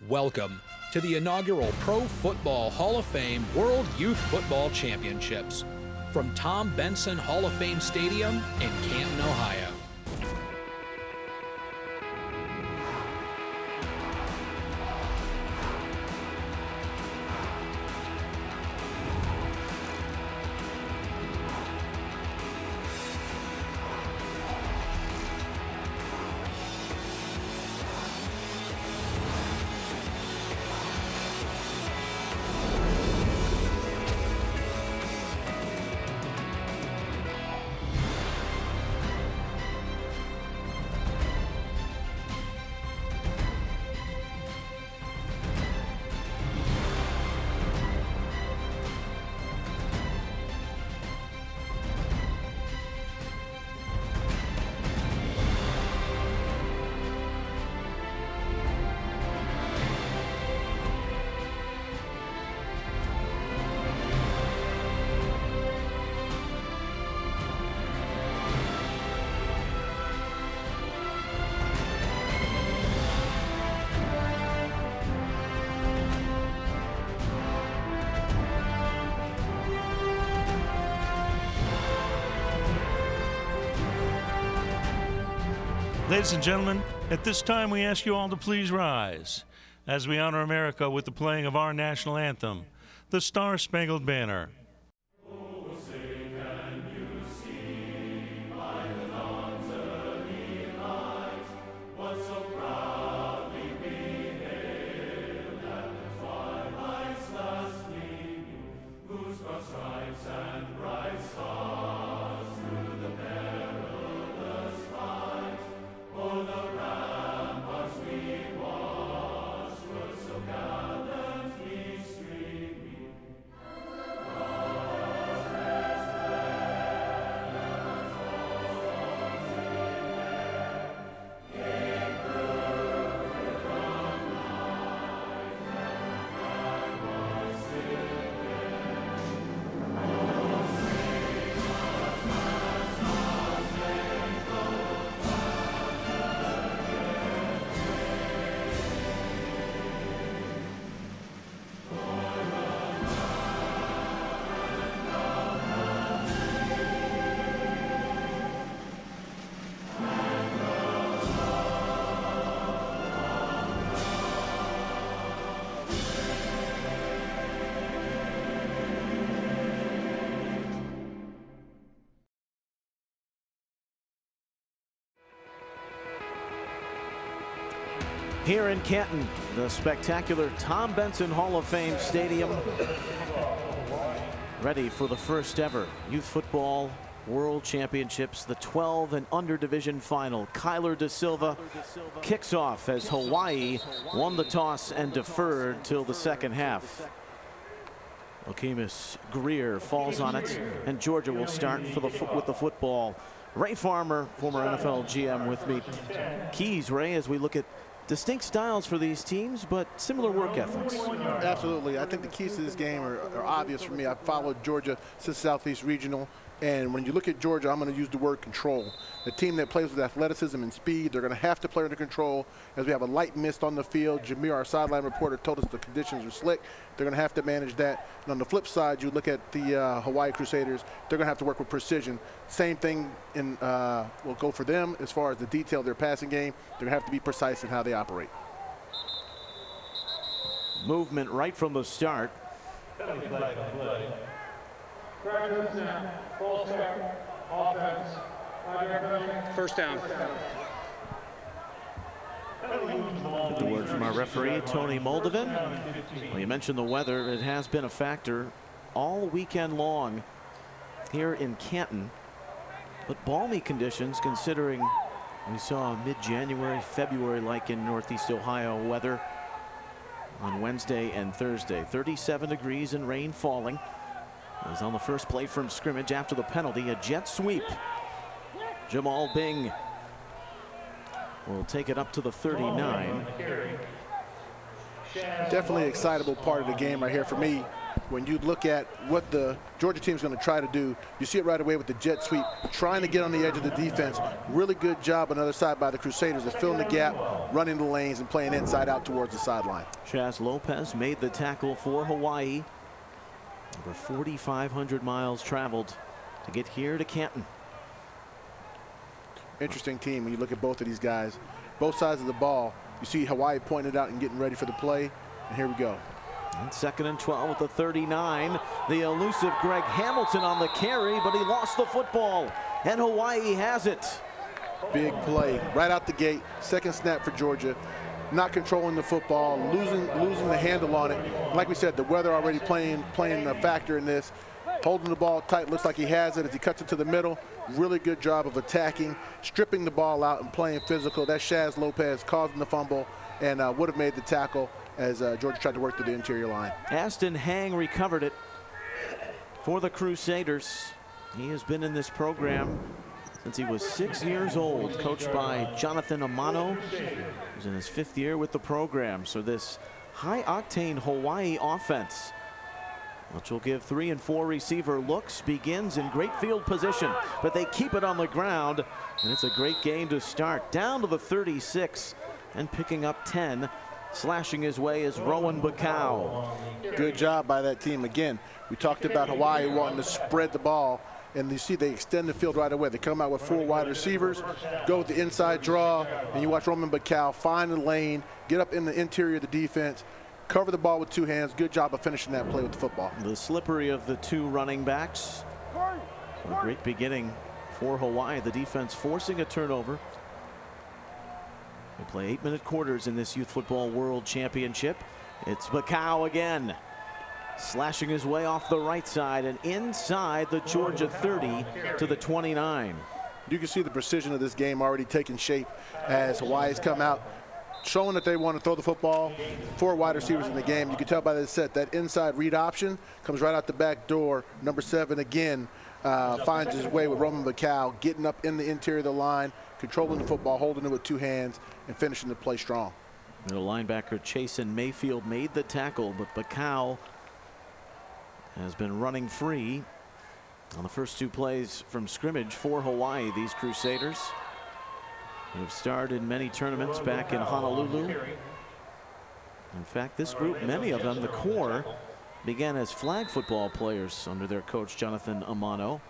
Welcome to the inaugural Pro Football Hall of Fame World Youth Football Championships from Tom Benson Hall of Fame Stadium in Canton, Ohio. Ladies and gentlemen, at this time we ask you all to please rise as we honor America with the playing of our national anthem, the Star-Spangled Banner. Here in Canton, the spectacular Tom Benson Hall of Fame Stadium, ready for the first ever Youth Football World Championships, the 12 and under division final. Kyler Da Silva kicks off as Hawaii won the toss and deferred till the second half. Okemus Greer falls on it, and Georgia will start with the football. Ray Farmer, former NFL GM, with me. Keys, Ray, as we look at distinct styles for these teams, but similar work ethics. Absolutely. I think the keys to this game are obvious for me. I've followed Georgia since Southeast Regional, and when you look at Georgia, I'm going to use the word control. The team that plays with athleticism and speed, they're going to have to play under control as we have a light mist on the field. Jameer, our sideline reporter, told us the conditions are slick. They're going to have to manage that. And on the flip side, you look at the Hawaii Crusaders, they're going to have to work with precision. Same thing will go for them as far as the detail of their passing game. They're going to have to be precise in how they operate. Movement right from the start. First down. The word from our referee, Tony Moldovan. Well, you mentioned the weather. It has been a factor all weekend long here in Canton. But balmy conditions, considering we saw mid-January, February-like in Northeast Ohio weather on Wednesday and Thursday. 37 degrees and rain falling. It was on the first play from scrimmage after the penalty, a jet sweep. Jamal Bing will take it up to the 39. Definitely an excitable part of the game right here for me. when you look at what the Georgia team is going to try to do, you see it right away with the jet sweep, trying to get on the edge of the defense. Really good job on the other side by the Crusaders of filling the gap, running the lanes, and playing inside out towards the sideline. Chaz Lopez made the tackle for Hawaii. Over 4,500 miles traveled to get here to Canton. Interesting team when you look at both of these guys. Both sides of the ball, you see Hawaii pointing it out and getting ready for the play. And here we go. And 2nd and 12 with the 39. The elusive Greg Hamilton on the carry, but he lost the football. And Hawaii has it. Big play right out the gate. Second snap for Georgia. Not controlling the football, losing the handle on it. Like we said, the weather already playing a factor in this. Holding the ball tight, looks like he has it as he cuts it to the middle. Really good job of attacking, stripping the ball out and playing physical. That's Chaz Lopez causing the fumble and would have made the tackle as Georgia tried to work through the interior line. Aston Hang recovered it for the Crusaders. He has been in this program since he was 6 years old, coached by Jonathan Amano. He's in his 5th year with the program. So this high-octane Hawaii offense, which will give 3 and 4 receiver looks, begins in great field position, but they keep it on the ground, and it's a great game to start. Down to the 36 and picking up 10. Slashing his way is Rowan Bacau. Good job by that team. Again, we talked about Hawaii wanting to spread the ball, and you see they extend the field right away. They come out with 4 wide receivers, go with the inside draw, and you watch Rowan Bacau find the lane, get up in the interior of the defense, cover the ball with 2 hands. Good job of finishing that play with the football. The slippery of the 2 running backs. A great beginning for Hawaii. The defense forcing a turnover. They play 8-minute quarters in this Youth Football World Championship. It's Bacau again, slashing his way off the right side and inside the Georgia 30 to the 29. You can see the precision of this game already taking shape as Hawaii's come out, showing that they want to throw the football. 4 wide receivers in the game. You can tell by the set that inside read option comes right out the back door. Number 7 again finds his way with Rowan Bacau, getting up in the interior of the line, controlling the football, holding it with 2 hands, and finishing the play strong. Middle linebacker Chasen Mayfield made the tackle, but Bacau has been running free on the first 2 plays from scrimmage for Hawaii. These Crusaders have starred in many tournaments back in Honolulu. In fact, this group, many of them, the core, began as flag football players under their coach Jonathan Amano.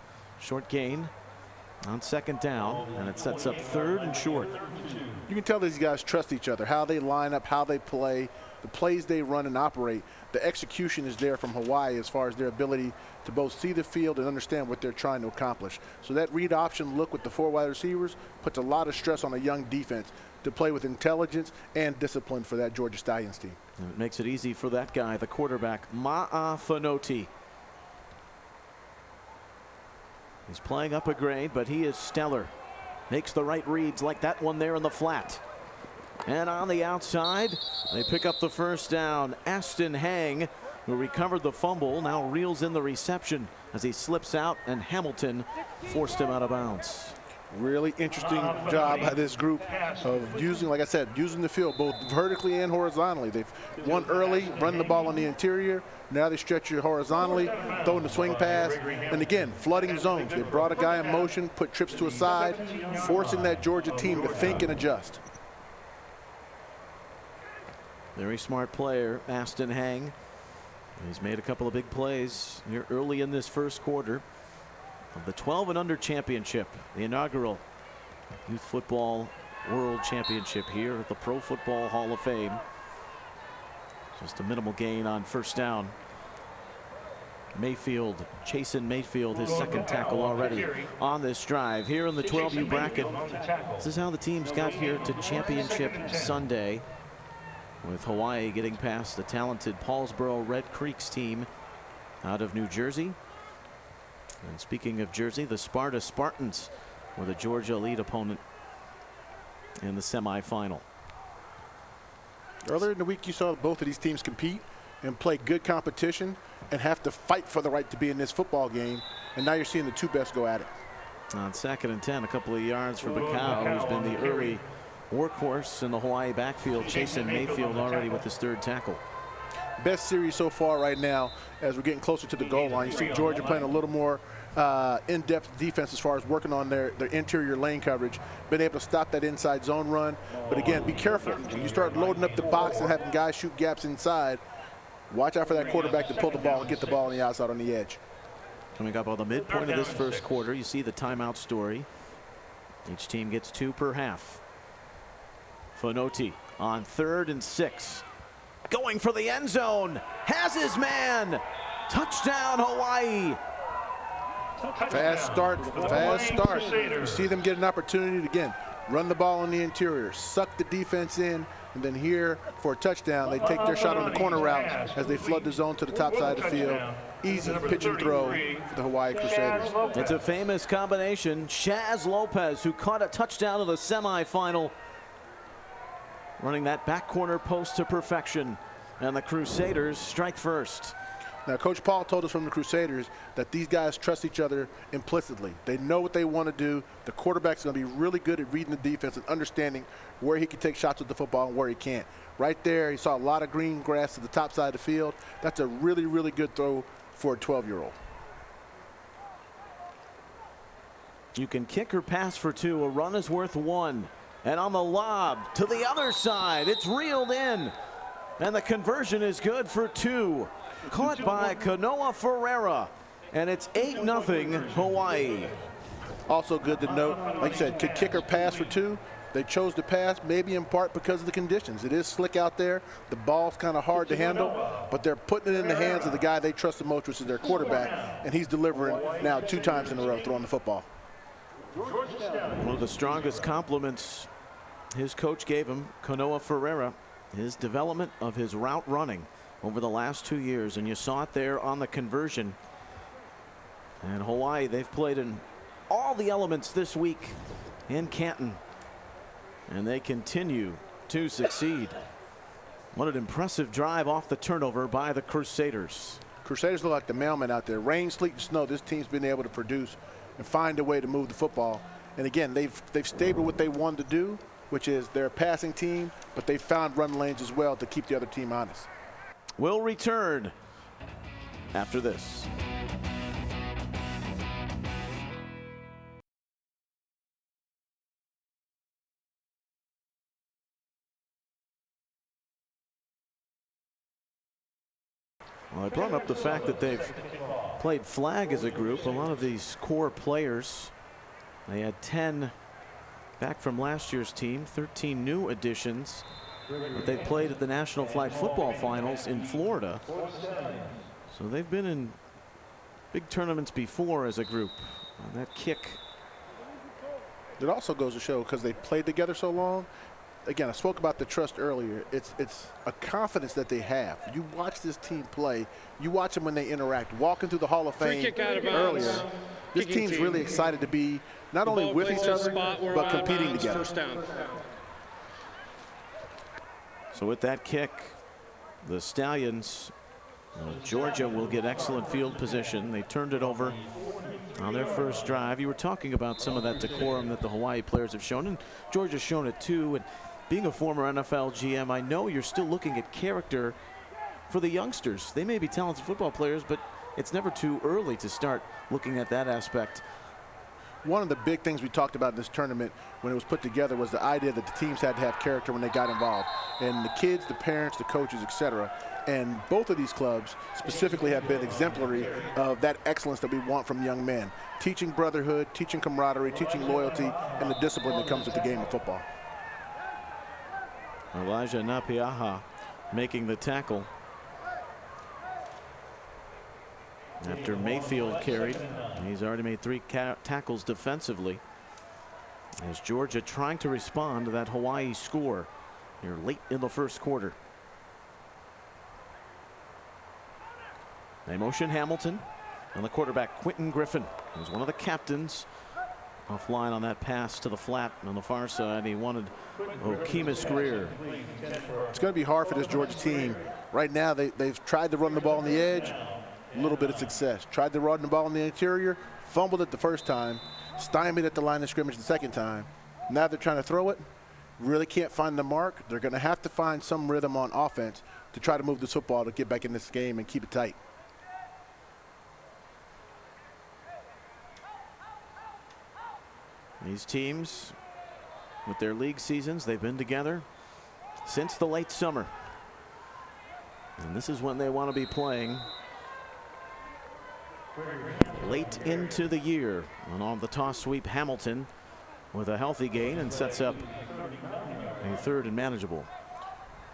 Short gain on 2nd down, and it sets up 3rd and short. You can tell these guys trust each other, how they line up, how they play, the plays they run and operate. The execution is there from Hawaii as far as their ability to both see the field and understand what they're trying to accomplish. So that read option look with the 4 wide receivers puts a lot of stress on a young defense to play with intelligence and discipline for that Georgia Stallions team. And it makes it easy for that guy, the quarterback, Ma'afanoti. He's playing up a grade, but he is stellar. Makes the right reads like that one there in the flat. And on the outside, they pick up the 1st down. Aston Hang, who recovered the fumble, now reels in the reception as he slips out, and Hamilton forced him out of bounds. Really interesting job by this group of using, like I said, using the field both vertically and horizontally. They've won early, running the ball on the interior. Now they stretch it horizontally, throwing the swing pass, and again, flooding zones. They brought a guy in motion, put trips to a side, forcing that Georgia team to think and adjust. Very smart player, Aston Hang. He's made a couple of big plays here early in this 1st quarter of the 12 and under championship, the inaugural Youth Football World Championship here at the Pro Football Hall of Fame. Just a minimal gain on 1st down. Mayfield, Chasen Mayfield, his 2nd tackle already on this drive here in the 12U bracket. This is how the teams got here to Championship Sunday, with Hawaii getting past the talented Paulsboro Red Creeks team out of New Jersey. And speaking of Jersey, the Sparta Spartans were the Georgia lead opponent in the semifinal. Earlier in the week, you saw both of these teams compete and play good competition and have to fight for the right to be in this football game. And now you're seeing the 2 best go at it. On 2nd and 10, a couple of yards for Bacau, who's been the early workhorse in the Hawaii backfield. Chasen Mayfield already with his 3rd tackle. Best series so far right now as we're getting closer to the goal line. You see Georgia playing a little more in-depth defense as far as working on their interior lane coverage, been able to stop that inside zone run. But again, be careful. When you start loading up the box and having guys shoot gaps inside, watch out for that quarterback to pull the ball and get the ball on the outside on the edge. Coming up on the midpoint of this first quarter, you see the timeout story. Each team gets 2 per half. Fonoti on 3rd and 6. Going for the end zone. Has his man. Touchdown, Hawaii. Fast start, fast start. You see them get an opportunity to, again, run the ball in the interior, suck the defense in, and then here for a touchdown, they take their shot on the corner route as they flood the zone to the top side of the field. Easy pitch and throw for the Hawaii Crusaders. It's a famous combination. Shaz Lopez, who caught a touchdown in the semifinal, running that back corner post to perfection, and the Crusaders strike first. Now, Coach Paul told us from the Crusaders that these guys trust each other implicitly. They know what they want to do. The quarterback's going to be really good at reading the defense and understanding where he can take shots with the football and where he can't. Right there, he saw a lot of green grass to the top side of the field. That's a really, really good throw for a 12-year-old. You can kick or pass for 2. A run is worth 1. And on the lob to the other side, it's reeled in. And the conversion is good for 2. Caught by Kanoa Ferreira. And it's 8-0 Hawaii. Also good to note, like you said, could kick or pass for 2. They chose to pass, maybe in part because of the conditions. It is slick out there. The ball's kind of hard to handle, but they're putting it in the hands of the guy they trust the most, which is their quarterback, and he's delivering now 2 times in a row throwing the football. One of the strongest compliments his coach gave him, Kanoa Ferreira, his development of his route running over the last 2 years, and you saw it there on the conversion. And Hawaii, they've played in all the elements this week in Canton, and they continue to succeed. What an impressive drive off the turnover by the Crusaders. Crusaders look like the mailman out there. Rain, sleet, and snow, this team's been able to produce and find a way to move the football. And again, they've stayed with what they wanted to do, which is they're a passing team, but they found run lanes as well to keep the other team honest. We'll return after this. Well, I brought up the fact that they've played flag as a group. A lot of these core players, they had 10 back from last year's team, 13 new additions. But they played at the National Flag Football Finals in Florida. So they've been in big tournaments before as a group. And that kick. It also goes to show, because they played together so long, again, I spoke about the trust earlier. It's a confidence that they have. You watch this team play. You watch them when they interact. Walking through the Hall of Fame earlier, this team's really excited to be not only with each other, but competing together. So with that kick, the Stallions, Georgia will get excellent field position. They turned it over on their first drive. You were talking about some of that decorum that the Hawaii players have shown, and Georgia's shown it too. And being a former NFL GM, I know you're still looking at character for the youngsters. They may be talented football players, but it's never too early to start looking at that aspect. One of the big things we talked about in this tournament when it was put together was the idea that the teams had to have character when they got involved. And the kids, the parents, the coaches, etc. And both of these clubs specifically have been exemplary of that excellence that we want from young men. Teaching brotherhood, teaching camaraderie, teaching loyalty, and the discipline that comes with the game of football. Elijah Napiaha making the tackle after Mayfield carried. He's already made 3 tackles defensively, as Georgia trying to respond to that Hawaii score here late in the first quarter. They motion Hamilton, and the quarterback Quentin Griffin, who's one of the captains, offline on that pass to the flat on the far side. He wanted Okemus Greer. It's going to be hard for this Georgia team. Right now, they've tried to run the ball on the edge. A little bit of success. Tried to run the ball in the interior, fumbled it the first time, stymied at the line of scrimmage the second time. Now they're trying to throw it. Really can't find the mark. They're going to have to find some rhythm on offense to try to move this football to get back in this game and keep it tight. These teams, with their league seasons, they've been together since the late summer. And this is when they want to be playing late into the year. And on the toss sweep, Hamilton with a healthy gain and sets up a 3rd and manageable.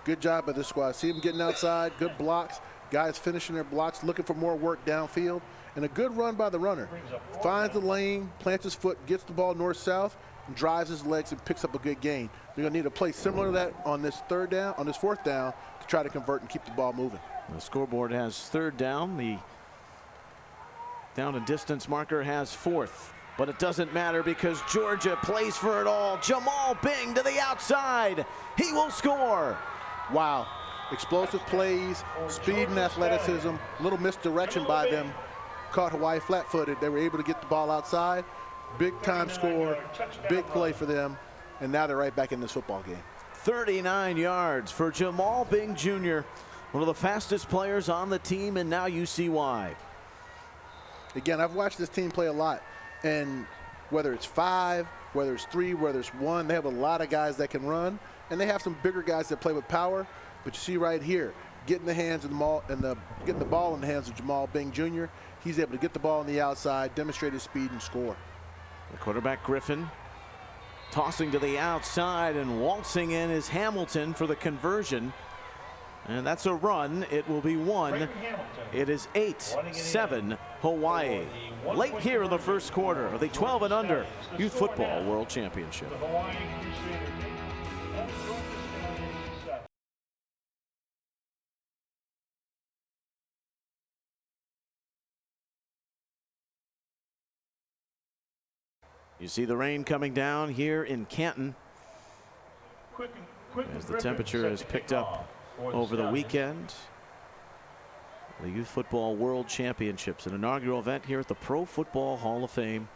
Good job by this squad. See them getting outside, good blocks, guys finishing their blocks, looking for more work downfield, and a good run by the runner. Finds the lane, plants his foot, gets the ball north-south, and drives his legs and picks up a good gain. You're gonna need a play similar to that on this 4th down to try to convert and keep the ball moving. The scoreboard has 3rd down. The down and distance marker has 4th. But it doesn't matter because Georgia plays for it all. Jamal Bing to the outside. He will score. Wow. Explosive plays, speed and athleticism, a little misdirection by them. Caught Hawaii flat-footed. They were able to get the ball outside. Big time score, big play for them, and now they're right back in this football game. 39 yards for Jamal Bing Jr., one of the fastest players on the team, and now you see why. Again, I've watched this team play a lot, and whether it's 5, whether it's 3, whether it's 1, they have a lot of guys that can run, and they have some bigger guys that play with power. But you see right here, getting the ball in the hands of Jamal Bing Jr. He's able to get the ball on the outside, demonstrate his speed, and score. The quarterback Griffin tossing to the outside, and waltzing in is Hamilton for the conversion. And that's a run. It will be 1. It is 8-7 Hawaii. Late here in the first quarter of the 12 and under Youth Football World Championship. You see the rain coming down here in Canton as the temperature has picked up over the weekend. The Youth Football World Championships, an inaugural event here at the Pro Football Hall of Fame.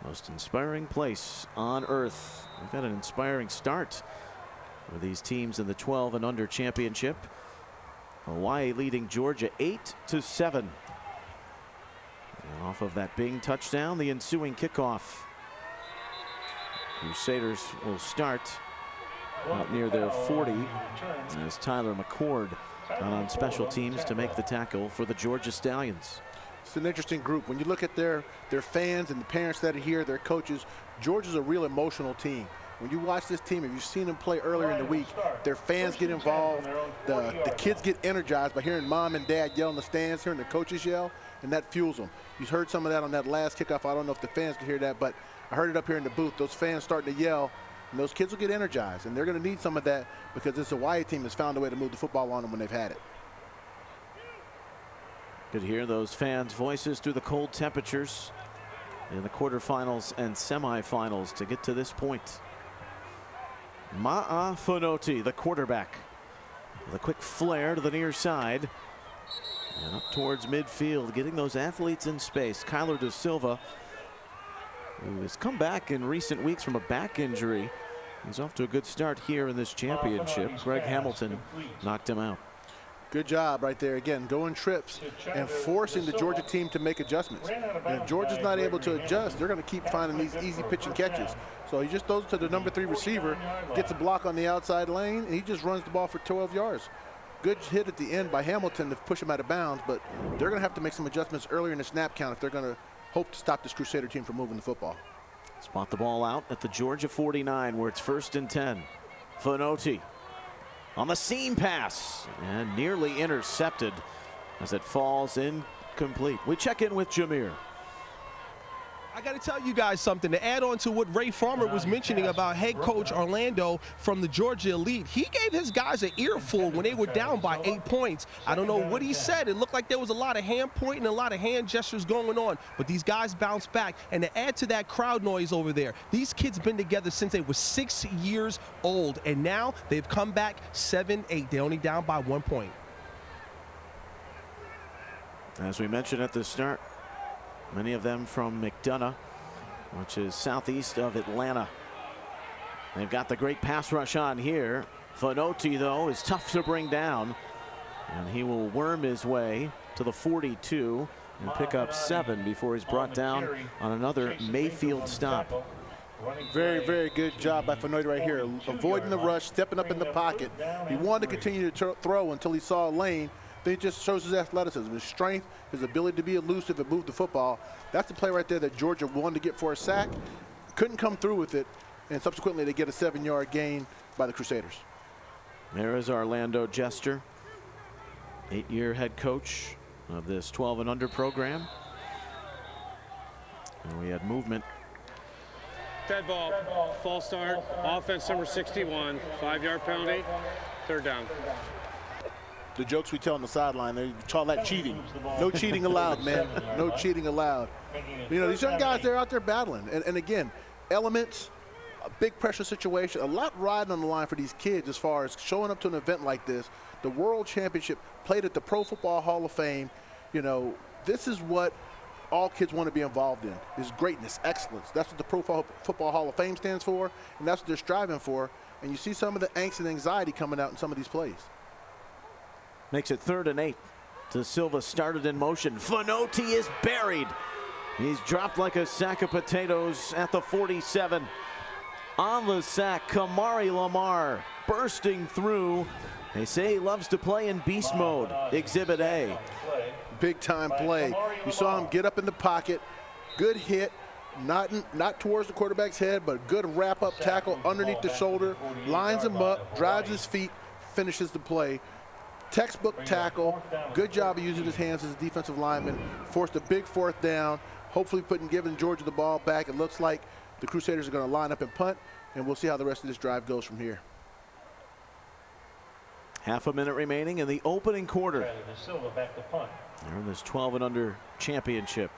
Most inspiring place on earth. We've had an inspiring start for these teams in the 12 and under championship. Hawaii leading Georgia 8-7. And off of that Bing touchdown, the ensuing kickoff. Crusaders will start out near their 40 as Tyler McCord out on special teams to make the tackle for the Georgia Stallions. It's an interesting group. When you look at their fans and the parents that are here, their coaches, Georgia's a real emotional team. When you watch this team, if you've seen them play earlier in the week, their fans get involved. The kids get energized by hearing mom and dad yell in the stands, hearing the coaches yell, and that fuels them. You heard some of that on that last kickoff. I don't know if the fans could hear that, but I heard it up here in the booth. Those fans starting to yell, and those kids will get energized, and they're going to need some of that because this Hawaii team has found a way to move the football on them when they've had it. Could hear those fans' voices through the cold temperatures in the quarterfinals and semifinals to get to this point. Ma'a Fonoti, the quarterback, with a quick flare to the near side and up towards midfield, getting those athletes in space. Kyler De Silva, who has come back in recent weeks from a back injury. He's off to a good start here in this championship. Greg Hamilton knocked him out. Good job right there. Again, going trips and forcing the Georgia team to make adjustments. And if Georgia's not able to adjust, they're going to keep finding these easy pitch and catches. So he just throws to the number 3 receiver, gets a block on the outside lane, and he just runs the ball for 12 yards. Good hit at the end by Hamilton to push him out of bounds, but they're going to have to make some adjustments earlier in the snap count if they're going to hope to stop this Crusader team from moving the football. Spot the ball out at the Georgia 49 where it's 1st and 10. Fonoti on the seam pass and nearly intercepted as it falls incomplete. We check in with Jameer. I got to tell you guys something to add on to what Ray Farmer was mentioning about head coach Orlando from the Georgia Elite. He gave his guys an earful when they were down by 8 points. I don't know what he said. It looked like there was a lot of hand pointing and a lot of hand gestures going on. But these guys bounced back. And to add to that crowd noise over there, these kids been together since they were 6 years old. And now they've come back 7-8. They're only down by 1 point. As we mentioned at the start, many of them from McDonough, which is southeast of Atlanta. They've got the great pass rush on here. Fonoti, though, is tough to bring down. And he will worm his way to the 42 and pick up 7 before he's brought down on another Mayfield stop. Very, very good job by Fenoy right here, avoiding the rush, stepping up in the pocket. He wanted to continue to throw until he saw a lane. Then he just shows his athleticism, his strength, his ability to be elusive and move the football. That's the play right there that Georgia wanted to get for a sack. Couldn't come through with it, and subsequently they get a 7-yard gain by the Crusaders. There is Orlando Jester, 8-year head coach of this 12 and under program. And we had movement. Dead ball, false start, offense number 61, 5-yard penalty, 3rd down. The jokes we tell on the sideline, they call that cheating. No cheating allowed, man. No cheating allowed. You know, these young guys, they're out there battling. And again, elements, a big pressure situation, a lot riding on the line for these kids as far as showing up to an event like this. The World Championship played at the Pro Football Hall of Fame. You know, this is what all kids want to be involved in, is greatness, excellence. That's what the Pro Football Hall of Fame stands for, and that's what they're striving for. And you see some of the angst and anxiety coming out in some of these plays. Makes it 3rd and 8. De Silva started in motion. Finoti is buried. He's dropped like a sack of potatoes at the 47. On the sack, Kamari Lamar bursting through. They say he loves to play in beast mode. Exhibit A. Big time play. You saw him get up in the pocket. Good hit. Not towards the quarterback's head, but good wrap-up tackle underneath the shoulder. Lines him up, drives his feet, finishes the play. Textbook tackle. Good job of using his hands as a defensive lineman. Forced a big 4th down. Hopefully giving Georgia the ball back. It looks like the Crusaders are going to line up and punt, and we'll see how the rest of this drive goes from here. Half a minute remaining in the opening quarter. They're in this 12 and under championship.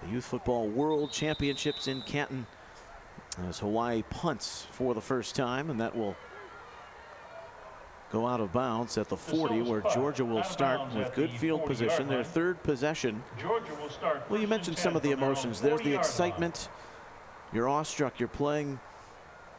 The Youth Football World Championships in Canton, as Hawaii punts for the first time, and that will go out of bounds at the 40, where Georgia will start with good field position, their 3rd possession. Well, you mentioned some of the emotions. There's the excitement. You're awestruck. You're playing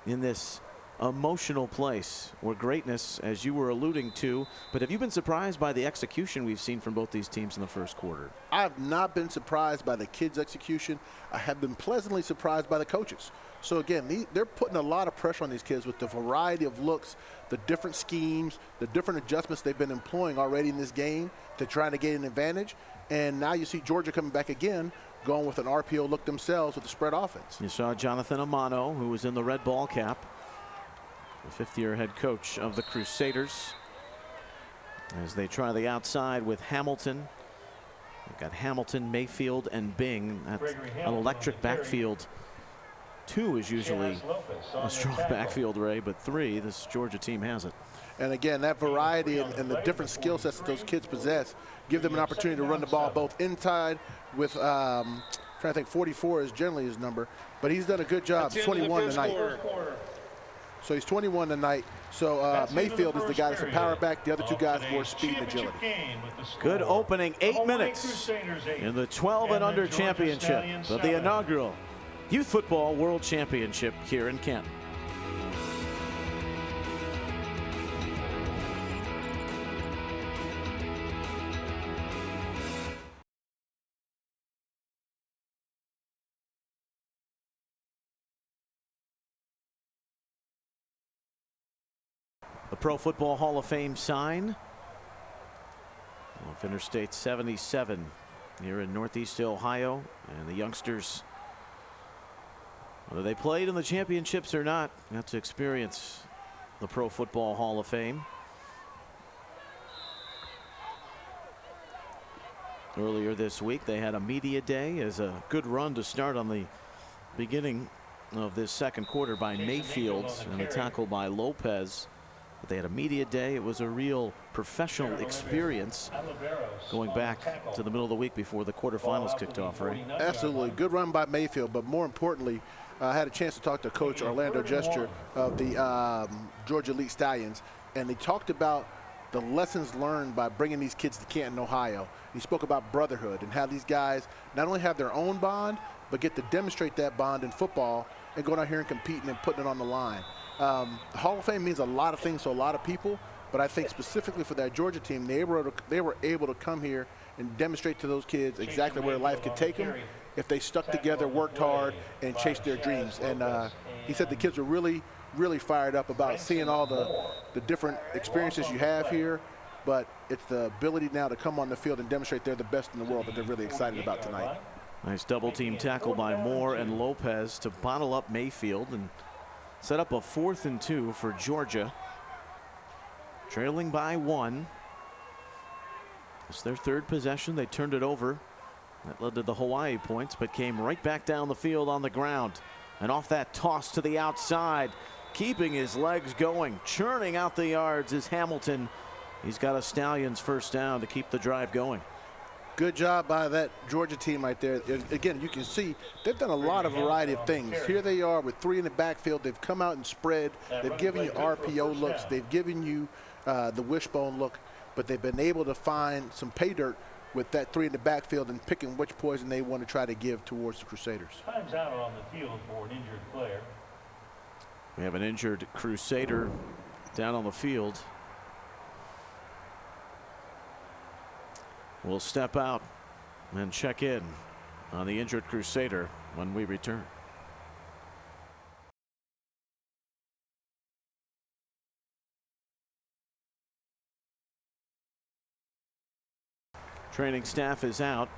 in this emotional place where greatness, as you were alluding to. But have you been surprised by the execution we've seen from both these teams in the first quarter? I have not been surprised by the kids' execution. I have been pleasantly surprised by the coaches. So again, they're putting a lot of pressure on these kids with the variety of looks, the different schemes, the different adjustments they've been employing already in this game to try to gain an advantage. And now you see Georgia coming back again, going with an RPO look themselves with the spread offense. You saw Jonathan Amano, who was in the red ball cap, the 5th-year head coach of the Crusaders, as they try the outside with Hamilton. They've got Hamilton, Mayfield, and Bing. That's an electric backfield. 2 is usually a strong backfield, Ray, but 3, this Georgia team has it. And again, that variety and the different skill sets that those kids possess give them an opportunity to run the ball both inside with, trying to think, 44 is generally his number, but he's done a good job. 21 tonight. So he's 21 tonight. So Mayfield is the guy that's a power back. The other 2 guys more speed and agility. Good opening 8 minutes in the 12 and under championship of the inaugural Youth Football World Championship here in Canton. The Pro Football Hall of Fame sign off Interstate 77 here in Northeast Ohio, and the youngsters, whether they played in the championships or not, got to experience the Pro Football Hall of Fame. Earlier this week they had a media day as a good run to start on the beginning of this second quarter by Mayfield and a tackle by Lopez. But they had a media day. It was a real professional experience going back to the middle of the week before the quarterfinals kicked off, right? Absolutely. Good run by Mayfield, but more importantly, I had a chance to talk to Coach Orlando Jester of the Georgia Elite Stallions, and they talked about the lessons learned by bringing these kids to Canton, Ohio. He spoke about brotherhood and how these guys not only have their own bond, but get to demonstrate that bond in football and going out here and competing and putting it on the line. The Hall of Fame means a lot of things to a lot of people, But I think specifically for that Georgia team, they were able to come here and demonstrate to those kids exactly where life could take them if they stuck together, worked hard, and chased their dreams. And he said the kids were really, really fired up about seeing all the different experiences you have here. But it's the ability now to come on the field and demonstrate they're the best in the world that they're really excited about tonight. Nice double team tackle by Moore and Lopez to bottle up Mayfield and set up a 4th and 2 for Georgia. Trailing by 1. It's their 3rd possession. They turned it over. That led to the Hawaii points, but came right back down the field on the ground. And off that toss to the outside, keeping his legs going, churning out the yards is Hamilton. He's got a Stallions first down to keep the drive going. Good job by that Georgia team right there. Again, you can see they've done a lot of variety of things. Here they are with 3 in the backfield. They've come out and spread. They've given you RPO looks. They've given you the wishbone look, but they've been able to find some pay dirt with that 3 in the backfield and picking which poison they want to try to give towards the Crusaders. Time's out on the field for an injured player. We have an injured Crusader down on the field. We'll step out and check in on the injured Crusader when we return. Training staff is out,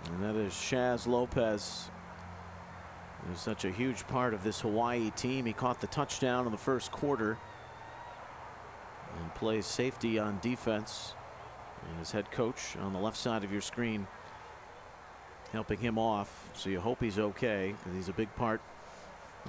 and that is Shaz Lopez. He's such a huge part of this Hawaii team. He caught the touchdown in the first quarter and plays safety on defense. And his head coach on the left side of your screen helping him off. So you hope he's okay, because he's a big part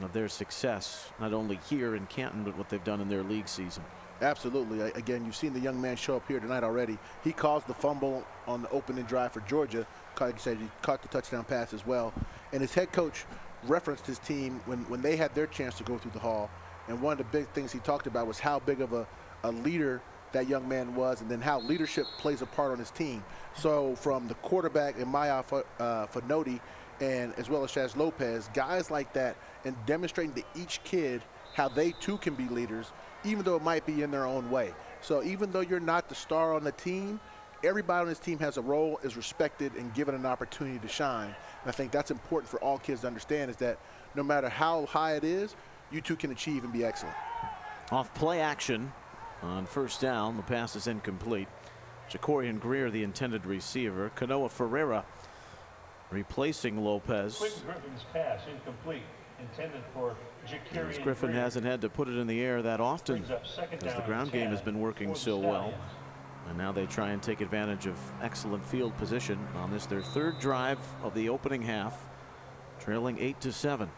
of their success, not only here in Canton, but what they've done in their league season. Absolutely. Again, you've seen the young man show up here tonight already. He caused the fumble on the opening drive for Georgia. Like you said, he caught the touchdown pass as well. And his head coach referenced his team when they had their chance to go through the hall. And one of the big things he talked about was how big of a leader that young man was, and then how leadership plays a part on his team. So from the quarterback and Maya Fanoti, and as well as Shaz Lopez, guys like that, and demonstrating to each kid how they too can be leaders, even though it might be in their own way. So even though you're not the star on the team, everybody on this team has a role, is respected, and given an opportunity to shine. And I think that's important for all kids to understand, is that no matter how high it is, you too can achieve and be excellent. Off play action on first down, the pass is incomplete. Jacorian Greer, the intended receiver. Kanoa Ferreira replacing Lopez. Griffin's pass incomplete, intended for As Griffin hasn't had to put it in the air that often because the ground game has been working so well. And now they try and take advantage of excellent field position on this, their 3rd drive of the opening half, trailing 8-7.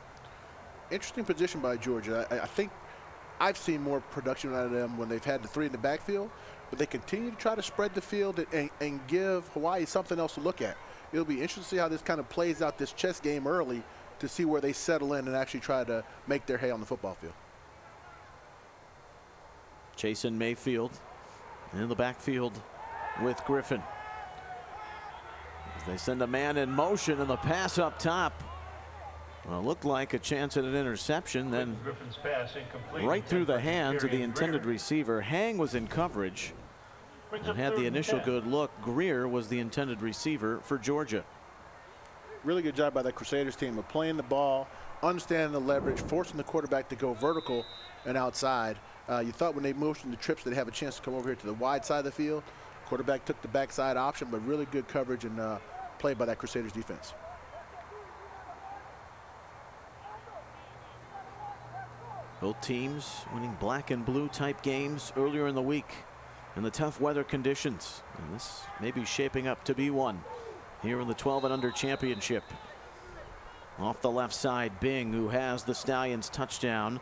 Interesting position by Georgia. I think I've seen more production out of them when they've had the 3 in the backfield, but they continue to try to spread the field and give Hawaii something else to look at. It'll be interesting to see how this kind of plays out, this chess game early, to see where they settle in and actually try to make their hay on the football field. Jason Mayfield in the backfield with Griffin. As they send a man in motion, and the pass up top. Well, it looked like a chance at an interception, then right through the hands of the intended receiver. Hang was in coverage and had the initial good look. Greer was the intended receiver for Georgia. Really good job by that Crusaders team of playing the ball, understanding the leverage, forcing the quarterback to go vertical and outside. You thought when they motioned the trips they'd have a chance to come over here to the wide side of the field. Quarterback took the backside option, but really good coverage and play by that Crusaders defense. Both teams winning black and blue type games earlier in the week in the tough weather conditions. And this may be shaping up to be one here in the 12 and under championship. Off the left side, Bing, who has the Stallions touchdown,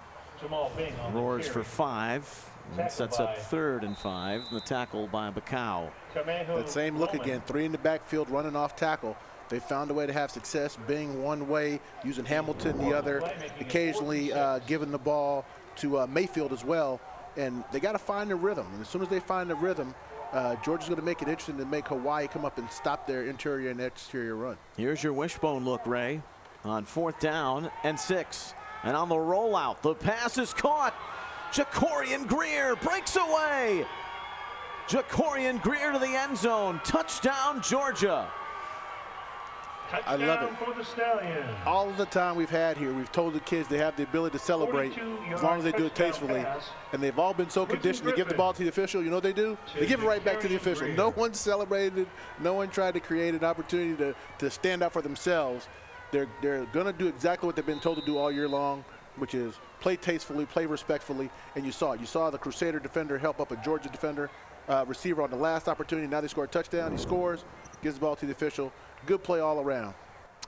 roars for 5 and sets up 3rd and 5. And the tackle by Bacau. That same look again, 3 in the backfield running off tackle. They found a way to have success. Bing one way, using Hamilton the other, occasionally giving the ball to Mayfield as well. And they got to find the rhythm. And as soon as they find the rhythm, Georgia's going to make it interesting to make Hawaii come up and stop their interior and exterior run. Here's your wishbone look, Ray, on 4th down and 6. And on the rollout, the pass is caught. Jacorian Greer breaks away. Jacorian Greer to the end zone. Touchdown, Georgia. I love it. For the Stallions. All of the time we've had here, we've told the kids they have the ability to celebrate as long as they do it tastefully. And they've all been so conditioned to give the ball to the official. You know what they do? They give it right back to the official. No one celebrated. No one tried to create an opportunity to stand up for themselves. They're going to do exactly what they've been told to do all year long, which is play tastefully, play respectfully. And you saw it. You saw the Crusader defender help up a Georgia defender, receiver on the last opportunity. Now they score a touchdown. He scores, gives the ball to the official. Good play all around.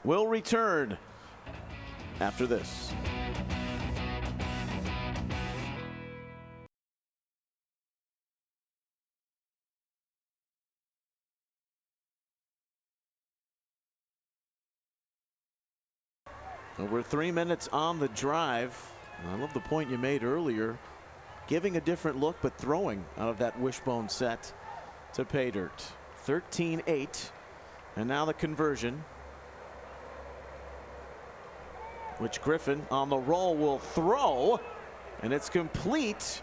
We'll return after this. We're 3 minutes on the drive. I love the point you made earlier. Giving a different look, but throwing out of that wishbone set to pay dirt. 13-8. And now the conversion, which Griffin on the roll will throw, and it's complete.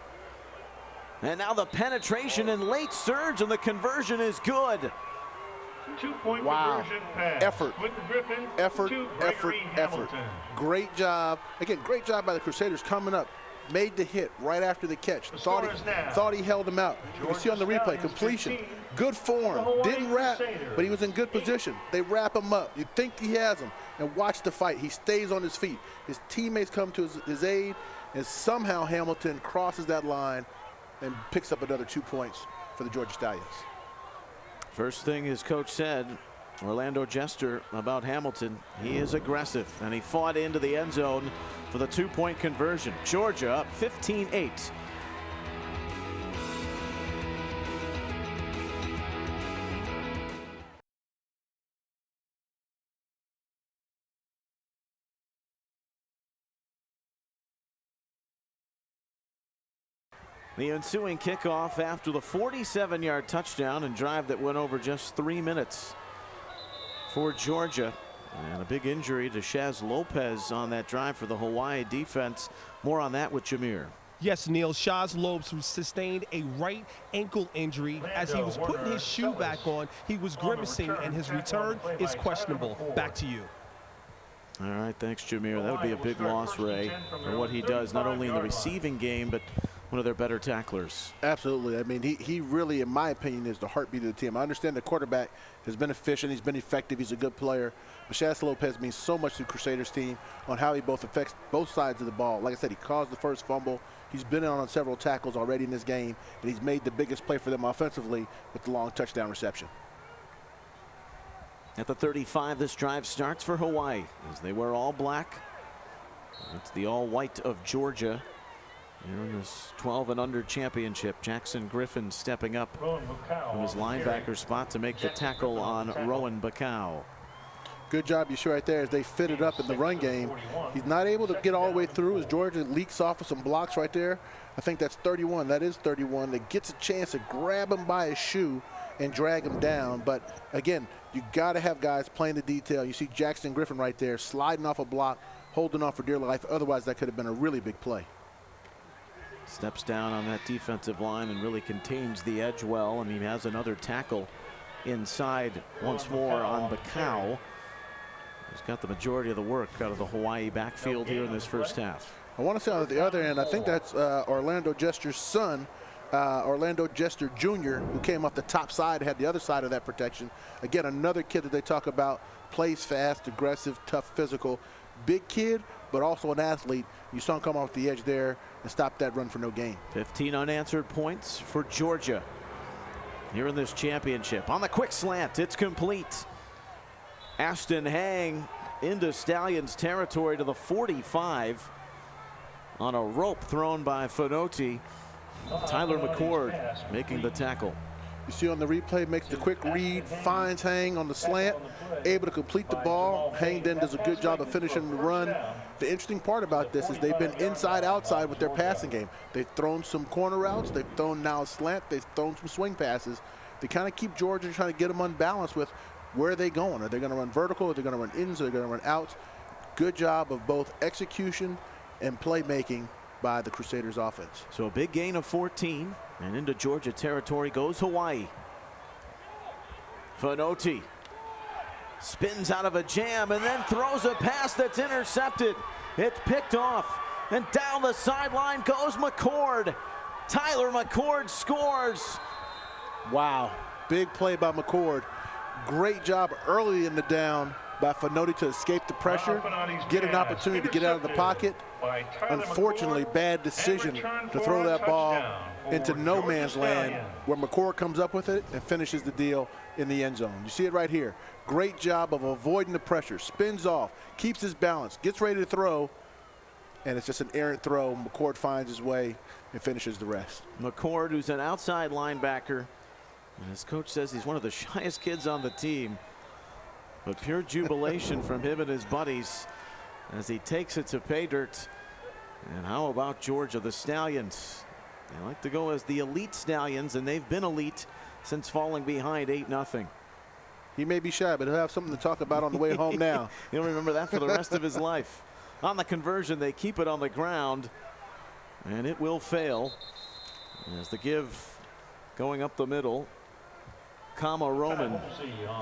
And now the penetration and late surge, and the conversion is good. 2-point Wow. conversion pass. Effort. Quentin Griffin Effort, to effort, Gregory effort. Hamilton. Great job. Again, great job by the Crusaders coming up. Made the hit right after the catch. Thought he held him out. You can see on the replay, completion. Good form. Didn't wrap, but he was in good position. They wrap him up. You think he has him. And watch the fight. He stays on his feet. His teammates come to his aid, and somehow Hamilton crosses that line and picks up another 2 points for the Georgia Stallions. First thing his coach said, Orlando Jester, about Hamilton, he is aggressive, and he fought into the end zone for the 2-point conversion. Georgia up 15-8. The ensuing kickoff after the 47-yard touchdown and drive that went over just 3 minutes for Georgia. And a big injury to Shaz Lopez on that drive for the Hawaii defense. More on that with Jameer. Yes, Neil, Shaz Lopez sustained a right ankle injury as he was putting his shoe back on. He was grimacing, and his return is questionable. Back to you. All right, thanks, Jameer. That would be a big loss, Ray, for what he does, not only in the receiving game, but one of their better tacklers. Absolutely. I mean, he really, in my opinion, is the heartbeat of the team. I understand the quarterback has been efficient. He's been effective. He's a good player. But Shaz Lopez means so much to the Crusaders team on how he both affects both sides of the ball. Like I said, he caused the first fumble. He's been on several tackles already in this game, and he's made the biggest play for them offensively with the long touchdown reception. At the 35, this drive starts for Hawaii as they wear all black. It's the all white of Georgia. Here in this 12 and under championship, Jackson Griffin stepping up from his linebacker spot to make the tackle on Rowan Bacau. Good job, you see right there, as they fit it up in the run game. He's not able to get all the way through as Georgia leaks off of some blocks right there. I think that's 31. That is 31. That gets a chance to grab him by his shoe and drag him down. But again, you got to have guys playing the detail. You see Jackson Griffin right there sliding off a block, holding on for dear life. Otherwise, that could have been a really big play. Steps down on that defensive line and really contains the edge well, and he has another tackle inside once more on Bacau. He's got the majority of the work out of the Hawaii backfield here in this first half. I want to say on the other end, I think that's Orlando Jester's son, Orlando Jester Jr., who came off the top side, had the other side of that protection. Again, another kid that they talk about, plays fast, aggressive, tough, physical. Big kid, but also an athlete. You saw him come off the edge there and stop that run for no gain. 15 unanswered points for Georgia here in this championship. On the quick slant, it's complete. Ashton Hang into Stallions territory to the 45 on a rope thrown by Fanotti. Tyler McCord making the tackle. You see on the replay, makes the quick read, finds Hang on the slant, able to complete the ball. Hang then does a good job of finishing the run. The interesting part about this is they've been inside, outside with their passing game. They've thrown some corner routes. They've thrown now a slant. They've thrown some swing passes. They kind of keep Georgia trying to get them unbalanced with where are they going? Are they going to run vertical? Are they going to run ins? Are they going to run outs? Good job of both execution and playmaking by the Crusaders offense. So a big gain of 14, and into Georgia territory goes Hawaii. Fenoti spins out of a jam and then throws a pass that's intercepted. It's picked off, and down the sideline goes McCord. Tyler McCord scores. Wow, big play by McCord. Great job early in the down by Fenoti to escape the pressure, get an opportunity to get out of the pocket. Unfortunately, bad decision to throw that ball into no man's land, where McCord comes up with it and finishes the deal in the end zone. You see it right here. Great job of avoiding the pressure, spins off, keeps his balance, gets ready to throw, and it's just an errant throw. McCord finds his way and finishes the rest. McCord, who's an outside linebacker, and his coach says he's one of the shyest kids on the team, but pure jubilation from him and his buddies as he takes it to pay dirt. And how about Georgia, the Stallions? They like to go as the elite Stallions, and they've been elite since falling behind 8-0. He may be shy, but he'll have something to talk about on the way home now. He'll remember that for the rest of his life. On the conversion, they keep it on the ground, and it will fail. As the give going up the middle. Kama Roman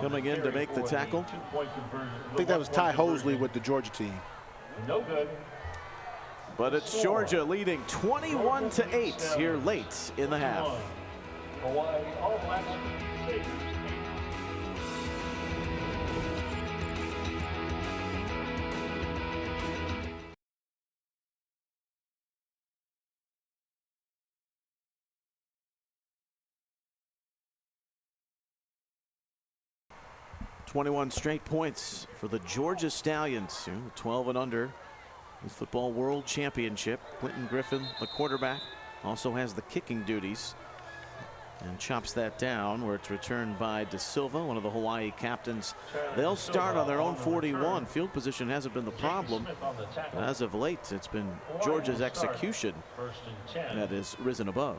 coming in to make the tackle. I think that was Ty Hosley with the Georgia team. No good. But it's Georgia leading 21-8 here late in the half. Hawaii All Blacks Crusaders. 21 straight points for the Georgia Stallions, 12 and under. The Football World Championship. Quentin Griffin, the quarterback, also has the kicking duties and chops that down where it's returned by De Silva, one of the Hawaii captains. They'll start on their own 41. Field position hasn't been the problem, but as of late it's been Georgia's execution that has risen above.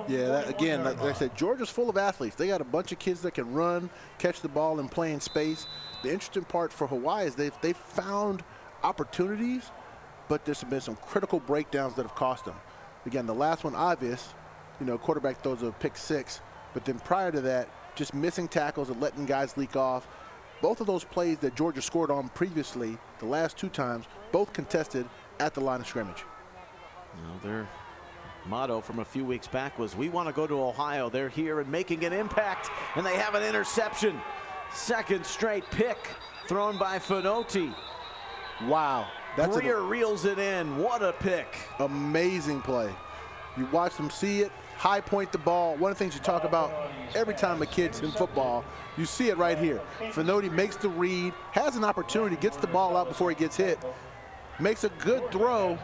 Yeah, that, again, like I said, Georgia's full of athletes. They got a bunch of kids that can run, catch the ball, and play in space. The interesting part for Hawaii is they've found opportunities, but there's been some critical breakdowns that have cost them. Again, the last one obvious, quarterback throws a pick six, but then prior to that, just missing tackles and letting guys leak off. Both of those plays that Georgia scored on previously, the last two times, both contested at the line of scrimmage. Their motto from a few weeks back was, we want to go to Ohio. They're here and making an impact, and they have an interception. Second straight pick thrown by Fenoti. Wow. Greer reels it in. What a pick. Amazing play. You watch them see it, high point the ball. One of the things you talk about every time a kid's in football, you see it right here. Fenoti makes the read, has an opportunity, gets the ball out before he gets hit, makes a good throw.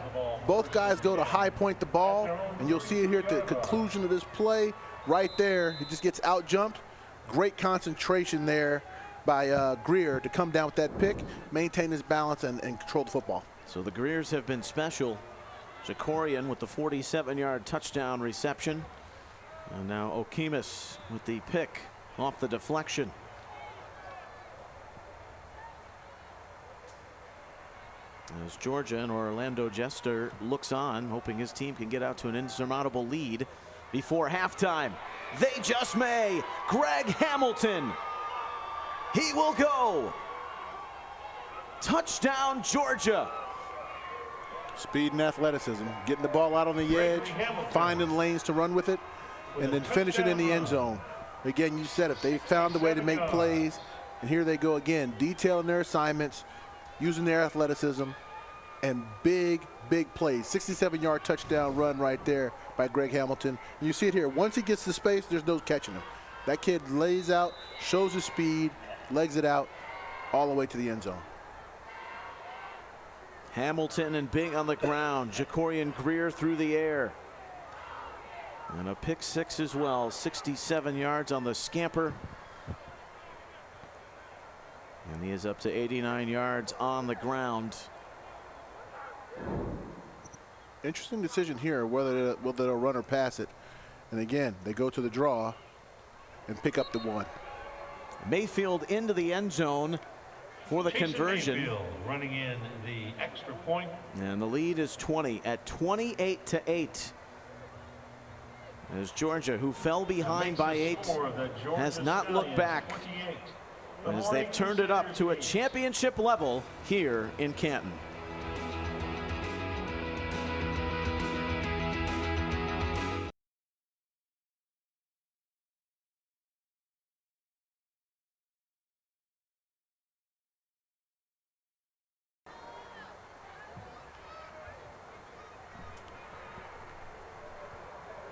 Both guys go to high point the ball, and you'll see it here at the conclusion of this play. Right there, he just gets out jumped. Great concentration there by Greer to come down with that pick, maintain his balance, and control the football. So the Greers have been special. Jakorian with the 47-yard touchdown reception. And now Okimis with the pick off the deflection. As Georgia and Orlando Jester looks on, hoping his team can get out to an insurmountable lead before halftime. They just may. Greg Hamilton. He will go. Touchdown, Georgia. Speed and athleticism, getting the ball out on the edge, finding lanes to run with it, and then finish it in the end zone. Again, you said it, they found a way to make plays, and here they go again, detailing their assignments, using their athleticism, and big plays. 67-yard touchdown run right there by Greg Hamilton. And you see it here, once he gets to space, there's no catching him. That kid lays out, shows his speed, legs it out, all the way to the end zone. Hamilton and Bing on the ground. Jakorian Greer through the air. And a pick six as well. 67 yards on the scamper. And he is up to 89 yards on the ground. Interesting decision here, whether they'll run or pass it. And again, they go to the draw and pick up the one. Mayfield into the end zone for the conversion. Running in the extra point. And the lead is 20 at 28-8. As Georgia, who fell behind by 8, has not looked back as they've turned it up to a championship level here in Canton.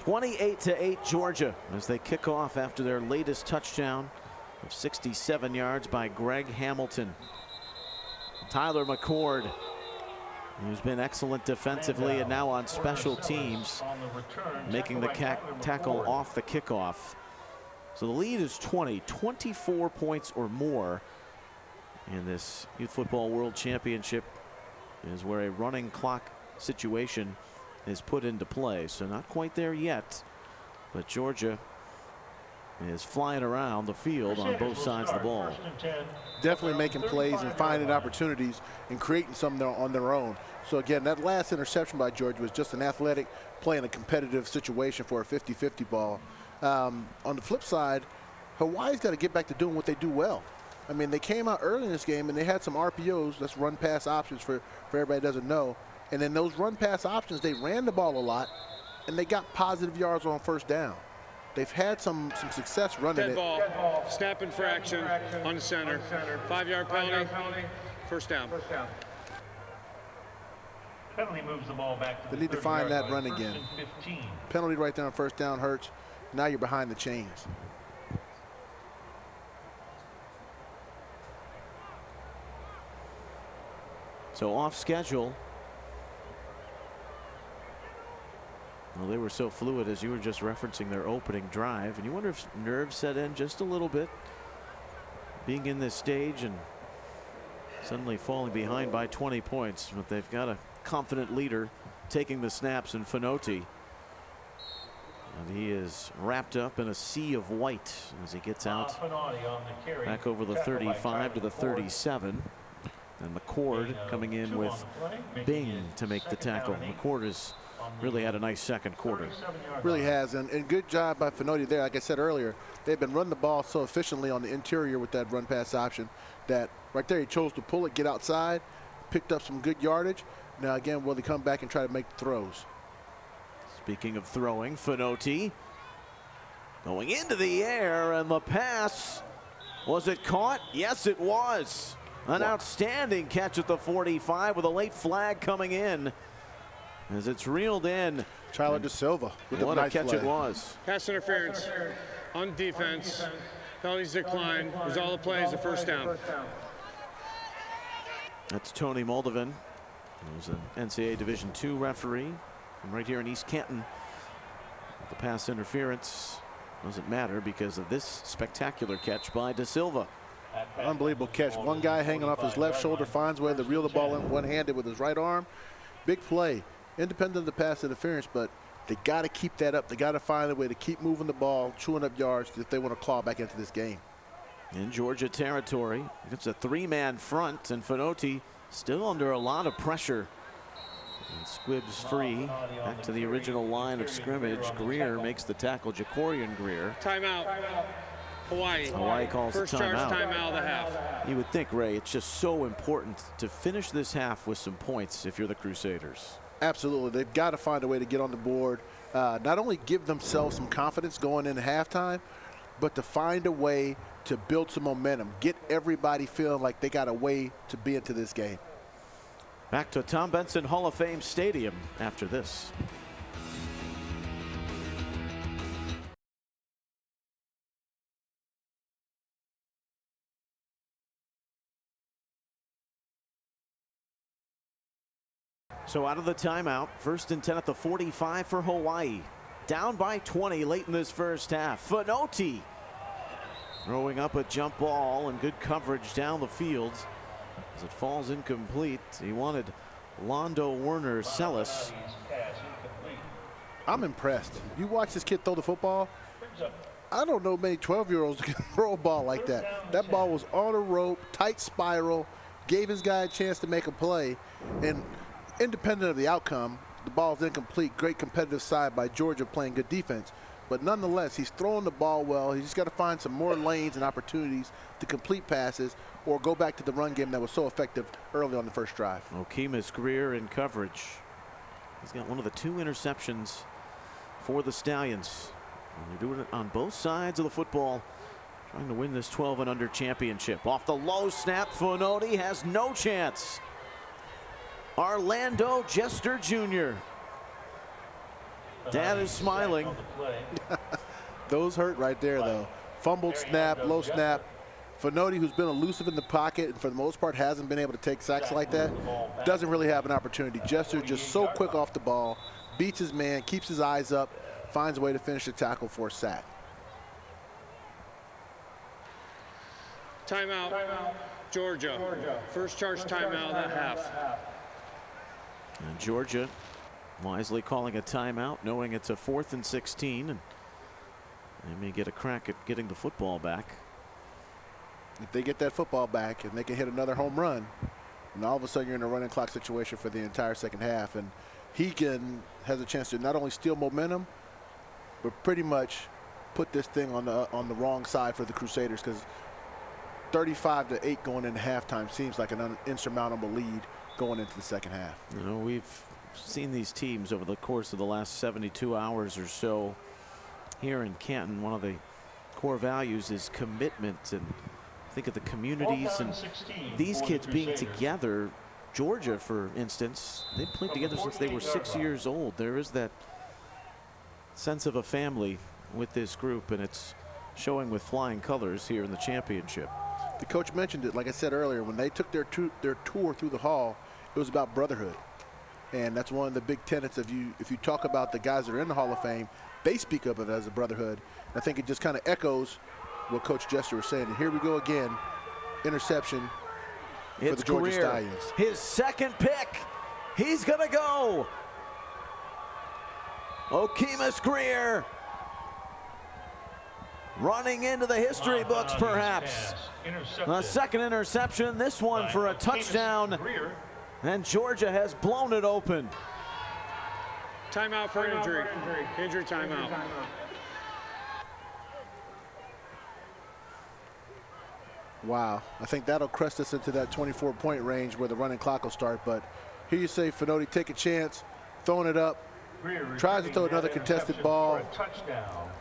(28-8) Georgia as they kick off after their latest touchdown of 67 yards by Greg Hamilton. Tyler McCord, who's been excellent defensively and now on special teams, making the tackle off the kickoff. So the lead is 24 points or more in this Youth Football World Championship is where a running clock situation is put into play. So not quite there yet, but Georgia is flying around the field on both sides of the ball. Definitely making plays and finding opportunities and creating some on their own. So again, that last interception by Georgia was just an athletic play in a competitive situation for a 50-50 ball. On the flip side, Hawaii's got to get back to doing what they do well. I mean, they came out early in this game and they had some RPOs, that's run pass options for everybody that doesn't know. And in those run pass options, they ran the ball a lot and they got positive yards on first down. They've had some success running Dead it. ball, snap infraction on the center, 5-yard penalty, first down. Penalty moves the ball back to They need to find that run 1st again. and 15. Penalty right there on first down hurts. Now you're behind the chains. So off schedule. Well, they were so fluid, as you were just referencing their opening drive, and you wonder if nerves set in just a little bit, being in this stage and suddenly falling behind by 20 points. But they've got a confident leader taking the snaps in Finotti, and he is wrapped up in a sea of white as he gets out back over the 35 to the 37. And McCord coming in with Bing to make the tackle. McCord has really had a nice second quarter. Really has, and good job by Finotti there. Like I said earlier, they've been running the ball so efficiently on the interior with that run pass option that right there he chose to pull it, get outside, picked up some good yardage. Now again, will he come back and try to make the throws? Speaking of throwing, Finotti going into the air, and the pass, was it caught? Yes, it was. An outstanding catch at the 45 with a late flag coming in as it's reeled in. Tyler De Silva with what a nice catch flag. it was. Pass interference on defense, penalties decline, was all the plays, the first down. That's Tony Moldovan, who's an NCAA Division II referee from right here in East Canton. The pass interference doesn't matter because of this spectacular catch by De Silva. Unbelievable catch. One guy hanging off his left shoulder finds a way to reel the ball in one-handed with his right arm. Big play, independent of the pass interference, but they got to keep that up. They got to find a way to keep moving the ball, chewing up yards if they want to claw back into this game. In Georgia territory, it's a three-man front, and Finotti still under a lot of pressure. And Squibbs free, back to the original line of scrimmage. Greer makes the tackle, Jacorian Greer. Timeout. Hawaii. Hawaii calls First a charge timeout. timeout of the half. You would think, Ray, it's just so important to finish this half with some points if you're the Crusaders. Absolutely. They've got to find a way to get on the board. Not only give themselves some confidence going into halftime, but to find a way to build some momentum. Get everybody feeling like they got a way to be into this game. Back to Tom Benson Hall of Fame Stadium after this. So out of the timeout, 1st and 10 at the 45 for Hawaii. Down by 20 late in this first half. Finotti throwing up a jump ball and good coverage down the field as it falls incomplete. He wanted Londo Werner Sellis. I'm impressed. You watch this kid throw the football. I don't know many 12-year-olds that can throw a ball like that. That ball was on a rope, tight spiral, gave his guy a chance to make a play. And independent of the outcome, the ball's incomplete. Great competitive side by Georgia playing good defense. But nonetheless, he's throwing the ball well. He's just got to find some more lanes and opportunities to complete passes or go back to the run game that was so effective early on the first drive. Okemus Greer in coverage. He's got one of the 2 interceptions for the Stallions. And they're doing it on both sides of the football, trying to win this 12 and under championship. Off the low snap, Fonoti has no chance. Orlando Jester Jr. Dad is smiling. Those hurt right there, though. Fumbled snap, low snap. Fonoti, who's been elusive in the pocket and for the most part hasn't been able to take sacks like that, doesn't really have an opportunity. Jester just so quick off the ball, beats his man, keeps his eyes up, finds a way to finish the tackle for a sack. Timeout, Georgia. First charge timeout at half. And Georgia wisely calling a timeout, knowing it's a 4th and 16, and they may get a crack at getting the football back. If they get that football back and they can hit another home run, and all of a sudden you're in a running clock situation for the entire second half, and has a chance to not only steal momentum, but pretty much put this thing on the wrong side for the Crusaders, because 35-8 going into halftime seems like an insurmountable lead going into the second half. You know, we've seen these teams over the course of the last 72 hours or so here in Canton. One of the core values is commitment, and think of the communities and these kids being together. Georgia, for instance, they've played together since they were 6 years old. There is that sense of a family with this group, and it's showing with flying colors here in the championship. The coach mentioned it, like I said earlier, when they took their tour through the hall, it was about brotherhood. And that's one of the big tenets of if you talk about the guys that are in the Hall of Fame, they speak of it as a brotherhood. I think it just kind of echoes what Coach Jester was saying. And here we go again, interception for the Georgia Stallions. His second pick. He's going to go. Okemus Greer running into the history books, perhaps. A second interception, this one for a touchdown. And Georgia has blown it open. Timeout for injury. Injury timeout. Wow, I think that'll crest us into that 24-point range where the running clock will start. But here you say Fonoti take a chance, throwing it up, tries to throw another contested ball.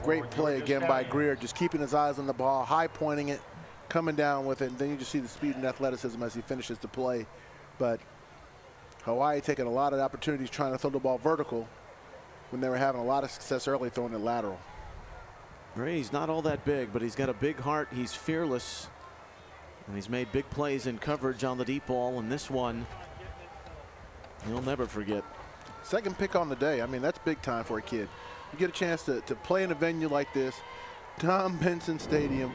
Great play again by Greer, just keeping his eyes on the ball, high pointing it, coming down with it, and then you just see the speed and athleticism as he finishes the play. But Hawaii taking a lot of opportunities trying to throw the ball vertical when they were having a lot of success early throwing it lateral. He's not all that big, but he's got a big heart. He's fearless, and he's made big plays in coverage on the deep ball, and this one he'll never forget. Second pick on the day. I mean, that's big time for a kid. You get a chance to play in a venue like this, Tom Benson Stadium.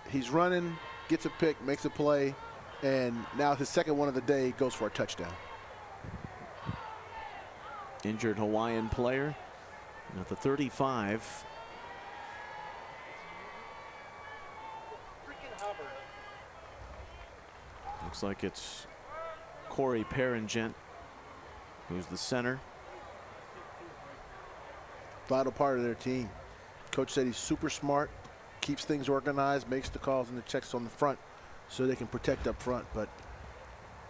He's running, gets a pick, makes a play, and now his second one of the day goes for a touchdown. Injured Hawaiian player at the 35. Looks like it's Corey Perringent who's the center. Vital part of their team. Coach said he's super smart, keeps things organized, makes the calls and the checks on the front so they can protect up front. But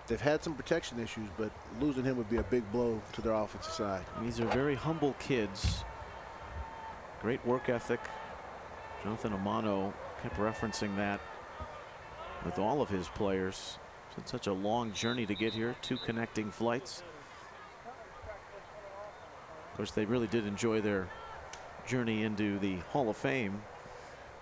they've had some protection issues, but losing him would be a big blow to their offensive side. These are very humble kids. Great work ethic. Jonathan Amano kept referencing that with all of his players. It's such a long journey to get here, 2 connecting flights. Of course, they really did enjoy their journey into the Hall of Fame.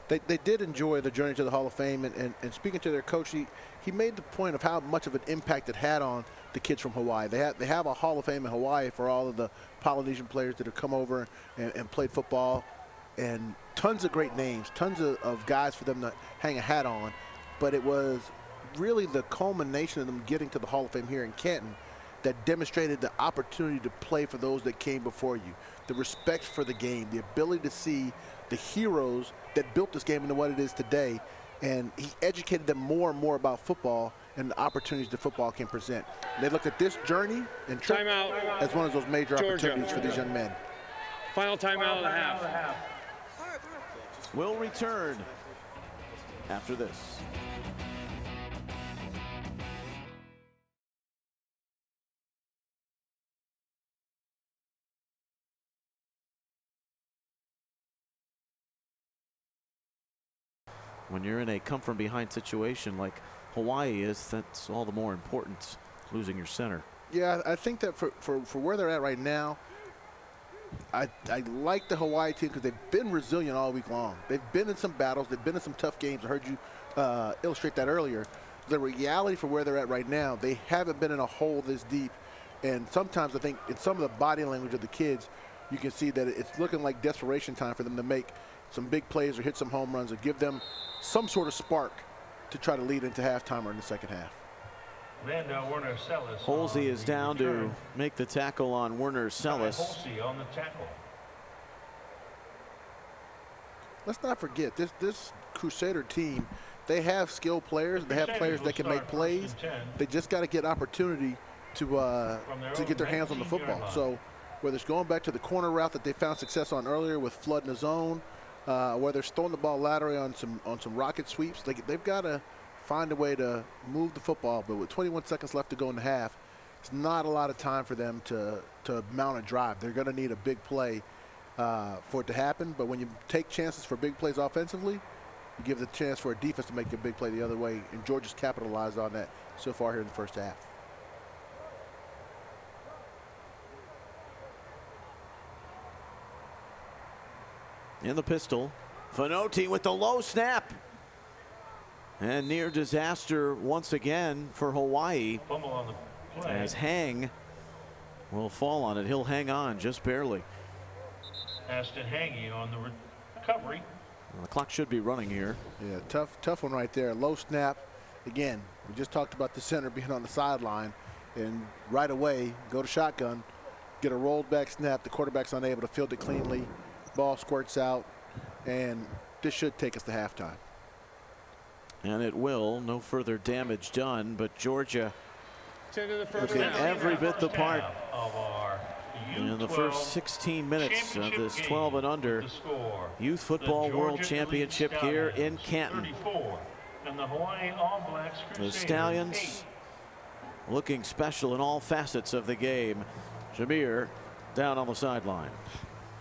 They did enjoy the journey to the Hall of Fame, and speaking to their coach, he made the point of how much of an impact it had on the kids from Hawaii. They have a Hall of Fame in Hawaii for all of the Polynesian players that have come over and played football, and tons of great names, tons of guys for them to hang a hat on. But it was really the culmination of them getting to the Hall of Fame here in Canton that demonstrated the opportunity to play for those that came before you, the respect for the game, the ability to see the heroes that built this game into what it is today. And he educated them more and more about football and the opportunities that football can present. They looked at this journey and trip as one of those major opportunities for these young men. Final timeout of the half. Will return after this. When you're in a come from behind situation like Hawaii is, that's all the more important, losing your center. Yeah, I think that for where they're at right now, I like the Hawaii team because they've been resilient all week long. They've been in some battles. They've been in some tough games. I heard you illustrate that earlier. The reality for where they're at right now, they haven't been in a hole this deep. And sometimes I think in some of the body language of the kids, you can see that it's looking like desperation time for them to make some big plays or hit some home runs or give them some sort of spark to try to lead into halftime or in the second half. Holsey is down to make the tackle on Werner Sellis. Holsey on the tackle. Let's not forget, this Crusader team, they have skilled players. They have players that can make plays. They just got to get opportunity to get their hands on the football. So whether it's going back to the corner route that they found success on earlier with flood in the zone, whether it's throwing the ball laterally on some rocket sweeps, they've got to find a way to move the football. But with 21 seconds left to go in the half, it's not a lot of time for them to mount a drive. They're going to need a big play for it to happen. But when you take chances for big plays offensively, you give the chance for a defense to make a big play the other way. And Georgia's capitalized on that so far here in the first half. In the pistol, Fanotti with the low snap. And near disaster once again for Hawaii, as Hang will fall on it. He'll hang on just barely. Aston Hangy on the recovery. Well, the clock should be running here. Yeah, tough one right there. Low snap. Again, we just talked about the center being on the sideline, and right away go to shotgun, get a rolled back snap. The quarterback's unable to field it cleanly. Ball squirts out, and this should take us to halftime. And it will. No further damage done, but Georgia looking half. every bit the part Of our in the first 16 minutes of this 12 and under Youth Football World Championship here in Canton. And the Hawaii All Blacks The Stallions looking special in all facets of the game. Jameer down on the sideline.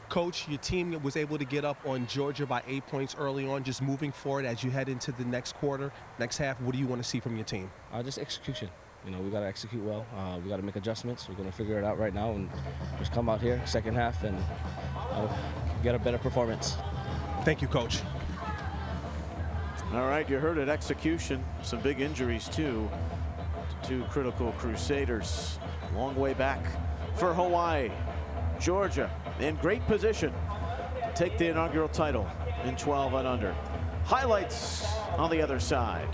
Coach, your team was able to get up on Georgia by 8 points early on. Just moving forward as you head into the next quarter, next half, what do you want to see from your team? Just execution. You know, we got to execute well. We got to make adjustments. We're going to figure it out right now and just come out here second half and get a better performance. Thank you, Coach. All right, you heard it, execution. Some big injuries too. Two critical Crusaders. Long way back for Hawaii. Georgia in great position to take the inaugural title in 12 and under. Highlights on the other side.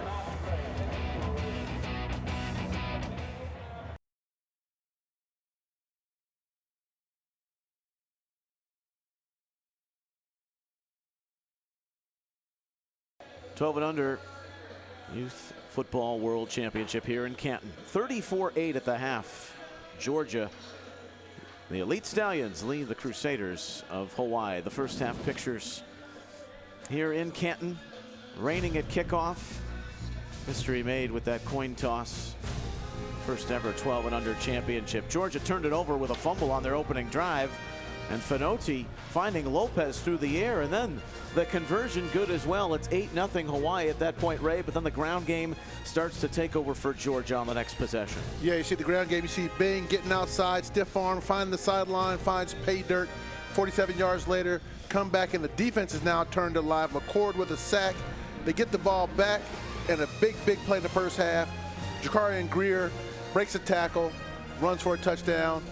'12 and under Youth Football World Championship here in Canton. 34-8 at the half. Georgia, the Elite Stallions, lead the Crusaders of Hawaii. The first half pictures here in Canton. Raining at kickoff. History made with that coin toss. First ever 12 and under championship. Georgia turned it over with a fumble on their opening drive. And Fanotti finding Lopez through the air, and then the conversion good as well. It's 8-0 Hawaii at that point, Ray, but then the ground game starts to take over for Georgia on the next possession. Yeah, you see the ground game. You see Bing getting outside, stiff arm, finding the sideline, finds pay dirt. 47 yards later, come back, and the defense is now turned alive. McCord with a sack. They get the ball back, and a big play in the first half. Jakarian Greer breaks a tackle, runs for a touchdown,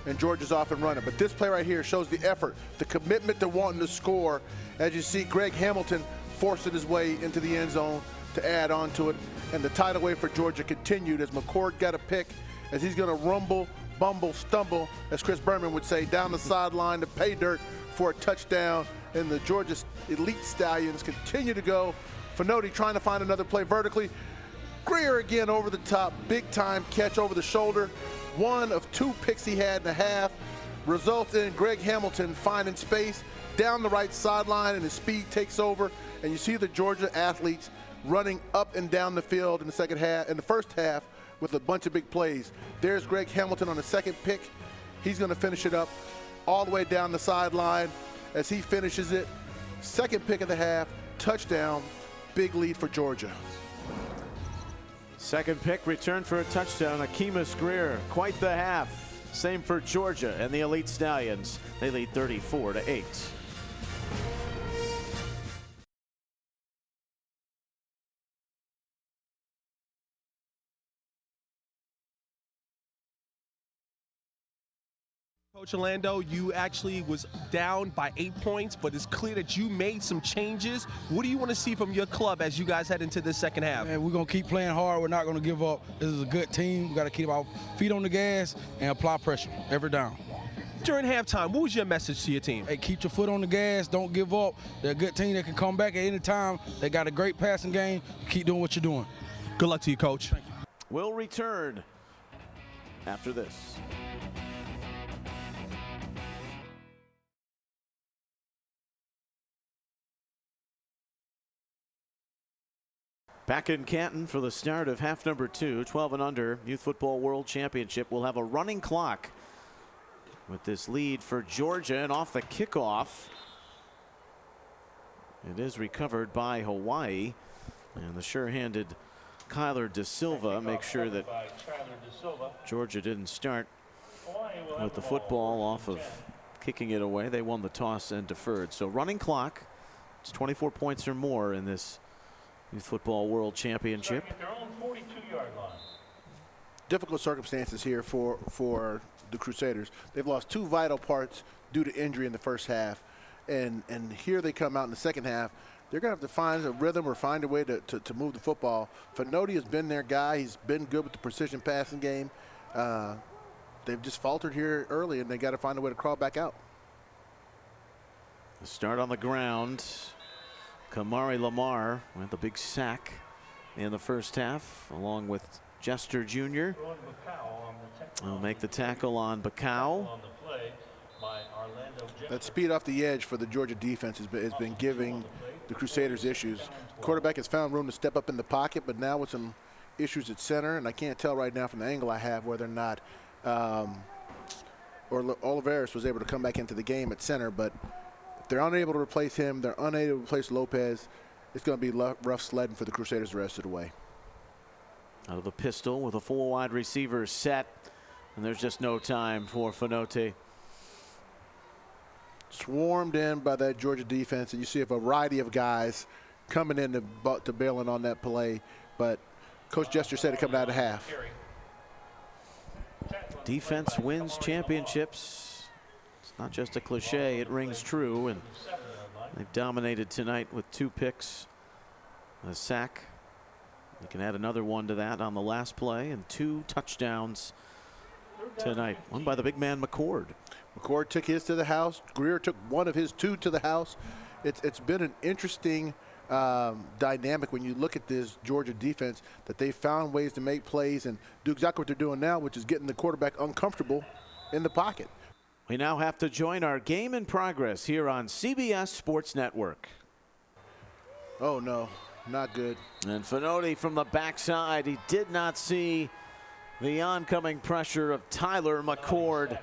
and Georgia's off and running. But this play right here shows the effort, the commitment to wanting to score. As you see, Greg Hamilton forcing his way into the end zone to add on to it. And the tidal wave for Georgia continued as McCord got a pick, as he's going to rumble, bumble, stumble, as Chris Berman would say, down the sideline to pay dirt for a touchdown. and the Georgia Elite Stallions continue to go. Finotti trying to find another play vertically. Greer again over the top, big time catch over the shoulder. One of 2 picks he had in the half results in Greg Hamilton finding space down the right sideline, and his speed takes over. And you see the Georgia athletes running up and down the field in the first half with a bunch of big plays. There's Greg Hamilton on the second pick. He's going to finish it up all the way down the sideline as he finishes it. Second pick of the half, touchdown, big lead for Georgia. Second pick returned for a touchdown. Akeemus Greer, quite the half. Same for Georgia and the Elite Stallions. They lead 34-8. Coach Orlando, you actually was down by 8 points, but it's clear that you made some changes. What do you want to see from your club as you guys head into this second half? Man, we're going to keep playing hard. We're not going to give up. This is a good team. We got to keep our feet on the gas and apply pressure every down. During halftime, what was your message to your team? Hey, keep your foot on the gas. Don't give up. They're a good team that can come back at any time. They got a great passing game. Keep doing what you're doing. Good luck to you, Coach. Thank you. We'll return after this. Back in Canton for the start of half number 2, 12 and under Youth Football World Championship. We'll have a running clock with this lead for Georgia, and off the kickoff, it is recovered by Hawaii, and the sure-handed Kyler De Silva makes sure that Georgia didn't start with the football off of kicking it away. They won the toss and deferred. So running clock, it's 24 points or more in this Youth Football World Championship. Difficult circumstances here for the Crusaders. They've lost 2 vital parts due to injury in the first half, and here they come out in the second half. They're going to have to find a rhythm or find a way to move the football. Finotti has been their guy. He's been good with the precision passing game. They've just faltered here early, and they got to find a way to crawl back out. The start on the ground. Kamari Lamar with the big sack in the first half, along with Jester Jr. will make the tackle on Bacau. That speed off the edge for the Georgia defense has been giving the Crusaders issues. The quarterback has found room to step up in the pocket, but now with some issues at center, and I can't tell right now from the angle I have whether or not Oliveris was able to come back into the game at center, but if they're unable to replace him, they're unable to replace Lopez, it's going to be rough sledding for the Crusaders the rest of the way. Out of the pistol with a 4 wide receiver set, and there's just no time for Finotti. Swarmed in by that Georgia defense, and you see a variety of guys coming in to bail in on that play, but Coach Jester said it coming out of half. Defense wins championships. It's not just a cliche, it rings true, and they've dominated tonight with 2 picks, a sack. You can add another one to that on the last play, and 2 touchdowns tonight. One by the big man McCord. McCord took his to the house. Greer took one of his 2 to the house. It's been an interesting dynamic when you look at this Georgia defense, that they found ways to make plays and do exactly what they're doing now, which is getting the quarterback uncomfortable in the pocket. We now have to join our game in progress here on CBS Sports Network. Oh no, not good. And Finotti from the backside, he did not see the oncoming pressure of Tyler McCord.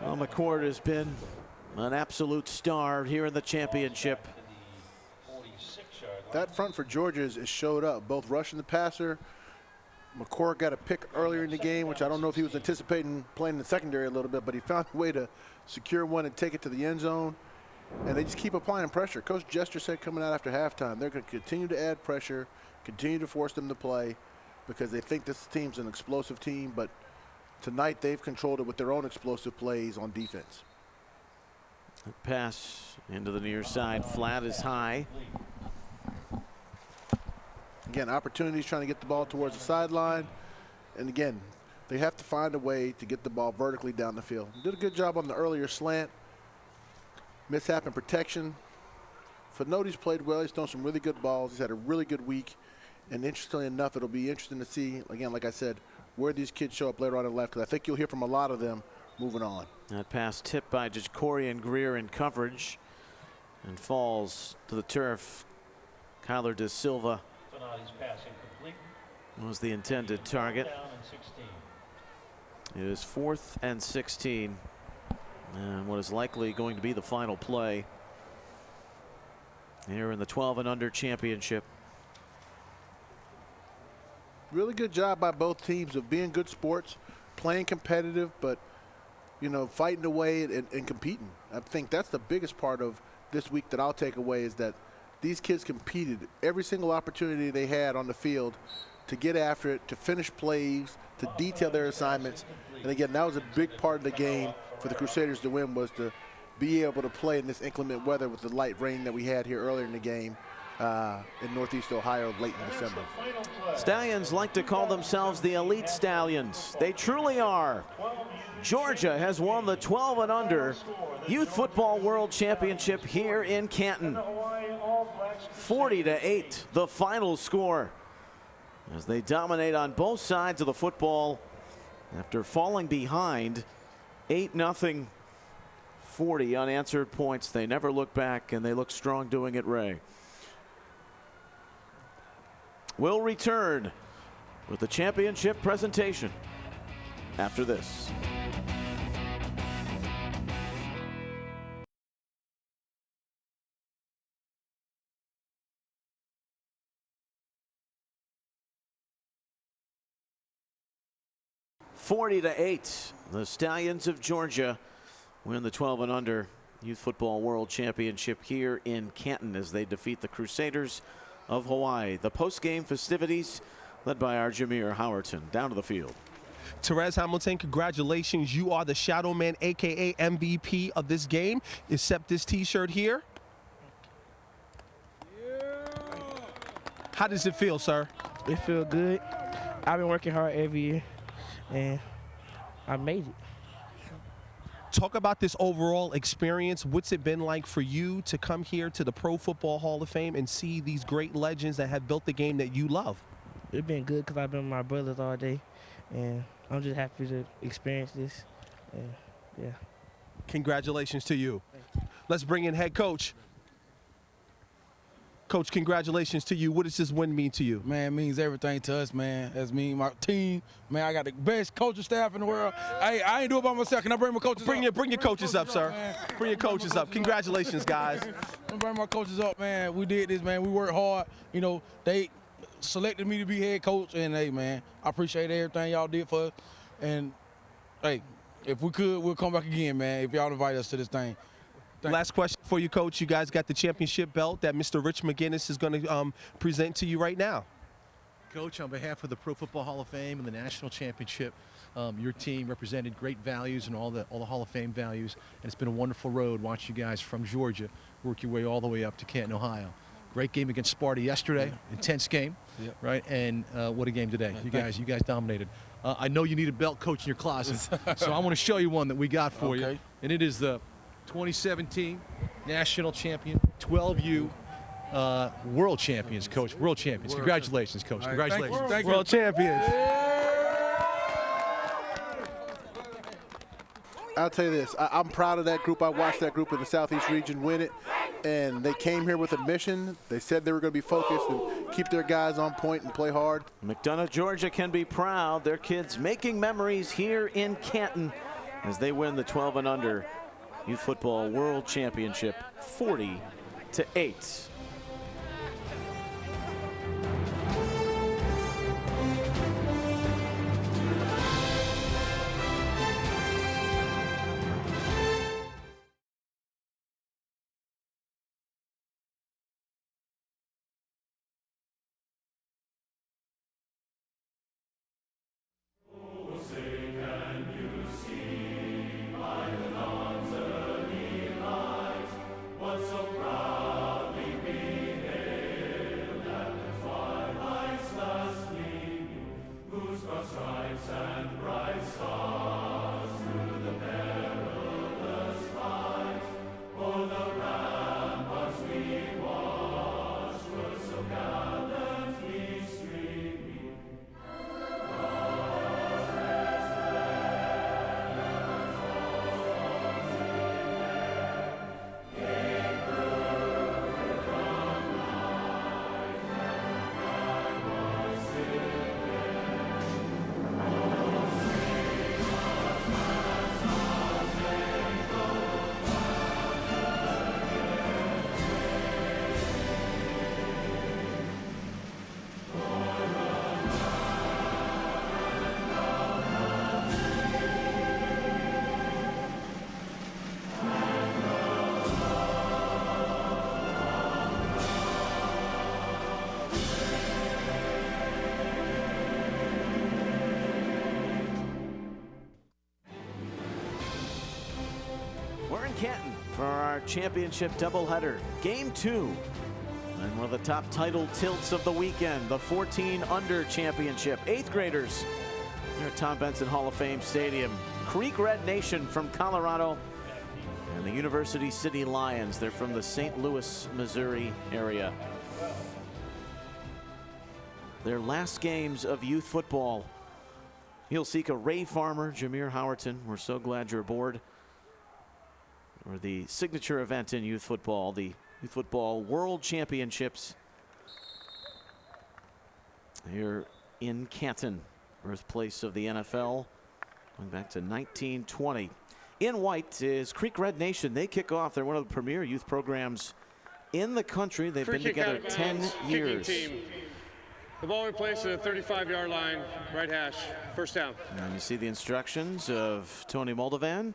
Well, McCord has been an absolute star here in the championship. That front for Georgia is showed up, both rushing the passer. McCord got a pick earlier in the game, which I don't know if he was anticipating playing in the secondary a little bit, but he found a way to secure one and take it to the end zone. And they just keep applying pressure. Coach Jester said coming out after halftime, they're going to continue to add pressure, continue to force them to play, because they think this team's an explosive team, but tonight they've controlled it with their own explosive plays on defense. Pass into the near side, flat is high. Again, opportunities trying to get the ball towards the sideline. And again, they have to find a way to get the ball vertically down the field. Did a good job on the earlier slant. mishap in protection. Finoti's played well. He's thrown some really good balls. He's had a really good week. And interestingly enough, it'll be interesting to see, again, like I said, where these kids show up later on in life, because I think you'll hear from a lot of them moving on. That pass tipped by Jacorian Greer in coverage and falls to the turf. Kyler De Silva Finati's pass incomplete. was the intended target. Down and 16. It is 4th and 16. And what is likely going to be the final play here in the 12 and under championship. Really good job by both teams of being good sports, playing competitive, but, you know, fighting away and competing. I think that's the biggest part of this week that I'll take away, is that these kids competed every single opportunity they had on the field to get after it, to finish plays, to detail their assignments. And again, that was a big part of the game for the Crusaders to win, was to be able to play in this inclement weather with the light rain that we had here earlier in the game in Northeast Ohio late in December. Stallions like to call themselves the Elite Stallions. They truly are. Georgia has won the 12 and under Youth Football World Championship here in Canton. 40-8, the final score, as they dominate on both sides of the football after falling behind 8-0, 40 unanswered points. They never look back, and they look strong doing it, Ray. We'll return with the championship presentation after this. (40-8), the Stallions of Georgia win the 12 and under Youth Football World Championship here in Canton as they defeat the Crusaders of Hawaii. The post-game festivities led by our Jameer Howerton. Down to the field. Therese Hamilton, congratulations. You are the Shadow Man, a.k.a. MVP of this game. Accept this T-shirt here. How does it feel, sir? It feels good. I've been working hard every year, and I made it. Talk about this overall experience. What's it been like for you to come here to the Pro Football Hall of Fame and see these great legends that have built the game that you love? It's been good because I've been with my brothers all day, and I'm just happy to experience this. And yeah. Congratulations to you. Let's bring in head coach. Coach, congratulations to you. What does this win mean to you? Man, it means everything to us, man. That's me, my team. Man, I got the best coaching staff in the world. Hey, I ain't do it by myself. Can I bring my coaches up? Bring your coaches up, sir. Bring your coaches up. Congratulations, guys. I'm bring my coaches up, man. We did this, man. We worked hard. You know, they selected me to be head coach, and hey, man, I appreciate everything y'all did for us. And hey, if we could, we'll come back again, man, if y'all invite us to this thing. Last question for you, Coach. You guys got the championship belt that Mr. Rich McGinnis is going to present to you right now. Coach, on behalf of the Pro Football Hall of Fame and the National Championship, your team represented great values and all the Hall of Fame values, and it's been a wonderful road watching you guys from Georgia work your way all the way up to Canton, Ohio. Great game against Sparta yesterday, intense game, right? And what a game today. You guys dominated. I know you need a belt, Coach, in your closet, so I want to show you one that we got for you, and it is the 2017 National Champion 12U World Champions, Coach. World Champions. Congratulations, Coach. Congratulations. Thank you. World Champions. I'll tell you this. I'm proud of that group. I watched that group in the Southeast region win it, and they came here with a mission. They said they were going to be focused and keep their guys on point and play hard. McDonough, Georgia can be proud. Their kids making memories here in Canton as they win the 12 and under Youth Football World Championship 40-8. What so proudly we our championship doubleheader. Game 2. And one of the top title tilts of the weekend, the 14 Under Championship. 8th graders here at Tom Benson Hall of Fame Stadium. Creek Red Nation from Colorado and the University City Lions. They're from the St. Louis, Missouri area. Their last games of youth football. He'll seek a Ray Farmer, Jameer Howerton. We're so glad you're aboard. Or the signature event in youth football, the Youth Football World Championships here in Canton, birthplace of the NFL, going back to 1920. In white is Creek Red Nation. They kick off. They're one of the premier youth programs in the country. They've been together 10 years. The ball replaced at the 35-yard line, right hash, first down. And you see the instructions of Tony Moldovan,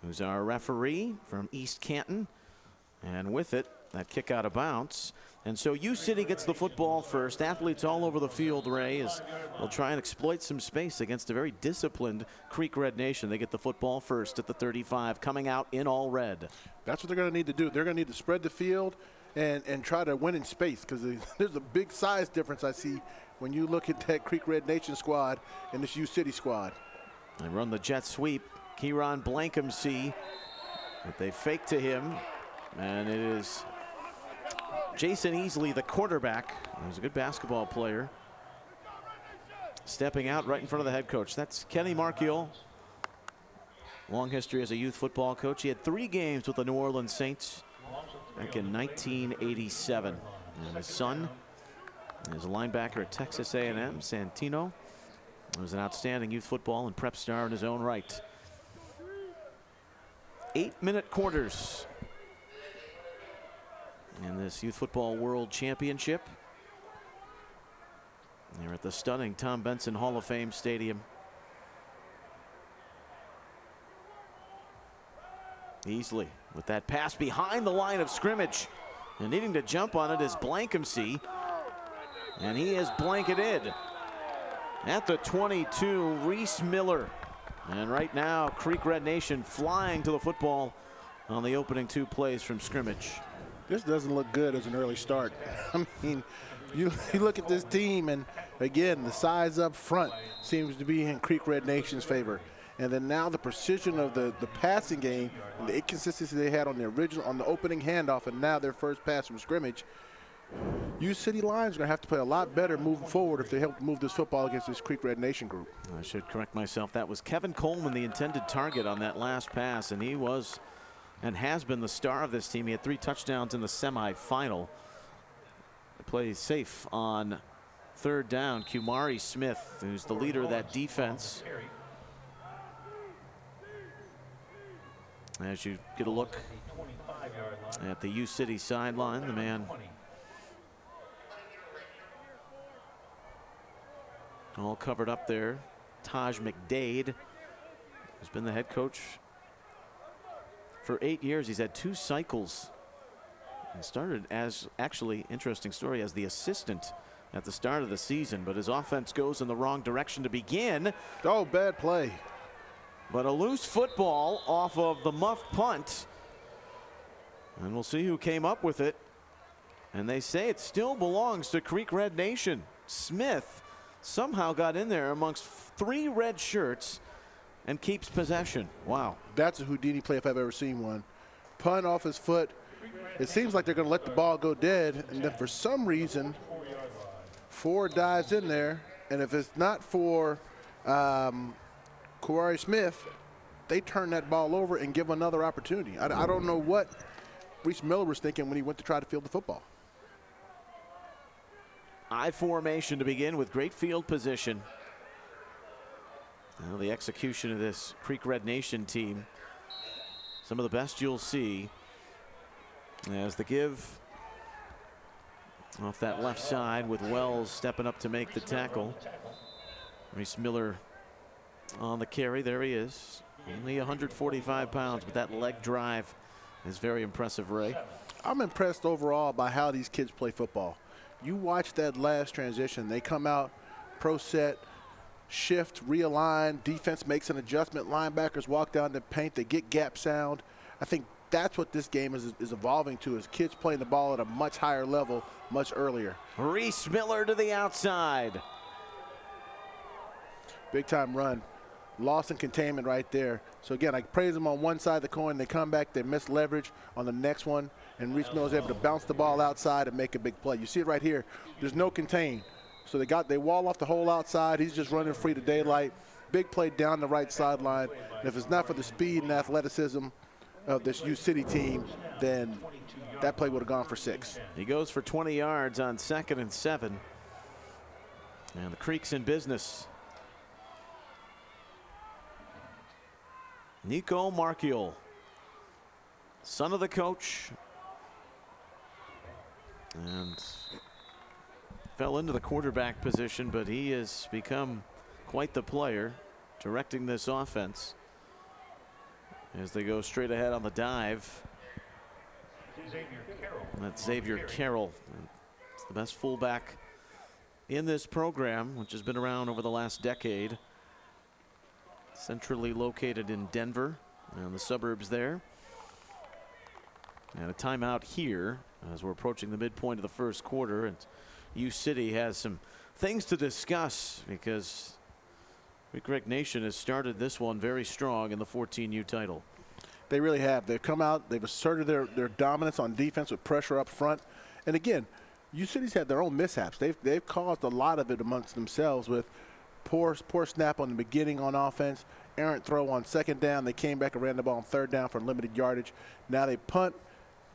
who's our referee from East Canton. And with it, that kick out of bounds. And so U City gets the football first. Athletes all over the field, Ray, as they'll try and exploit some space against a very disciplined Creek Red Nation. They get the football first at the 35, coming out in all red. That's what they're going to need to do. They're going to need to spread the field and try to win in space, because there's a big size difference I see when you look at that Creek Red Nation squad and this U City squad. They run the jet sweep. Kieran Blankumsey, but they fake to him. And it is Jason Easley, the quarterback. He's a good basketball player. Stepping out right in front of the head coach. That's Kenny Markiel. Long history as a youth football coach. He had 3 games with the New Orleans Saints back in 1987. And his son is a linebacker at Texas A&M, Santino. He was an outstanding youth football and prep star in his own right. 8-minute quarters in this Youth Football World Championship. They're at the stunning Tom Benson Hall of Fame Stadium. Easley with that pass behind the line of scrimmage. And needing to jump on it is Blankumsey. And he is blanketed at the 22, Reese Miller. And right now, Creek Red Nation flying to the football on the opening 2 plays from scrimmage. This doesn't look good as an early start. I mean, you look at this team, and again, the size up front seems to be in Creek Red Nation's favor. And then now the precision of the passing game and the inconsistency they had on the opening handoff, and now their first pass from scrimmage. U City Lions are going to have to play a lot better moving forward if they help move this football against this Creek Red Nation group. I should correct myself. That was Kevin Coleman, the intended target on that last pass, and he was and has been the star of this team. He had 3 touchdowns in the semifinal. Plays safe on 3rd down. Kumari Smith, who's the leader of that defense. As you get a look at the U City sideline, the man all covered up there, Taj McDade, who's been the head coach for 8 years. He's had 2 cycles. He started as, actually, interesting story, as the assistant at the start of the season, but his offense goes in the wrong direction to begin. Oh, bad play. But a loose football off of the muff punt. And we'll see who came up with it. And they say it still belongs to Creek Red Nation. Smith somehow got in there amongst 3 red shirts and keeps possession. Wow. That's a Houdini play if I've ever seen one. Punt off his foot. It seems like they're going to let the ball go dead, and then for some reason, Ford dives in there, and if it's not for Kumari Smith, they turn that ball over and give another opportunity. I don't know what Reese Miller was thinking when he went to try to field the football. I formation to begin with great field position. Now the execution of this Creek Red Nation team, some of the best you'll see, as the give off that left side with Wells stepping up to make the tackle. Reese Miller on the carry. There he is. Only 145 pounds, but that leg drive is very impressive, Ray. I'm impressed overall by how these kids play football. You watch that last transition. They come out, pro set, shift, realign, defense makes an adjustment, linebackers walk down the paint, they get gap sound. I think that's what this game is evolving to, is kids playing the ball at a much higher level much earlier. Reese Miller to the outside. Big time run. Loss and containment right there. So again, I praise them on one side of the coin. They come back, they miss leverage on the next one, and Reese Miller is able to bounce the ball outside and make a big play. You see it right here. There's no contain. So they wall off the whole outside. He's just running free to daylight. Big play down the right sideline. And if it's not for the speed and athleticism of this U City team, then that play would have gone for 6. He goes for 20 yards on 2nd and 7. And the Creek's in business. Nico Marchiol, son of the coach, and fell into the quarterback position, but he has become quite the player directing this offense as they go straight ahead on the dive. That's Xavier Carroll. It's the best fullback in this program, which has been around over the last decade. Centrally located in Denver and the suburbs there. And a timeout here as we're approaching the midpoint of the first quarter. And U City has some things to discuss because Creek Nation has started this one very strong in the 14U title. They really have. They've come out, they've asserted their dominance on defense with pressure up front. And again, U City's had their own mishaps. They've caused a lot of it amongst themselves with poor snap on the beginning on offense, errant throw on 2nd down. They came back and ran the ball on 3rd down for limited yardage. Now they punt,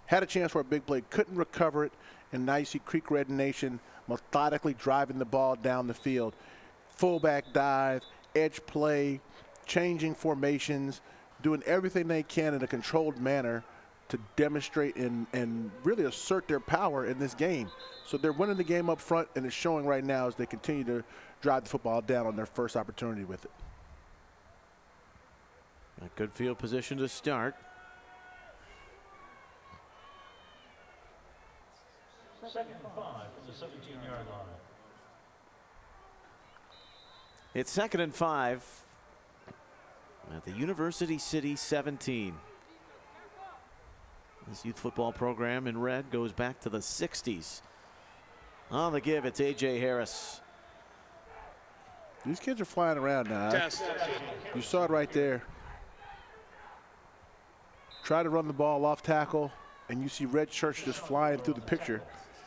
had a chance for a big play, couldn't recover it, and now you see Creek Red Nation methodically driving the ball down the field. Fullback dive, edge play, changing formations, doing everything they can in a controlled manner to demonstrate and really assert their power in this game. So they're winning the game up front, and it's showing right now as they continue to drive the football down on their first opportunity with it. A good field position to start. Second and 5 from the 17-yard line. It's 2nd and 5 at the University City 17. This youth football program in red goes back to the 60s. On the give, it's A.J. Harris. These kids are flying around now. You saw it right there. Try to run the ball off tackle, and you see red shirts just flying through the picture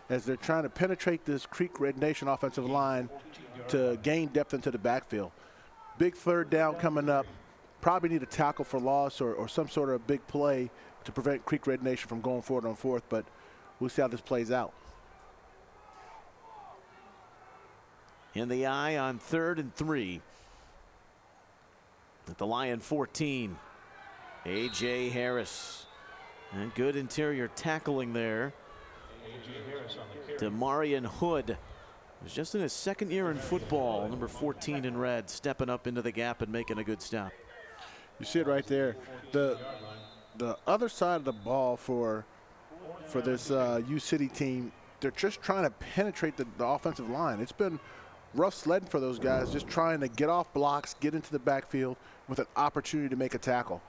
as they're trying to penetrate this Creek Red Nation offensive line to gain depth into the backfield. Big 3rd down coming up. Probably need a tackle for loss or some sort of big play to prevent Creek Red Nation from going forward on 4th, but we'll see how this plays out. In the eye on 3rd and 3. At the Lion 14. A.J. Harris. And good interior tackling there. Demarion Hood was just in his 2nd year in football. Number 14 in red, stepping up into the gap and making a good stop. You see it right there. The other side of the ball for this U City team, they're just trying to penetrate the offensive line. It's been rough sledding for those guys, just trying to get off blocks, get into the backfield with an opportunity to make a tackle.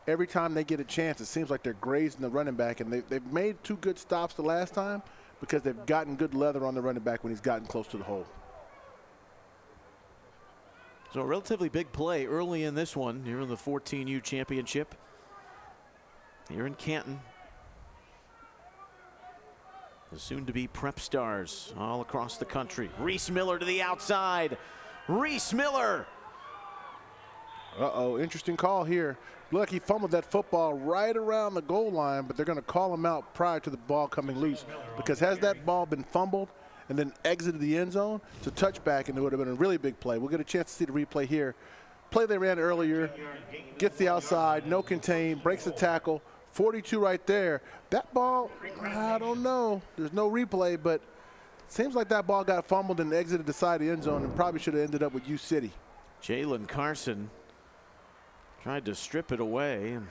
Every time they get a chance, it seems like they're grazing the running back, and they've made 2 good stops the last time because they've gotten good leather on the running back when he's gotten close to the hole. So a relatively big play early in this one here in the 14U championship here in Canton. The soon-to-be prep stars all across the country. Reese Miller to the outside. Reese Miller. Uh-oh, interesting call here. Look, he fumbled that football right around the goal line, but they're going to call him out prior to the ball coming loose because has that ball been fumbled and then exited the end zone, it's a touchback, and it would have been a really big play. We'll get a chance to see the replay here. Play they ran earlier, gets the outside, no contain, breaks the tackle, 42 right there. That ball, I don't know. There's no replay, but seems like that ball got fumbled and exited the side of the end zone and probably should have ended up with U City. Jalen Carson tried to strip it away, and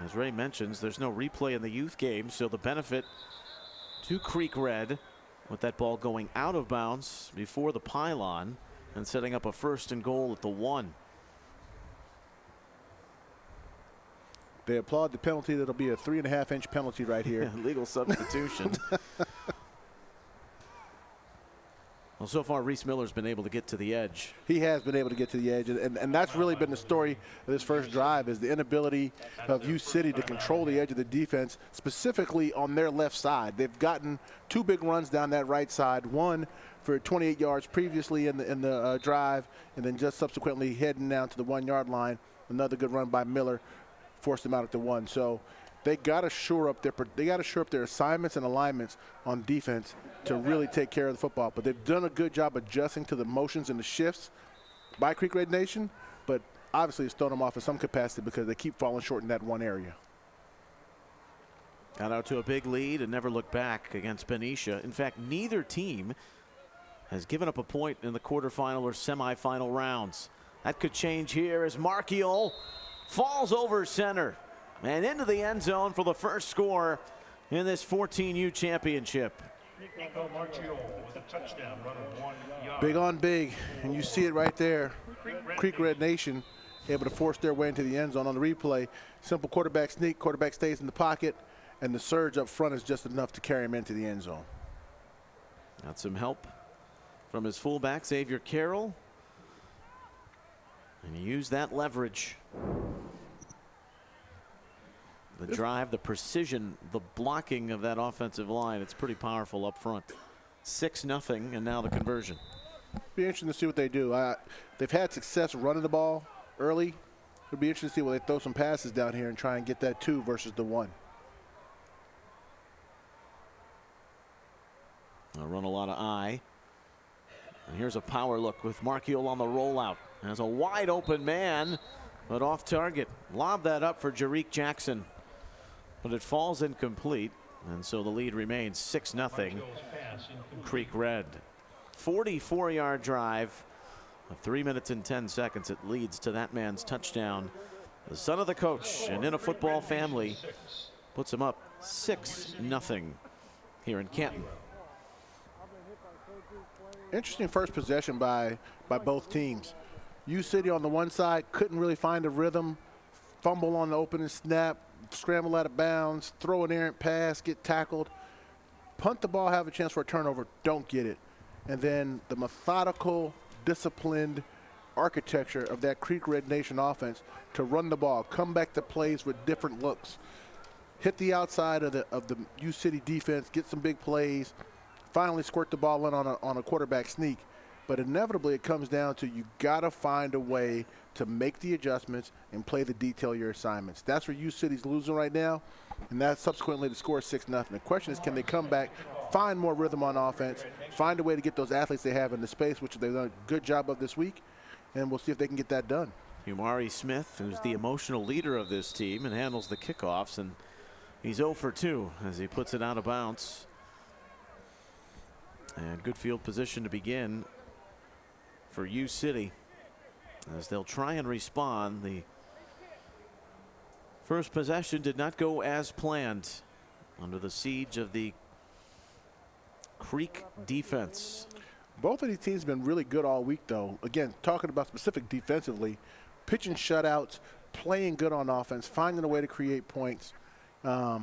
as Ray mentions, there's no replay in the youth game, so the benefit to Creek Red with that ball going out of bounds before the pylon and setting up a 1st and goal at the 1. They applaud the penalty. That'll be a 3.5-inch penalty right here. Legal substitution. Well, so far, Reese Miller's been able to get to the edge. He has been able to get to the edge, and that's really been the story of this first drive, is the inability of U City to control the edge of the defense, specifically on their left side. They've gotten 2 big runs down that right side, one for 28 yards previously in the drive, and then just subsequently heading down to the 1-yard line. Another good run by Miller forced them out at the 1. So they got to shore up their assignments and alignments on defense to really take care of the football. But they've done a good job adjusting to the motions and the shifts by Creek Red Nation, but obviously it's thrown them off in some capacity because they keep falling short in that one area. Got out to a big lead and never looked back against Benicia. In fact, neither team has given up a point in the quarterfinal or semifinal rounds. That could change here as Markiel falls over center and into the end zone for the first score in this 14U championship. Nico Martial with a touchdown run of 1 yard. Big on big, and you see it right there. Creek Red Nation able to force their way into the end zone on the replay. Simple quarterback sneak, quarterback stays in the pocket, and the surge up front is just enough to carry him into the end zone. Got some help from his fullback, Xavier Carroll. And he used that leverage. The drive, the precision, the blocking of that offensive line, it's pretty powerful up front. 6-0, and now the conversion. Be interesting to see what they do. They've had success running the ball early. It'll be interesting to see where they throw some passes down here and try and get that 2 versus the 1. They'll run a lot of I. And here's a power look with Markiel on the rollout. There's a wide open man, but off target. Lob that up for Jarique Jackson. But it falls incomplete, and so the lead remains 6-0. Creek Red. 44-yard drive. 3 minutes and 10 seconds. It leads to that man's touchdown. The son of the coach and in a football family puts him up 6-0 here in Canton. Interesting first possession by both teams. U City on the one side couldn't really find a rhythm, fumble on the opening snap, scramble out of bounds, throw an errant pass, get tackled, punt the ball, have a chance for a turnover, don't get it. And then the methodical, disciplined architecture of that Creek Red Nation offense to run the ball, come back to plays with different looks, hit the outside of the U City defense, get some big plays, finally squirt the ball in on a quarterback sneak. But inevitably it comes down to you got to find a way to make the adjustments and play the detail of your assignments. That's where U City's losing right now, and that's subsequently the score is 6-0. The question is, can they come back, find more rhythm on offense, find a way to get those athletes they have in the space, which they've done a good job of this week, and we'll see if they can get that done. Humari Smith, who's the emotional leader of this team and handles the kickoffs, and he's 0 for 2 as he puts it out of bounds. And good field position to begin for U City as they'll try and respond. The first possession did not go as planned under the siege of the Creek defense. Both of these teams have been really good all week, though. Again, talking about specific defensively, pitching shutouts, playing good on offense, finding a way to create points. I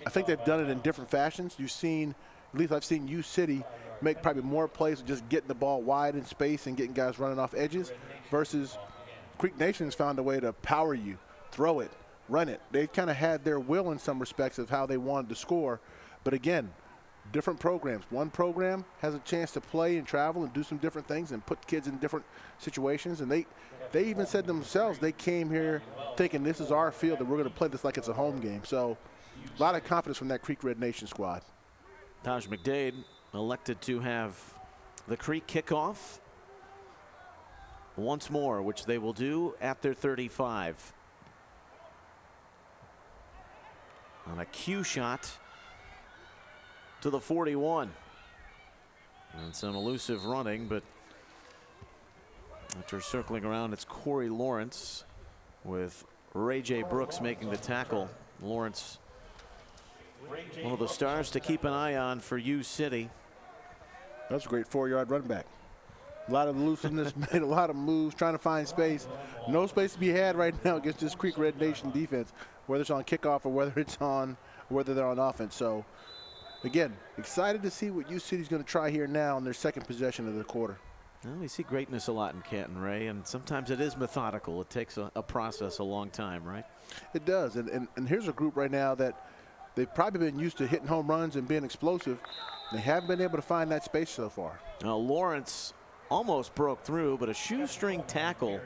think they've done it in different fashions. You've seen, at least I've seen U City make probably more plays of just getting the ball wide in space and getting guys running off edges versus Creek Nation's found a way to power you, throw it, run it. They've kind of had their will in some respects of how they wanted to score. But again, different programs. One program has a chance to play and travel and do some different things and put kids in different situations. And they even said themselves they came here thinking this is our field and we're going to play this like it's a home game. So a lot of confidence from that Creek Red Nation squad. Taj McDade elected to have the Creek kickoff once more, which they will do at their 35. On a cue shot to the 41. And some elusive running, but after circling around, it's Corey Lawrence with Ray J. Brooks making the tackle. Lawrence, one of the stars to keep an eye on for U City. That's a great 4-yard run back. A lot of elusiveness, made a lot of moves, trying to find space. No space to be had right now against this Creek Red Nation defense. whether it's on kickoff or whether they're on offense. So, again, excited to see what U City's going to try here now in their second possession of the quarter. Well, we see greatness a lot in Canton, Ray, and sometimes it is methodical. It takes a process a long time, right? It does, and here's a group right now that they've probably been used to hitting home runs and being explosive. They haven't been able to find that space so far. Now, Lawrence almost broke through, but a shoestring tackle.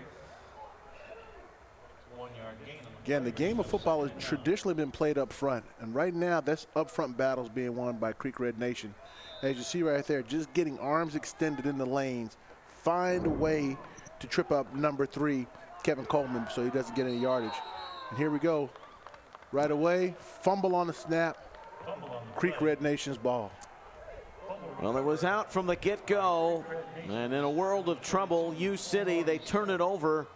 Again, the game of football has traditionally been played up front, and right now that's up front battles being won by Creek Red Nation. As you see right there, just getting arms extended in the lanes, find a way to trip up number 3, Kevin Coleman, so he doesn't get any yardage. And here we go. Right away, fumble on the snap, Creek Red Nation's ball. Well, it was out from the get-go, and in a world of trouble, U City, they turn it over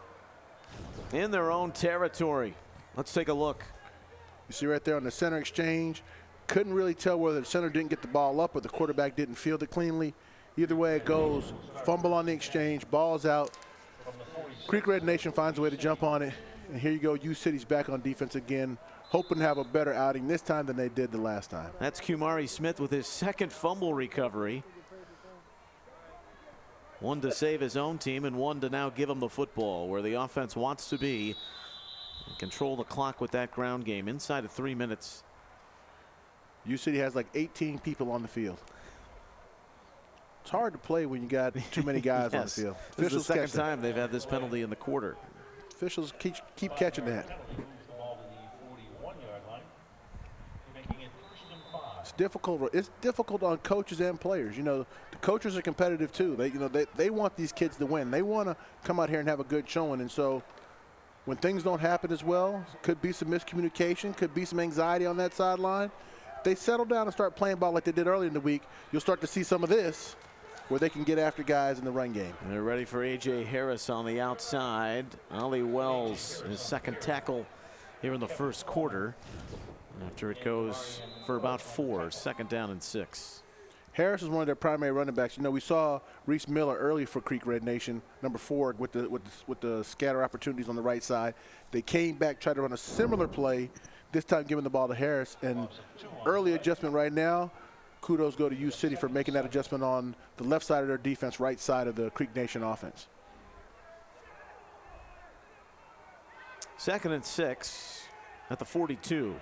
in their own territory. Let's take a look. You see right there on the center exchange, couldn't really tell whether the center didn't get the ball up or the quarterback didn't field it cleanly. Either way it goes, fumble on the exchange, ball's out. Creek Red Nation finds a way to jump on it, and here you go, U City's back on defense again, hoping to have a better outing this time than they did the last time. That's Kumari Smith with his second fumble recovery. One to save his own team and one to now give him the football where the offense wants to be and control the clock with that ground game inside of 3 minutes. U City has like 18 people on the field. It's hard to play when you got too many guys on the field. This is the second time they've had this penalty in the quarter. Officials keep catching that. It's difficult. It's difficult on coaches and players. You know, the coaches are competitive too. They want these kids to win. They want to come out here and have a good showing. And so, when things don't happen as well, could be some miscommunication, could be some anxiety on that sideline. If they settle down and start playing ball like they did earlier in the week, you'll start to see some of this, where they can get after guys in the run game. And they're ready for A.J. Harris on the outside. Ollie Wells, his second tackle here in the first quarter. After it goes for about 4, second down and 6. Harris is one of their primary running backs. You know, we saw Reese Miller early for Creek Red Nation, number 4, with the scatter opportunities on the right side. They came back, tried to run a similar play, this time giving the ball to Harris. And early adjustment right now. Kudos go to U City for making that adjustment on the left side of their defense, right side of the Creek Nation offense. Second and 6 at the 42.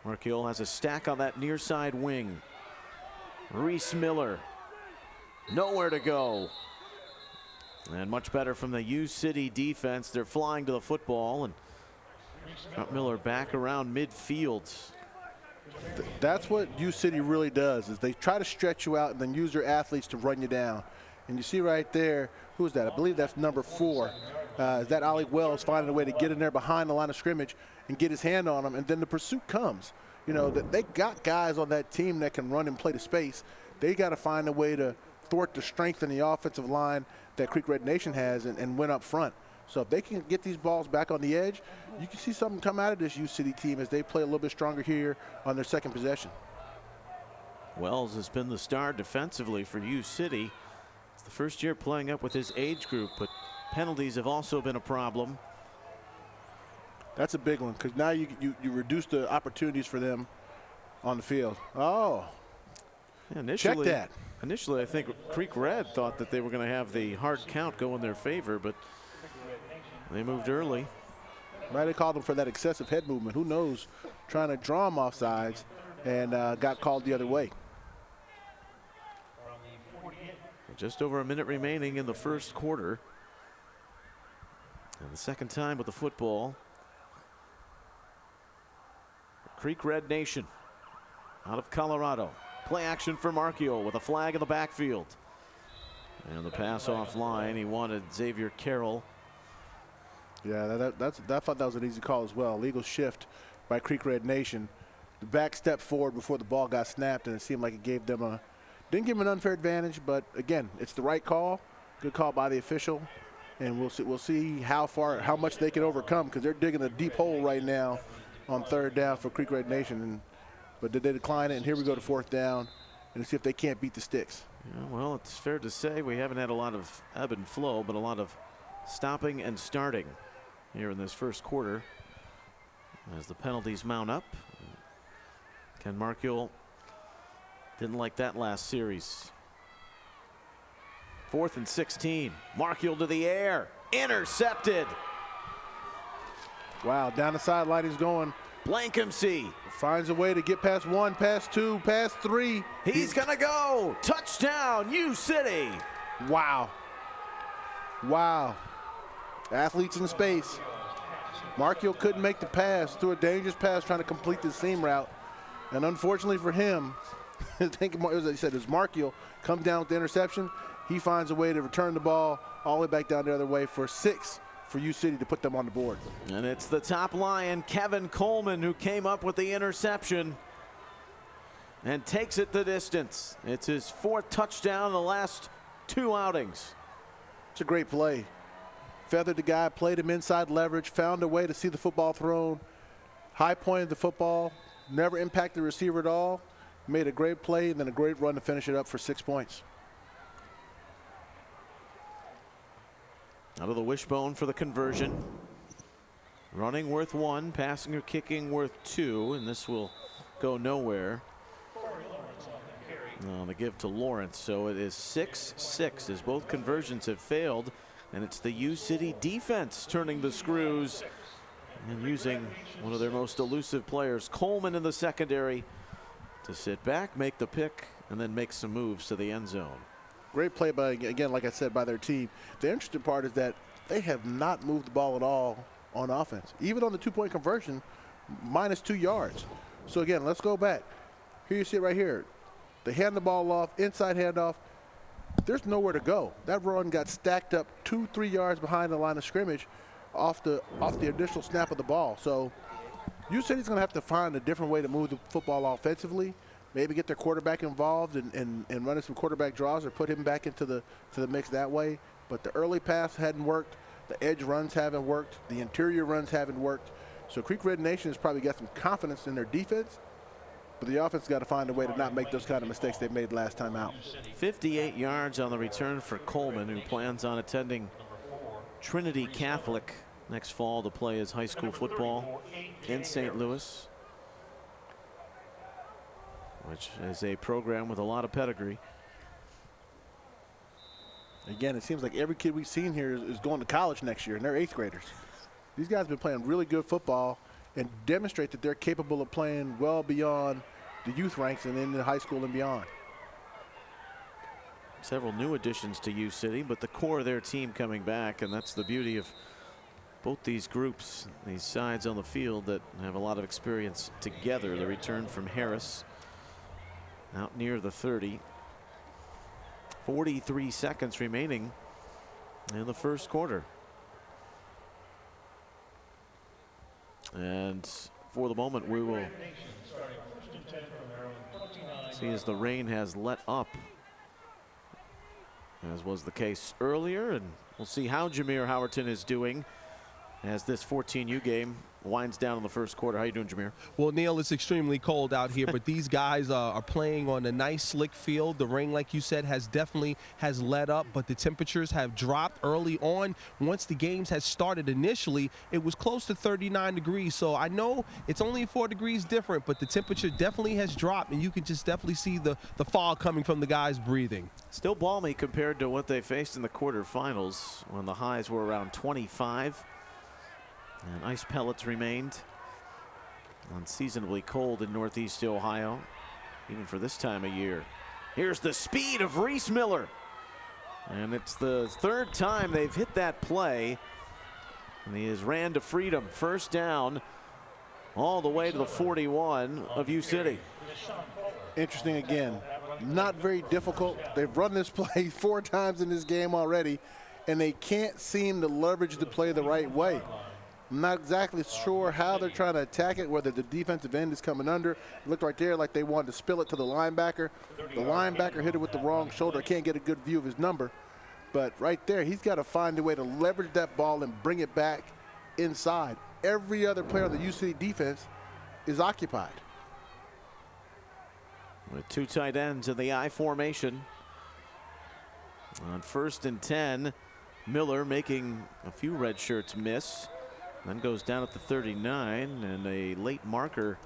Markiel has a stack on that near side wing. Reese Miller, nowhere to go. And much better from the U City defense. They're flying to the football and got Miller back around midfield. That's what U City really does, is they try to stretch you out and then use their athletes to run you down. And you see right there, who's that? I believe that's number 4. Is that Ollie Wells finding a way to get in there behind the line of scrimmage and get his hand on him, and then the pursuit comes. You know, they got guys on that team that can run and play the space. They got to find a way to thwart the strength in the offensive line that Creek Red Nation has and win up front. So if they can get these balls back on the edge, you can see something come out of this U City team as they play a little bit stronger here on their second possession. Wells has been the star defensively for U City. It's the first year playing up with his age group, but penalties have also been a problem. That's a big one, because now you reduce the opportunities for them on the field. Oh, yeah, check that. Initially, I think Creek Red thought that they were going to have the hard count go in their favor, but they moved early. Right, they called them for that excessive head movement. Who knows? Trying to draw them off sides and got called the other way. Just over a minute remaining in the first quarter. And the second time with the football. Creek Red Nation out of Colorado. Play action for Markiel with a flag in the backfield. And the pass offline. He wanted Xavier Carroll. Yeah, I thought that was an easy call as well. Legal shift by Creek Red Nation. The back stepped forward before the ball got snapped, and it seemed like it gave them didn't give them an unfair advantage, but again, it's the right call. Good call by the official. And we'll see how much they can overcome, because they're digging a deep hole right now on third down for Creek Red Nation. But did they decline it? And here we go to fourth down, and see if they can't beat the sticks. Yeah, well, it's fair to say we haven't had a lot of ebb and flow, but a lot of stopping and starting. here in this first quarter as the penalties mount up. Ken Markiel didn't like that last series. 4th and 16. Markiel to the air. Intercepted. Wow, down the sideline he's going. Blankumsey finds a way to get past 1, past 2, past 3. He's gonna go. Touchdown, U City. Wow. Wow. Athletes in space. Markiel couldn't make the pass, threw a dangerous pass trying to complete the seam route. And unfortunately for him, I think as I said, as Markiel comes down with the interception, he finds a way to return the ball all the way back down the other way for 6 for U City to put them on the board. And it's the top Lion, Kevin Coleman, who came up with the interception and takes it the distance. It's his 4th touchdown in the last 2 outings. It's a great play. Feathered the guy, played him inside leverage, found a way to see the football thrown, high pointed the football, never impacted the receiver at all, made a great play, and then a great run to finish it up for 6 points. Out of the wishbone for the conversion. Running worth 1, passing or kicking worth 2, and this will go nowhere. The give to Lawrence, so it is 6-6 as both conversions have failed, and it's the U City defense turning the screws and using one of their most elusive players, Coleman, in the secondary to sit back, make the pick, and then make some moves to the end zone. Great play by, again, like I said, by their team. The interesting part is that they have not moved the ball at all on offense. Even on the 2-point conversion, minus 2 yards. So again, let's go back. Here you see it right here. They hand the ball off, inside handoff. There's nowhere to go. That run got stacked up 2-3 yards behind the line of scrimmage off the initial snap of the ball. So U City's going to have to find a different way to move the football offensively. Maybe get their quarterback involved and running some quarterback draws or put him back into the mix that way. But the early pass hadn't worked. The edge runs haven't worked. The interior runs haven't worked. So Creek Red Nation has probably got some confidence in their defense. But the offense got to find a way to not make those kind of mistakes they made last time out. 58 yards on the return for Coleman, who plans on attending Trinity Catholic next fall to play his high school football in St. Louis, which is a program with a lot of pedigree. Again, it seems like every kid we've seen here is going to college next year, and they're 8th graders. These guys have been playing really good football and demonstrate that they're capable of playing well beyond the youth ranks and in the high school and beyond. Several new additions to U City, but the core of their team coming back, and that's the beauty of both these groups, these sides on the field that have a lot of experience together. The return from Harris out near the 30. 43 seconds remaining in the first quarter. And for the moment, we will see as the rain has let up, as was the case earlier, and we'll see how Jameer Howerton is doing as this 14U game winds down in the first quarter. How you doing, Jameer? Well, Neil, it's extremely cold out here, but these guys are playing on a nice slick field. The rain, like you said, has let up, but the temperatures have dropped early on. Once the games had started initially, it was close to 39 degrees. So I know it's only 4 degrees different, but the temperature definitely has dropped, and you can just definitely see the fog coming from the guys breathing. Still balmy compared to what they faced in the quarterfinals when the highs were around 25. And ice pellets remained. Unseasonably cold in Northeast Ohio, even for this time of year. Here's the speed of Reese Miller. And it's the 3rd time they've hit that play. And he has ran to freedom. First down all the way to the 41 of U City. Interesting again. Not very difficult. They've run this play 4 times in this game already, and they can't seem to leverage the play the right way. I'm not exactly sure how they're trying to attack it, whether the defensive end is coming under. It looked right there like they wanted to spill it to the linebacker. The linebacker hit it with the wrong shoulder. Can't get a good view of his number. But right there, he's got to find a way to leverage that ball and bring it back inside. Every other player on the U City defense is occupied. With 2 tight ends in the I formation. On 1st and 10, Miller making a few red shirts miss. Then goes down at the 39, and a late marker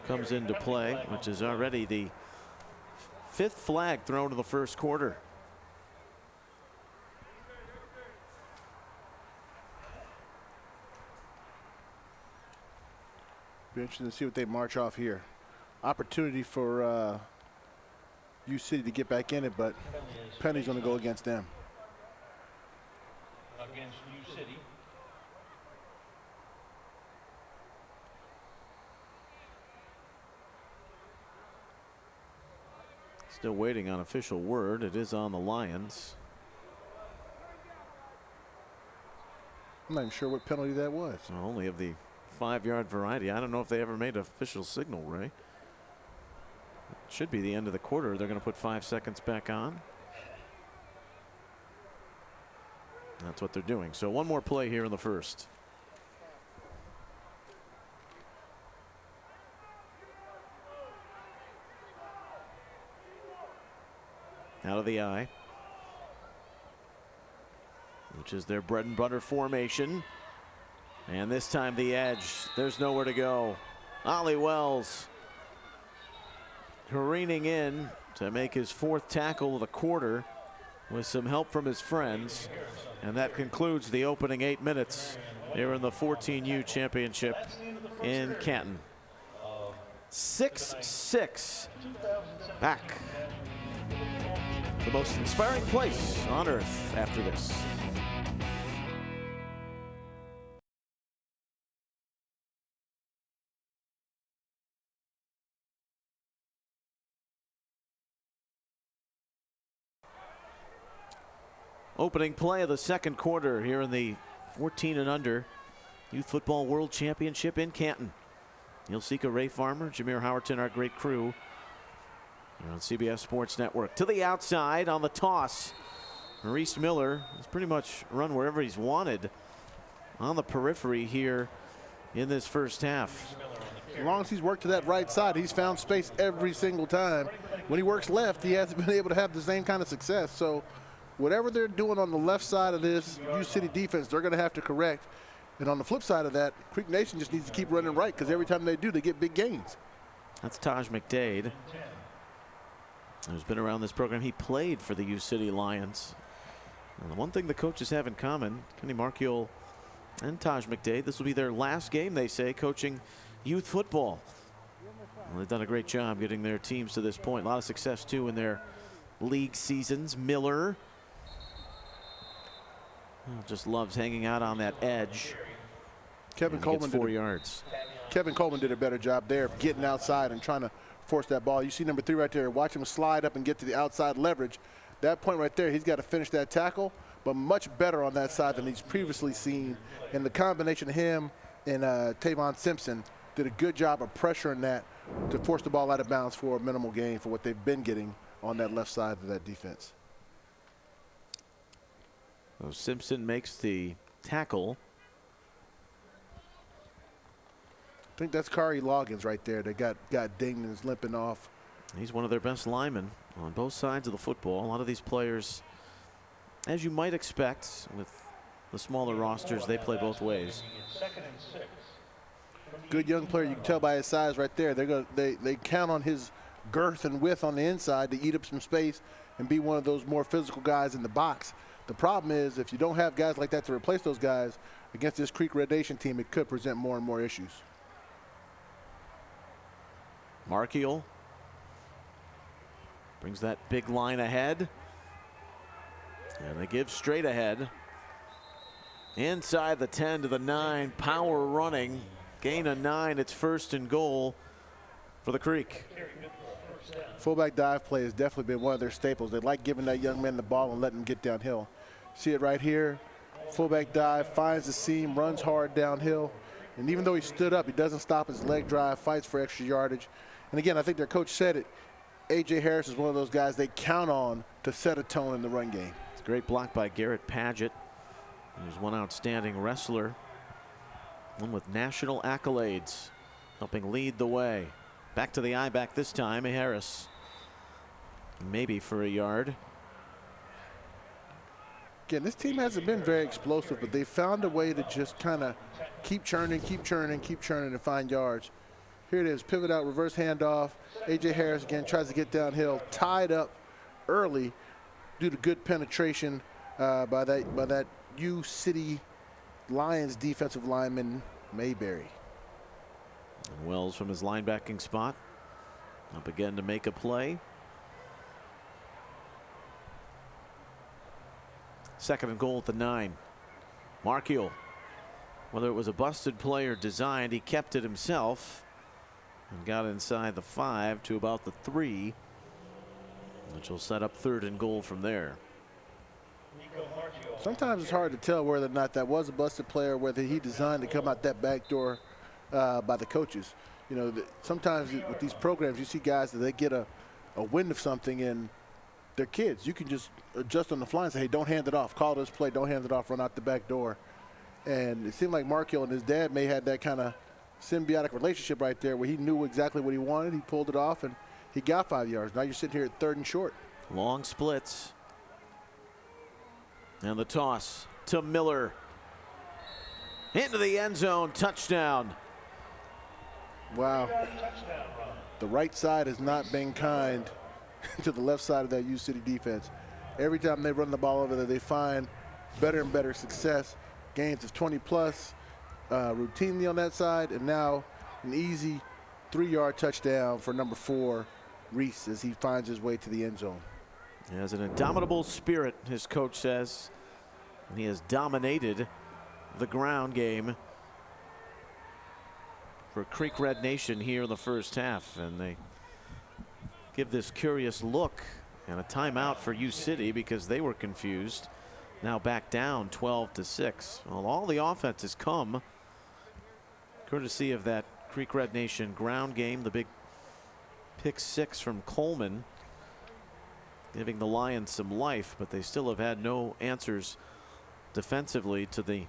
comes into play, which is already the 5th flag thrown in the first quarter. Be interesting to see what they march off here. Opportunity for U City to get back in it, but penalty's going to go against them. Against U City. Still waiting on official word. It is on the Lions. I'm not even sure what penalty that was. Well, only of the 5-yard variety. I don't know if they ever made an official signal, Ray. It should be the end of the quarter. They're going to put 5 seconds back on. That's what they're doing. So one more play here in the first. Out of the eye, which is their bread and butter formation. And this time the edge. There's nowhere to go. Ollie Wells careening in to make his 4th tackle of the quarter with some help from his friends. And that concludes the opening 8 minutes here in the 14U championship in Canton. 6-6 back. The most inspiring place on earth after this. Opening play of the second quarter here in the 14 and under Youth Football World Championship in Canton. Yulsika, Ray Farmer, Jameer Howerton, our great crew here on CBS Sports Network. To the outside on the toss. Maurice Miller has pretty much run wherever he's wanted on the periphery here in this first half. As long as he's worked to that right side, he's found space every single time. When he works left, he hasn't been able to have the same kind of success. So whatever they're doing on the left side of this U City defense, they're going to have to correct. And on the flip side of that, Creek Nation just needs to keep running right, because every time they do, they get big gains. That's Taj McDade, who's been around this program. He played for the U City Lions. And the one thing the coaches have in common, Kenny Markiel and Taj McDade, this will be their last game, they say, coaching youth football. Well, they've done a great job getting their teams to this point. A lot of success, too, in their league seasons. Miller just loves hanging out on that edge. Kevin Coleman gets 4 yards. Kevin Coleman did a better job there of getting outside and trying to force that ball. You see number 3 right there. Watch him slide up and get to the outside leverage. That point right there, he's got to finish that tackle, but much better on that side than he's previously seen. And the combination of him and Tavon Simpson did a good job of pressuring that to force the ball out of bounds for a minimal gain for what they've been getting on that left side of that defense. So Simpson makes the tackle. I think that's Kari Loggins right there that got dinged and is limping off. He's one of their best linemen on both sides of the football. A lot of these players, as you might expect with the smaller rosters, they play both ways. Good young player. You can tell by his size right there. They count on his girth and width on the inside to eat up some space and be one of those more physical guys in the box. The problem is, if you don't have guys like that to replace those guys against this Creek Red Nation team, it could present more and more issues. Markiel brings that big line ahead. And they give straight ahead. Inside the 10 to the 9, power running. Gain of 9, it's 1st and goal for the Creek. Fullback dive play has definitely been one of their staples. They like giving that young man the ball and letting him get downhill. See it right here. Fullback dive, finds the seam, runs hard downhill. And even though he stood up, he doesn't stop his leg drive, fights for extra yardage. And again, I think their coach said it. A.J. Harris is one of those guys they count on to set a tone in the run game. It's a great block by Garrett Paget. He's one outstanding wrestler. One with national accolades, helping lead the way. Back to the eye back this time, Harris. Maybe for a yard. Again, this team hasn't been very explosive, but they found a way to just kind of keep churning, and find yards. Here it is, pivot out, reverse handoff. A.J. Harris again tries to get downhill, tied up early due to good penetration by that U-City Lions defensive lineman, Mayberry. And Wells from his linebacking spot up again to make a play. Second and goal at the 9. Markiel, whether it was a busted play or designed, he kept it himself and got inside the 5 to about the 3, which will set up 3rd and goal from there. Sometimes it's hard to tell whether or not that was a busted play or whether he designed to come out that back door by the coaches. You know, sometimes with these programs, you see guys that they get a wind of something and they're kids. You can just adjust on the fly and say, hey, don't hand it off. Call this play, don't hand it off, run out the back door. And it seemed like Markiel and his dad may have that kind of symbiotic relationship right there where he knew exactly what he wanted. He pulled it off, and he got 5 yards. Now you're sitting here at 3rd and short. Long splits. And the toss to Miller. Into the end zone, touchdown. Wow. The right side has not been kind to the left side of that U-City defense. Every time they run the ball over there, they find better and better success. Gains of 20-plus routinely on that side, and now an easy 3-yard touchdown for number 4, Reese, as he finds his way to the end zone. He has an indomitable spirit, his coach says, and he has dominated the ground game for Creek Red Nation here in the first half, and they give this curious look and a timeout for U-City because they were confused. Now back down 12-6. Well, all the offense has come courtesy of that Creek Red Nation ground game. The big pick 6 from Coleman, giving the Lions some life, but they still have had no answers defensively to the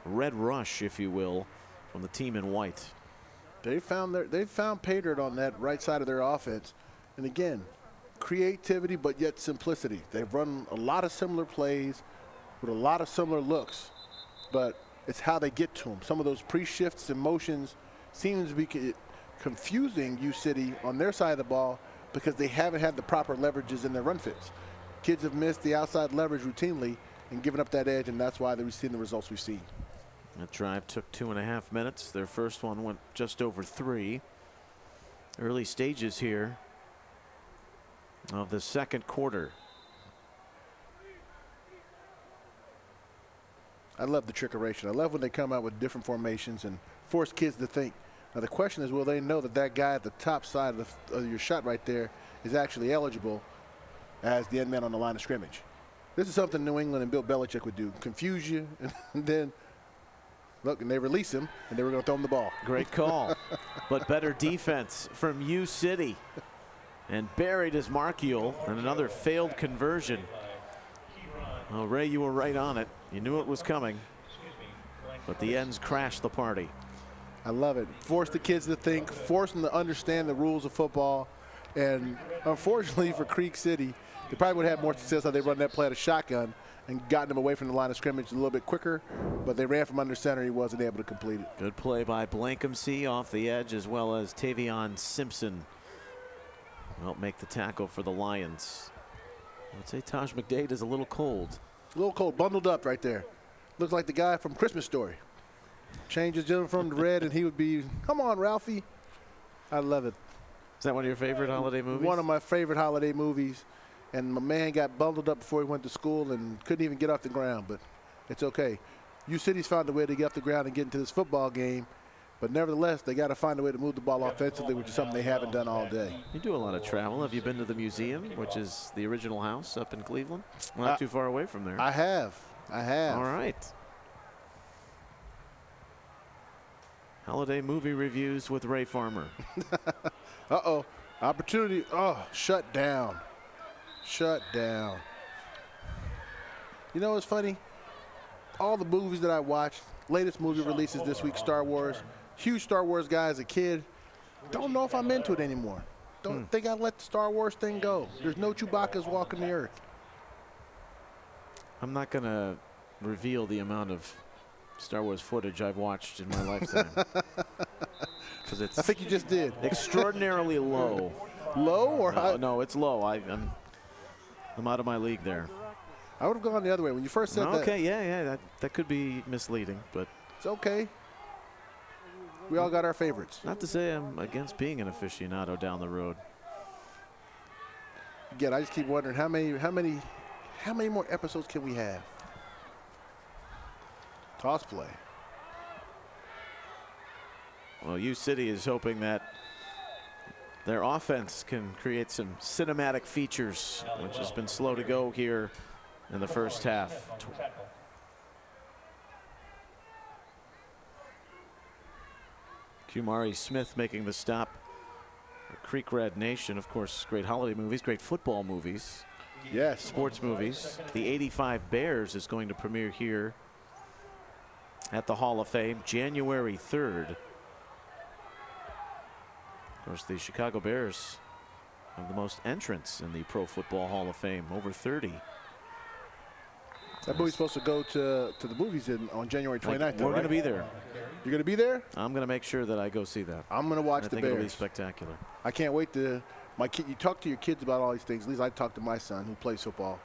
red rush, if you will, from the team in white. They found pay dirt on that right side of their offense, and again, creativity but yet simplicity. They've run a lot of similar plays with a lot of similar looks, but it's how they get to them. Some of those pre-shifts and motions seem to be confusing U-City on their side of the ball because they haven't had the proper leverages in their run fits. Kids have missed the outside leverage routinely and given up that edge, and that's why we've seen the results we've seen. That drive took 2.5 minutes. Their first one went just over 3. Early stages here of the second quarter. I love the trickeration. I love when they come out with different formations and force kids to think. Now the question is, will they know that that guy at the top side of your shot right there is actually eligible as the end man on the line of scrimmage? This is something New England and Bill Belichick would do. Confuse you, and then look, and they release him, and they were going to throw him the ball. Great call. But better defense from U-City. And buried is Markiel, and another failed conversion. Well, Ray, you were right on it. You knew it was coming. But the ends crashed the party. I love it. Force the kids to think, force them to understand the rules of football. And unfortunately for Creek City, they probably would have had more success had they run that play at a shotgun and gotten him away from the line of scrimmage a little bit quicker, but they ran from under center. He wasn't able to complete it. Good play by Blankensee off the edge, as well as Tavion Simpson helped make the tackle for the Lions. I'd say Taj McDade is a little cold. A little cold, bundled up right there. Looks like the guy from Christmas Story. Change his uniform to red, and he would be, come on, Ralphie. I love it. Is that one of your favorite holiday movies? One of my favorite holiday movies. And my man got bundled up before he went to school and couldn't even get off the ground, but it's okay. U-City's found a way to get off the ground and get into this football game, but nevertheless, they got to find a way to move the ball offensively, which is something they haven't done all day. You do a lot of travel. Have you been to the museum, which is the original house up in Cleveland? Not too far away from there. I have. All right. Holiday movie reviews with Ray Farmer. Uh-oh. Opportunity. Oh, shut down. Shut down. You know what's funny? All the movies that I watched, latest movie releases this week, Star Wars. Huge Star Wars guy as a kid. Don't know if I'm into it anymore. Don't think I let the Star Wars thing go. There's no Chewbacca's walking the earth. I'm not going to reveal the amount of Star Wars footage I've watched in my lifetime. Because it's I think you just did. Extraordinarily low. Low or high? No, it's low. I'm out of my league there. I would have gone the other way when you first said that. Okay, yeah, that could be misleading, but it's okay. We all got our favorites. Not to say I'm against being an aficionado down the road. Again, I just keep wondering how many more episodes can we have? Toss play. Well, U City is hoping that their offense can create some cinematic features, which has been slow to go here in the first half. Kumari Smith making the stop. Creek Red Nation, of course, great holiday movies, great football movies. Yes. Sports movies. The 85 Bears is going to premiere here at the Hall of Fame January 3rd. Of course, the Chicago Bears have the most entrants in the Pro Football Hall of Fame, over 30. That movie's supposed to go to the movies on January 29th. We're going to be there. You're going to be there? I'm going to make sure that I go see that. I'm going to watch I the think Bears. It'll be spectacular. I can't wait to. My kid, you talk to your kids about all these things. At least I talk to my son who plays football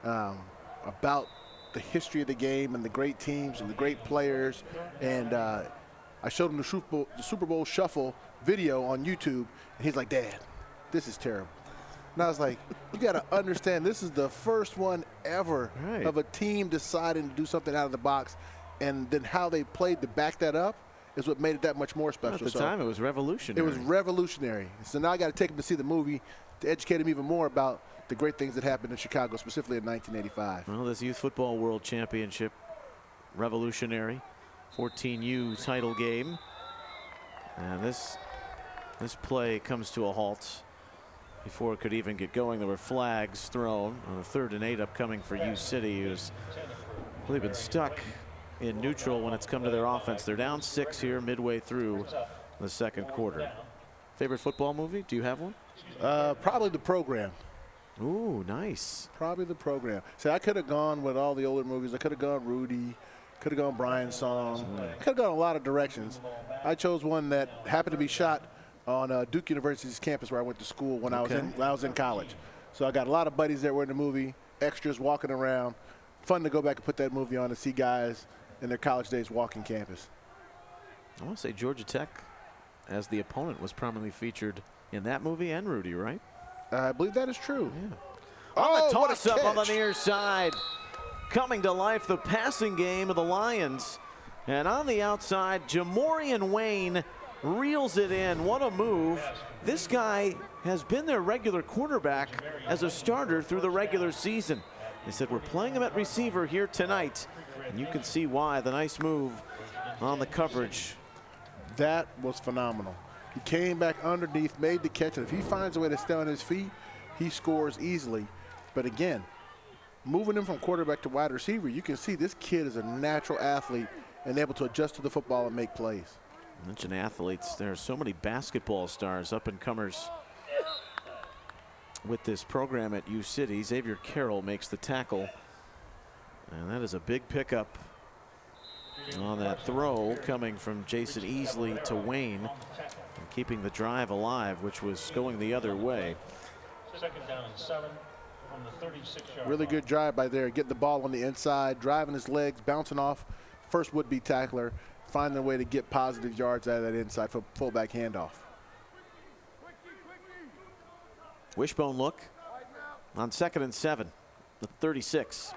about the history of the game and the great teams and the great players. And I showed him the Super Bowl Shuffle video on YouTube, and he's like, "Dad, this is terrible." And I was like, you got to understand, this is the first one ever of a team deciding to do something out of the box, and then how they played to back that up is what made it that much more special. At the time, it was revolutionary. It was revolutionary. So now I got to take him to see the movie to educate him even more about the great things that happened in Chicago, specifically in 1985. Well, this Youth Football World Championship, revolutionary, 14U title game. And this play comes to a halt before it could even get going. There were flags thrown on a 3rd and 8 upcoming for U City, who's really been stuck in neutral when it's come to their offense. They're down 6 here midway through the second quarter. Favorite football movie? Do you have one? Probably The Program. Ooh, nice. Probably The Program. See, I could have gone with all the older movies. I could have gone Rudy. Could have gone Brian's Song. Could have gone a lot of directions. I chose one that happened to be shot on Duke University's campus where I went to school when I was in college. So I got a lot of buddies that were in the movie, extras walking around. Fun to go back and put that movie on and see guys in their college days walking campus. I want to say Georgia Tech, as the opponent, was prominently featured in that movie and Rudy, right? I believe that is true. Yeah. Oh, the toss-up on the near side. Coming to life, the passing game of the Lions. And on the outside, Jamorian Wayne reels it in. What a move. This guy has been their regular quarterback as a starter through the regular season. They said, we're playing him at receiver here tonight. And you can see why. The nice move on the coverage. That was phenomenal. He came back underneath, made the catch, and if he finds a way to stay on his feet, he scores easily. But again, moving him from quarterback to wide receiver, you can see this kid is a natural athlete and able to adjust to the football and make plays. Mention athletes. There are so many basketball stars, up-and-comers with this program at U City. Xavier Carroll makes the tackle. And that is a big pickup on that throw coming from Jason Easley to Wayne, and keeping the drive alive, which was going the other way. 2nd down and 7 from the 36-yard Really good drive by there, getting the ball on the inside, driving his legs, bouncing off first would-be tackler, finding a way to get positive yards out of that inside for fullback handoff. Wishbone look on 2nd and 7, the 36.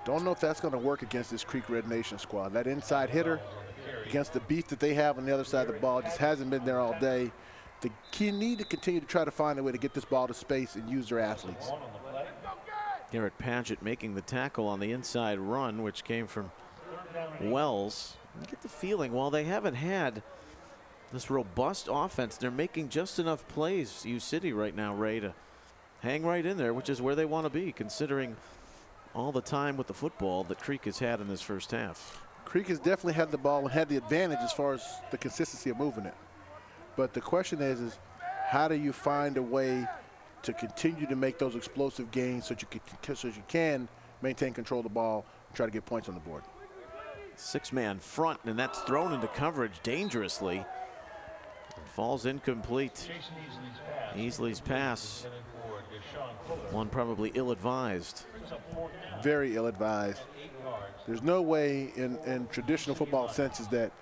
Don't know if that's going to work against this Creek Red Nation squad. That inside hitter against the beef that they have on the other side of the ball just hasn't been there all day. The key need to continue to try to find a way to get this ball to space and use their athletes. Garrett Paget making the tackle on the inside run, which came from Wells. You get the feeling while they haven't had this robust offense, they're making just enough plays, U City right now, Ray, to hang right in there, which is where they want to be, considering all the time with the football that Creek has had in this first half. Creek has definitely had the ball and had the advantage as far as the consistency of moving it. But the question is how do you find a way to continue to make those explosive gains so that you can maintain control of the ball and try to get points on the board. 6-man front, and that's thrown into coverage dangerously. It falls incomplete. Easley's pass, one probably ill-advised. Very ill-advised. There's no way in traditional football senses that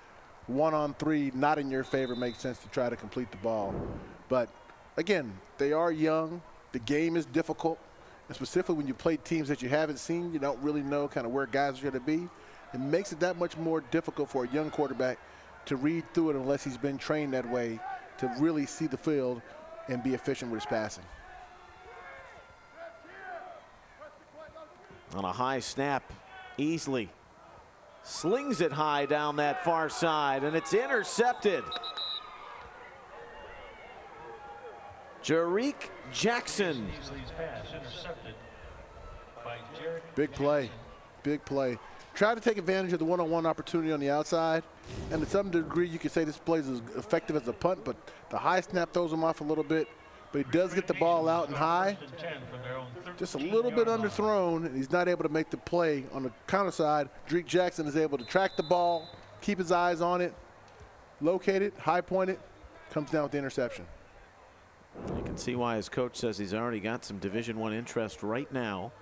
1-on-3 not in your favor makes sense to try to complete the ball. But again, they are young. The game is difficult. And specifically when you play teams that you haven't seen, you don't really know kind of where guys are going to be. It makes it that much more difficult for a young quarterback to read through it unless he's been trained that way to really see the field and be efficient with his passing. On a high snap, Easley slings it high down that far side, and it's intercepted. Jarick Jackson. Big play, big play. Try to take advantage of the one-on-one opportunity on the outside, and to some degree you could say this play is as effective as a punt, but the high snap throws him off a little bit, but he does get the ball out and high. Just a little bit underthrown, and he's not able to make the play on the counter side. Jarick Jackson is able to track the ball, keep his eyes on it, locate it, high point it, comes down with the interception. You can see why his coach says he's already got some Division I interest right now.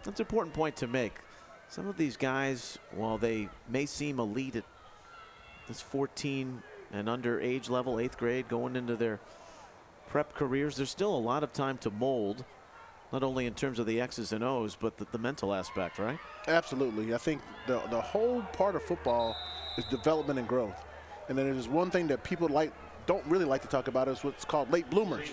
That's an important point to make. Some of these guys, while they may seem elite at this 14 and under age level, 8th grade, going into their prep careers, there's still a lot of time to mold, not only in terms of the X's and O's, but the mental aspect, right? Absolutely. I think the whole part of football is development and growth. And then there's one thing that people don't really like to talk about is what's called late bloomers.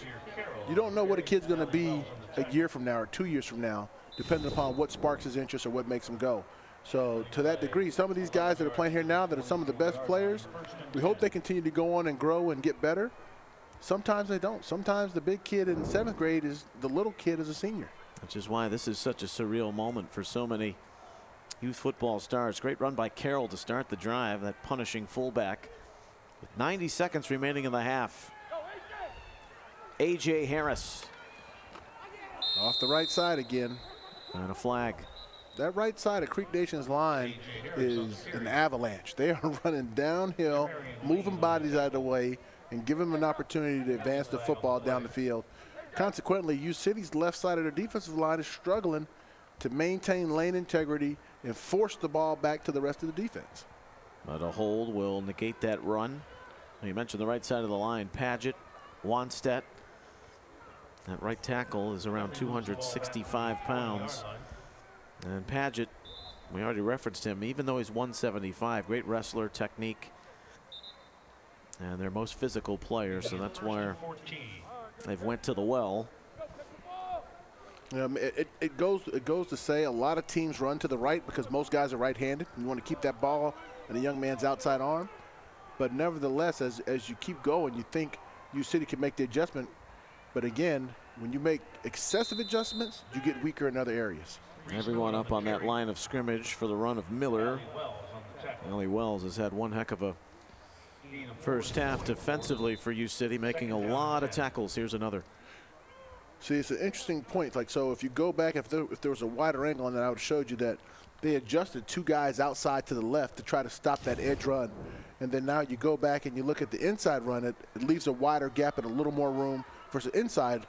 You don't know what a kid's going to be a year from now or 2 years from now, depending upon what sparks his interest or what makes him go. So to that degree, some of these guys that are playing here now that are some of the best players, we hope they continue to go on and grow and get better. Sometimes they don't. Sometimes the big kid in 7th grade is the little kid as a senior. Which is why this is such a surreal moment for so many youth football stars. Great run by Carroll to start the drive, that punishing fullback. With 90 seconds remaining in the half. A.J. Harris. Off the right side again. And a flag. That right side of Creek Nation's line is an avalanche. They are running downhill, moving bodies out of the way, and give them an opportunity to advance the football down the field. Consequently, U City's left side of their defensive line is struggling to maintain lane integrity and force the ball back to the rest of the defense. But a hold will negate that run. You mentioned the right side of the line, Paget, Wanstedt. That right tackle is around 265 pounds. And Paget, we already referenced him, even though he's 175, great wrestler, technique, and their most physical player, so that's where they've went to the well. It goes to say a lot of teams run to the right because most guys are right-handed. You want to keep that ball in a young man's outside arm. But nevertheless, as you keep going, you think U City can make the adjustment. But again, when you make excessive adjustments, you get weaker in other areas. Everyone up on that line of scrimmage for the run of Miller. Ellie Wells has had one heck of a first half defensively for U City, making a lot of tackles. Here's another. See, it's an interesting point. So if you go back, if there was a wider angle on that, I would have showed you that they adjusted 2 guys outside to the left to try to stop that edge run. And then now you go back and you look at the inside run, it leaves a wider gap and a little more room versus inside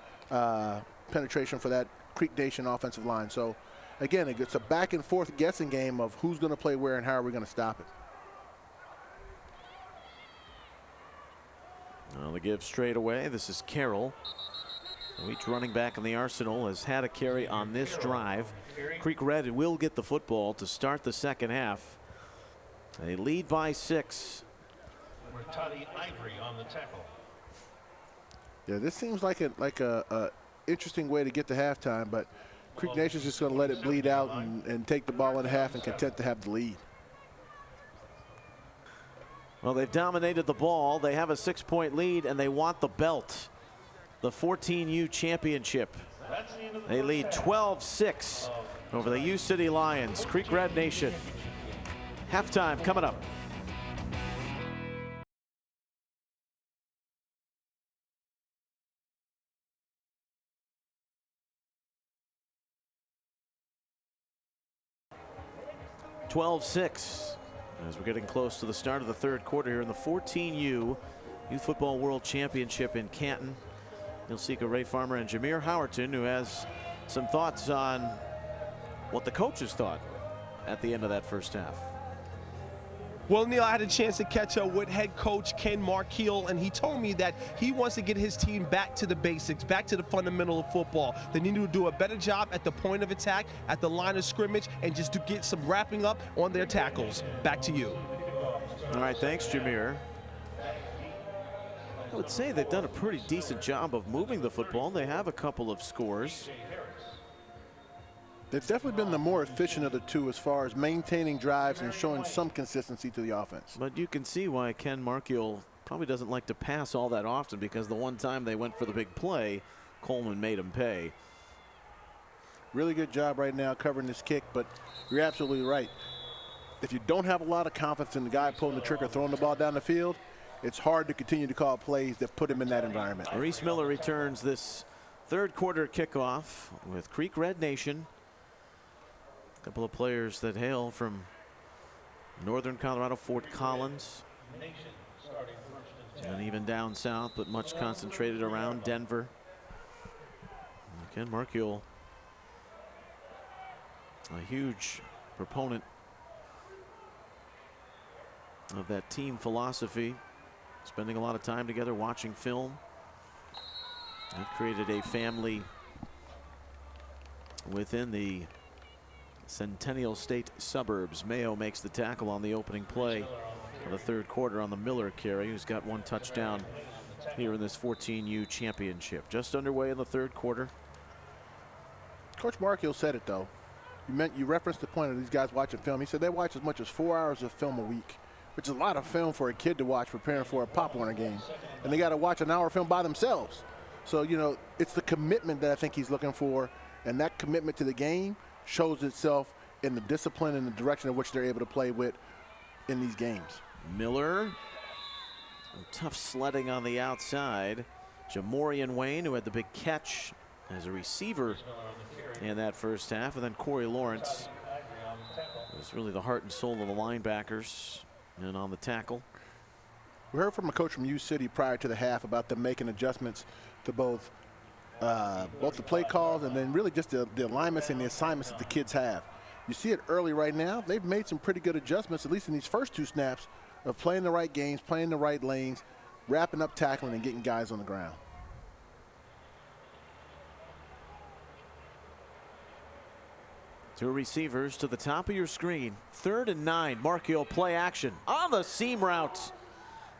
penetration for that Creek Nation offensive line. So again, it's a back and forth guessing game of who's going to play where and how are we going to stop it. Well, the give straight away. This is Carroll. Each running back in the arsenal has had a carry on this drive. Creek Red will get the football to start the second half. They lead by 6. Toddy Ivory on the tackle. Yeah, this seems like a interesting way to get to halftime, but Creek Nation's just going to let it bleed out and take the ball in half and content to have the lead. Well, they've dominated the ball. They have a 6-point lead, and they want the belt. The 14U championship. They lead 12-6 over the U City Lions. Creek Red Nation. Halftime coming up. 12-6 as we're getting close to the start of the third quarter here in the 14U Youth Football World Championship in Canton. You'll see Ray Farmer and Jameer Howerton, who has some thoughts on what the coaches thought at the end of that first half. Well, Neil, I had a chance to catch up with head coach Ken Markeel, and he told me that he wants to get his team back to the basics, back to the fundamental of football. They need to do a better job at the point of attack, at the line of scrimmage, and just to get some wrapping up on their tackles. Back to you. All right, thanks, Jameer. I would say they've done a pretty decent job of moving the football. They have a couple of scores. They've definitely been the more efficient of the two as far as maintaining drives and showing some consistency to the offense. But you can see why Ken Markeel probably doesn't like to pass all that often, because the one time they went for the big play, Coleman made him pay. Really good job right now covering this kick, but you're absolutely right. If you don't have a lot of confidence in the guy pulling the trigger, throwing the ball down the field, it's hard to continue to call plays that put him in that environment. Reese Miller returns this third quarter kickoff with Creek Red Nation. A couple of players that hail from northern Colorado, Fort Collins, and even down south, but much concentrated around Denver. Ken Markeel, a huge proponent of that team philosophy, spending a lot of time together watching film. It created a family within the Centennial State suburbs. Mayo makes the tackle on the opening play of the third quarter on the Miller carry, who's got one touchdown here in this 14U championship. Just underway in the third quarter. Coach Markeel said it, though. You referenced the point of these guys watching film. He said they watch as much as 4 hours of film a week, which is a lot of film for a kid to watch preparing for a Pop Warner game. And they got to watch an hour of film by themselves. So, you know, it's the commitment that I think he's looking for, and that commitment to the game shows itself in the discipline and the direction in which they're able to play with in these games. Miller, tough sledding on the outside. Jamorian Wayne, who had the big catch as a receiver in that first half, and then Corey Lawrence was really the heart and soul of the linebackers and on the tackle. We heard from a coach from U City prior to the half about them making adjustments to both the play calls and then really just the alignments and the assignments that the kids have. You see it early right now. They've made some pretty good adjustments, at least in these first two snaps, of playing the right games, playing the right lanes, wrapping up tackling, and getting guys on the ground. Two receivers to the top of your screen. 3rd and 9. Markeel play action on the seam route.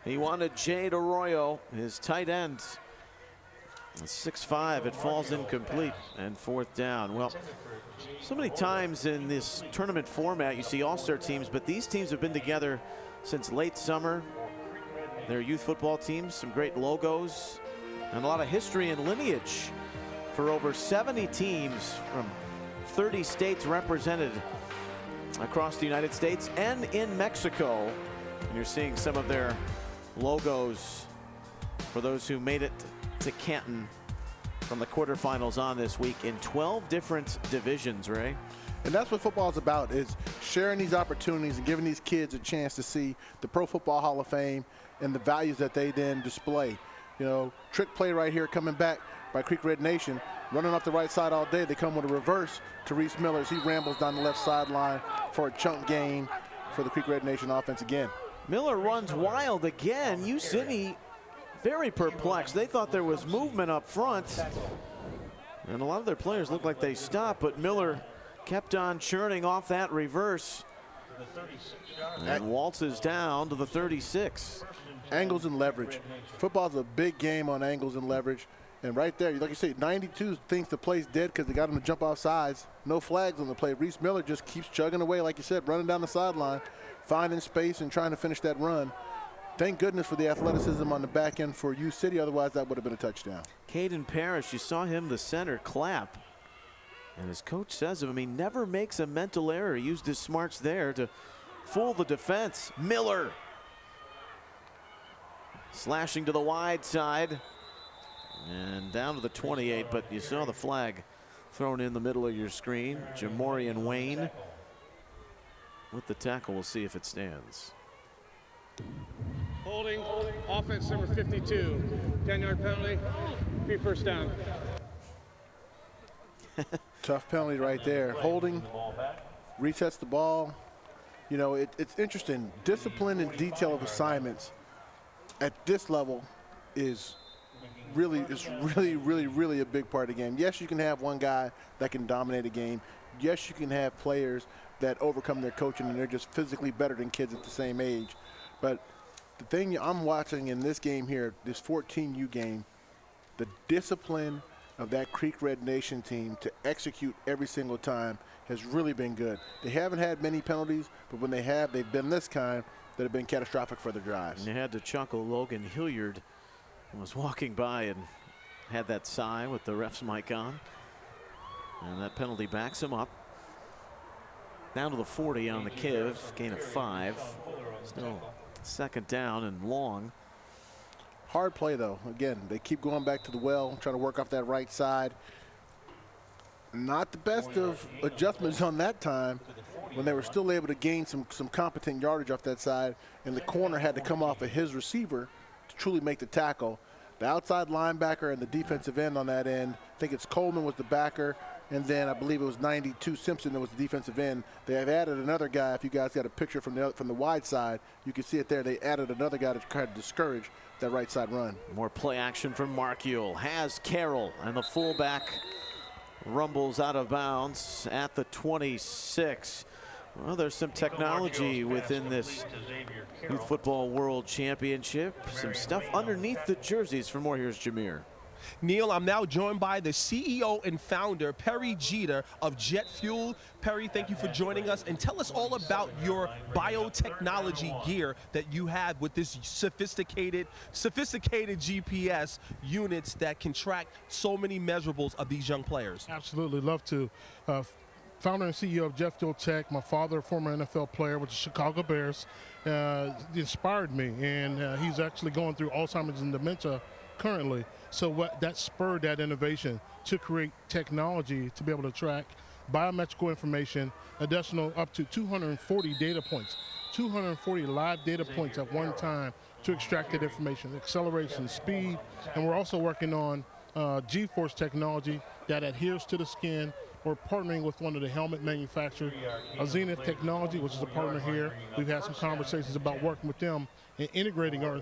He wanted Jade Arroyo, his tight end. 6'5", it falls incomplete, and 4th down. Well, so many times in this tournament format you see all-star teams, but these teams have been together since late summer. Their youth football teams, some great logos, and a lot of history and lineage for over 70 teams from 30 states represented across the United States and in Mexico. And you're seeing some of their logos for those who made it to Canton from the quarterfinals on this week in 12 different divisions, Ray. And that's what football is about, is sharing these opportunities and giving these kids a chance to see the Pro Football Hall of Fame and the values that they then display. You know, trick play right here coming back by Creek Red Nation, running off the right side all day. They come with a reverse to Reese Miller as he rambles down the left sideline for a chunk gain for the Creek Red Nation offense again. Miller runs wild again. U-City very perplexed. They thought there was movement up front, and a lot of their players looked like they stopped, but Miller kept on churning off that reverse and waltzes down to the 36. Angles and leverage. Football's a big game on angles and leverage. And right there, like you say, 92 thinks the play's dead because they got him to jump off sides. No flags on the play. Reese Miller just keeps chugging away, like you said, running down the sideline, finding space and trying to finish that run. Thank goodness for the athleticism on the back end for U-City. Otherwise, that would have been a touchdown. Caden Parrish, you saw him, the center, clap. And as coach says of him, he never makes a mental error. He used his smarts there to fool the defense. Miller slashing to the wide side and down to the 28, but you saw the flag thrown in the middle of your screen. Jamorian Wayne with the tackle. We'll see if it stands. Holding, offense number 52, 10-yard penalty, 3 first down. Tough penalty right there. Holding, resets the ball. You know, it's interesting. Discipline and detail of assignments at this level is really a big part of the game. Yes, you can have one guy that can dominate a game. Yes, you can have players that overcome their coaching and they're just physically better than kids at the same age. But the thing I'm watching in this game here, this 14U game, the discipline of that Creek Red Nation team to execute every single time has really been good. They haven't had many penalties, but when they have, they've been this kind that have been catastrophic for their drives. And you had to chuckle. Logan Hilliard was walking by and had that sigh with the ref's mic on. And that penalty backs him up. Down to the 40 on the Kiv, gain of 5. Still second down and long. Hard play, though. Again, they keep going back to the well, trying to work off that right side. Not the best of adjustments on that time when they were still able to gain some competent yardage off that side, and the corner had to come off of his receiver to truly make the tackle. The outside linebacker and the defensive end on that end, I think it's Coleman was the backer, and then I believe it was 92 Simpson that was the defensive end. They have added another guy. If you guys got a picture from the wide side, you can see it there. They added another guy to try to discourage that right side run. More play action from Markiel. Has Carroll, and the fullback rumbles out of bounds at the 26. Well, there's some technology within this Youth Football World Championship. Some stuff underneath the jerseys. For more, here's Jameer. Neil, I'm now joined by the CEO and founder, Perry Jeter of Jet Fuel. Perry, thank you for joining us, and tell us all about your biotechnology gear that you have with this sophisticated GPS units that can track so many measurables of these young players. Absolutely, love to. Founder and CEO of Jet Fuel Tech, my father, former NFL player with the Chicago Bears, inspired me, and he's actually going through Alzheimer's and dementia currently. So that spurred that innovation to create technology to be able to track biometrical information, additional up to 240 data points, 240 live data points at one time to extract that information, acceleration, speed, and we're also working on G-Force technology that adheres to the skin. We're partnering with one of the helmet manufacturers, Zenith Technology, which is a partner here. We've had some conversations about working with them and integrating our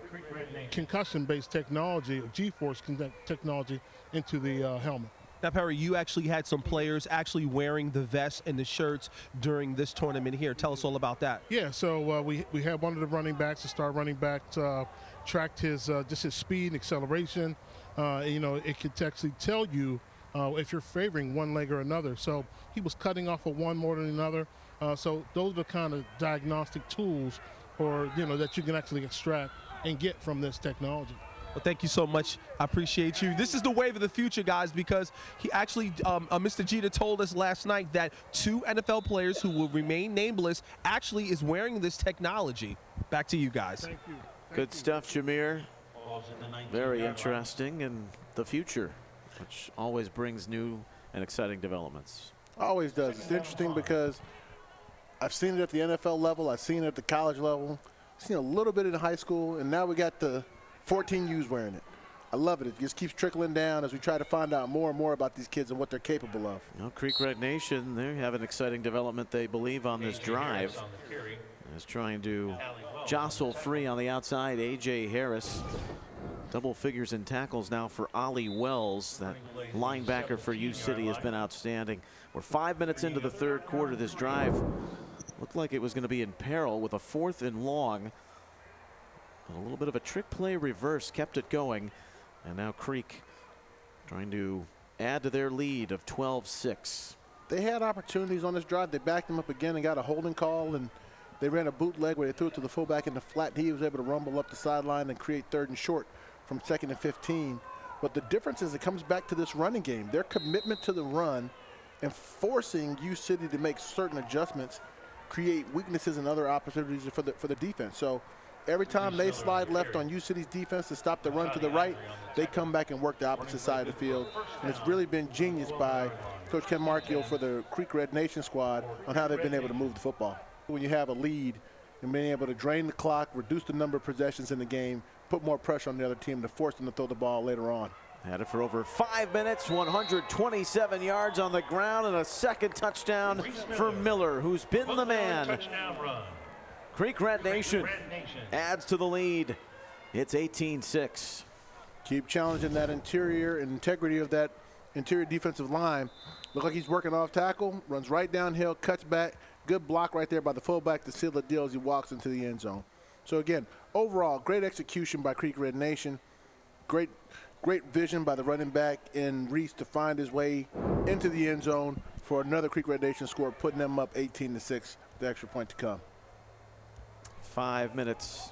concussion-based technology, G-Force technology, into the helmet. Now, Perry, you actually had some players actually wearing the vests and the shirts during this tournament here. Tell us all about that. Yeah, so we had one of the running backs, the star running back, tracked his just his speed and acceleration. You know, it could actually tell you if you're favoring one leg or another. So he was cutting off of one more than another. So those are the kind of diagnostic tools that you can actually extract and get from this technology. Well, thank you so much. I appreciate you. This is the wave of the future, guys, because he actually, Mr. Jeter told us last night that 2 NFL players who will remain nameless actually is wearing this technology. Back to you guys. Thank you. Good stuff, Jameer. Very interesting in the future, which always brings new and exciting developments. Always does. It's interesting because I've seen it at the NFL level. I've seen it at the college level. I've seen a little bit in high school, and now we got the 14U's wearing it. I love it. It just keeps trickling down as we try to find out more and more about these kids and what they're capable of. Well, Creek Red Nation, they have an exciting development, they believe, on this drive. Is trying to jostle free on the outside, A.J. Harris. Double figures in tackles now for Ollie Wells. That linebacker for U-City has been outstanding. We're 5 minutes into the third quarter. This drive looked like it was going to be in peril with a 4th and long. A little bit of a trick play reverse kept it going. And now Creek trying to add to their lead of 12-6. They had opportunities on this drive. They backed them up again and got a holding call, and they ran a bootleg where they threw it to the fullback in the flat, and he was able to rumble up the sideline and create 3rd and short from 2nd and 15. But the difference is it comes back to this running game. Their commitment to the run and forcing U-City to make certain adjustments create weaknesses and other opportunities for the defense. So every time they slide left on U-City's defense to stop the run to the right, they come back and work the opposite side of the field. And it's really been genius by Coach Ken Markiel for the Creek Red Nation squad on how they've been able to move the football. When you have a lead and being able to drain the clock, reduce the number of possessions in the game, put more pressure on the other team to force them to throw the ball later on. Had it for over 5 minutes, 127 yards on the ground, and a second touchdown for Miller, who's been the man. Creek Red Nation adds to the lead. It's 18-6. Keep challenging that interior and integrity of that interior defensive line. Look like he's working off tackle, runs right downhill, cuts back. Good block right there by the fullback to seal the deal as he walks into the end zone. So again, overall, great execution by Creek Red Nation. Great vision by the running back in Reese to find his way into the end zone for another Creek Red Nation score, putting them up 18-6, the extra point to come. 5 minutes,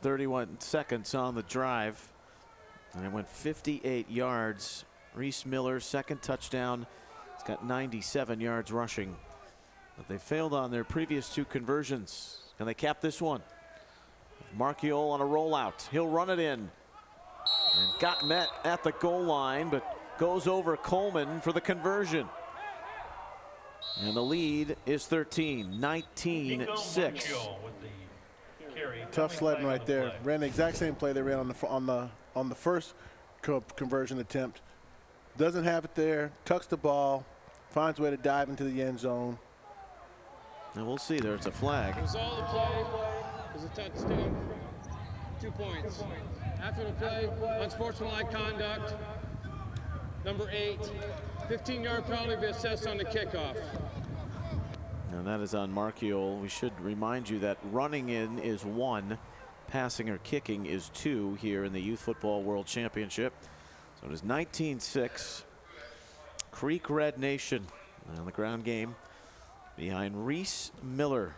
31 seconds on the drive. And it went 58 yards. Reese Miller, second touchdown. He's got 97 yards rushing. But they failed on their previous 2 conversions. Can they cap this one? Marchiol on a rollout. He'll run it in. And got met at the goal line, but goes over Coleman for the conversion. And the lead is 13, 19-6. Tough sledding right there. Ran the exact same play they ran on the first conversion attempt. Doesn't have it there, tucks the ball, finds a way to dive into the end zone. And we'll see, there's a flag. It was all the play. It was a touchdown. 2 points. After the play, unsportsmanlike conduct. Number 8, 15-yard penalty to be assessed on the kickoff. And that is on Marchiol. We should remind you that running in is 1, passing or kicking is 2 here in the Youth Football World Championship. So it is 19-6. Creek Red Nation on the ground game behind Reese Miller.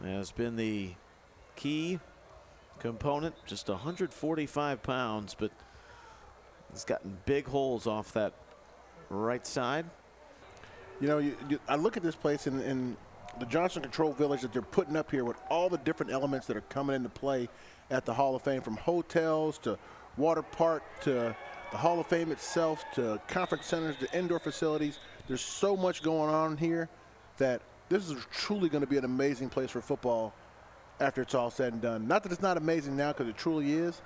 Has been the key component, just 145 pounds, but he's gotten big holes off that right side. You know, I look at this place in the Johnson Control Village that they're putting up here with all the different elements that are coming into play at the Hall of Fame, from hotels to water park to the Hall of Fame itself to conference centers to indoor facilities. There's so much going on here that this is truly going to be an amazing place for football after it's all said and done. Not that it's not amazing now, because it truly is.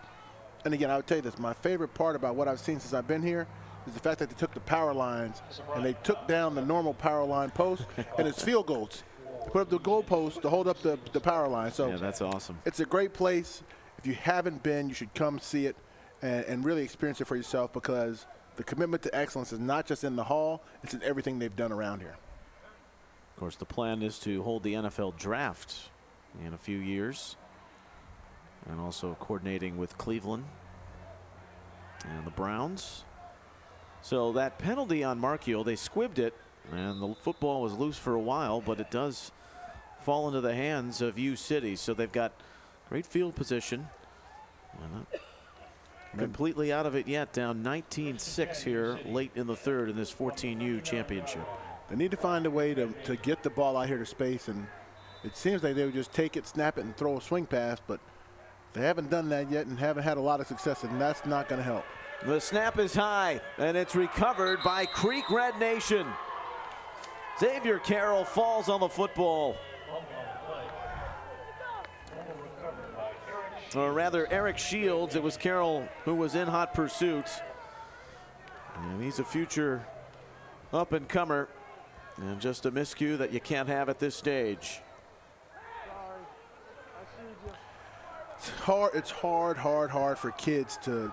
And again, I would tell you this, my favorite part about what I've seen since I've been here is the fact that they took the power lines and they took down the normal power line post, and it's field goals. They put up the goal post to hold up the power line. So yeah, that's awesome. It's a great place. If you haven't been, you should come see it and really experience it for yourself, because the commitment to excellence is not just in the hall, it's in everything they've done around here. Of course, the plan is to hold the NFL draft in a few years, and also coordinating with Cleveland and the Browns. So that penalty on Marchiol, they squibbed it, and the football was loose for a while, but it does fall into the hands of U City. So they've got great field position. Not completely out of it yet, down 19-6 here late in the third in this 14U championship. They need to find a way to get the ball out here to space, and it seems like they would just take it, snap it, and throw a swing pass, but they haven't done that yet and haven't had a lot of success, and that's not going to help. The snap is high, and it's recovered by Creek Red Nation. Xavier Carroll falls on the football. Or rather, Eric Shields. It was Carroll who was in hot pursuit. And he's a future up-and-comer. And just a miscue that you can't have at this stage. It's hard for kids to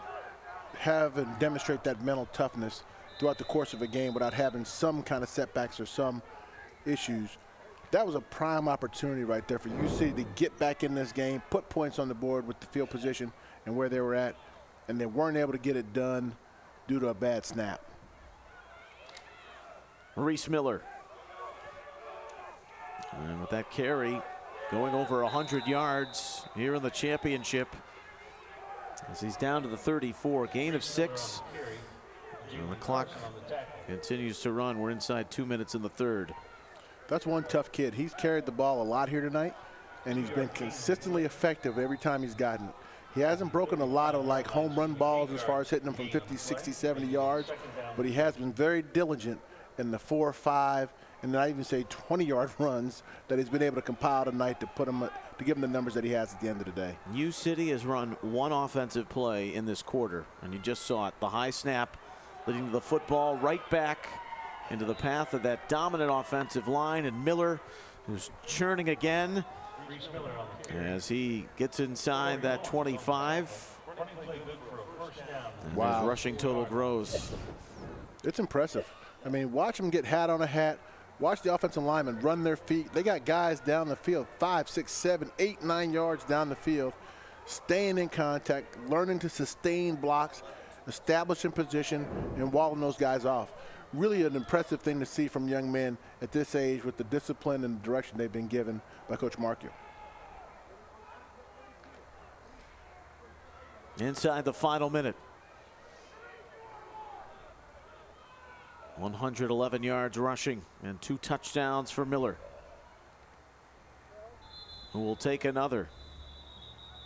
have and demonstrate that mental toughness throughout the course of a game without having some kind of setbacks or some issues. That was a prime opportunity right there for UC to get back in this game, put points on the board with the field position and where they were at, and they weren't able to get it done due to a bad snap. Reese Miller. And with that carry, going over 100 yards here in the championship, as he's down to the 34, gain of 6. And the clock continues to run. We're inside 2 minutes in the third. That's one tough kid. He's carried the ball a lot here tonight, and he's been consistently effective every time he's gotten it. He hasn't broken a lot of like home run balls as far as hitting them from 50, 60, 70 yards, but he has been very diligent in the 4, 5, and then I even say 20-yard runs that he's been able to compile tonight to put him to give him the numbers that he has at the end of the day. U City has run one offensive play in this quarter, and you just saw it. The high snap leading to the football right back into the path of that dominant offensive line, and Miller, who's churning again as he gets inside that 25. And wow. his rushing total grows. It's impressive. I mean, watch them get hat on a hat. Watch the offensive linemen run their feet. They got guys down the field 5, 6, 7, 8, 9 yards down the field, staying in contact, learning to sustain blocks, establishing position, and walling those guys off. Really an impressive thing to see from young men at this age with the discipline and the direction they've been given by Coach Markey. Inside the final minute. 111 yards rushing and 2 touchdowns for Miller, who will take another.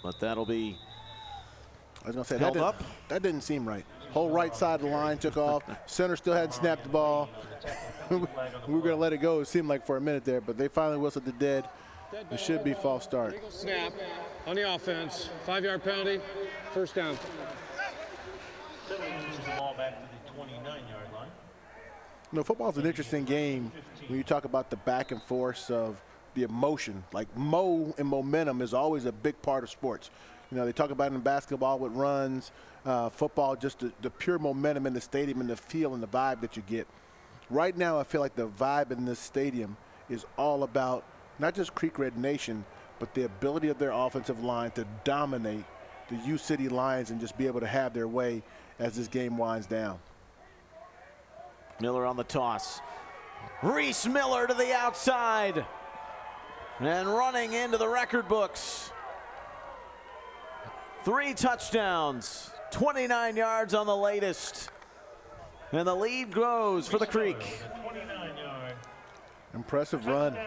But that'll be I was going to say, held up. That didn't seem right. Whole right side of the line took off. Center still hadn't snapped the ball. We were going to let it go, it seemed like, for a minute there, but they finally whistled the dead. It should be false start. Snap on the offense. 5-yard penalty. First down. Moves the ball back to the 29-yard line. You know, football's an interesting game when you talk about the back and forth of the emotion. Like momentum is always a big part of sports. You know, they talk about it in basketball with runs, football, just the pure momentum in the stadium and the feel and the vibe that you get. Right now, I feel like the vibe in this stadium is all about not just Creek Red Nation, but the ability of their offensive line to dominate the U City Lions and just be able to have their way as this game winds down. Miller on the toss. Reese Miller to the outside and running into the record books. 3 touchdowns, 29 yards on the latest. And the lead grows for the Creek. Impressive run.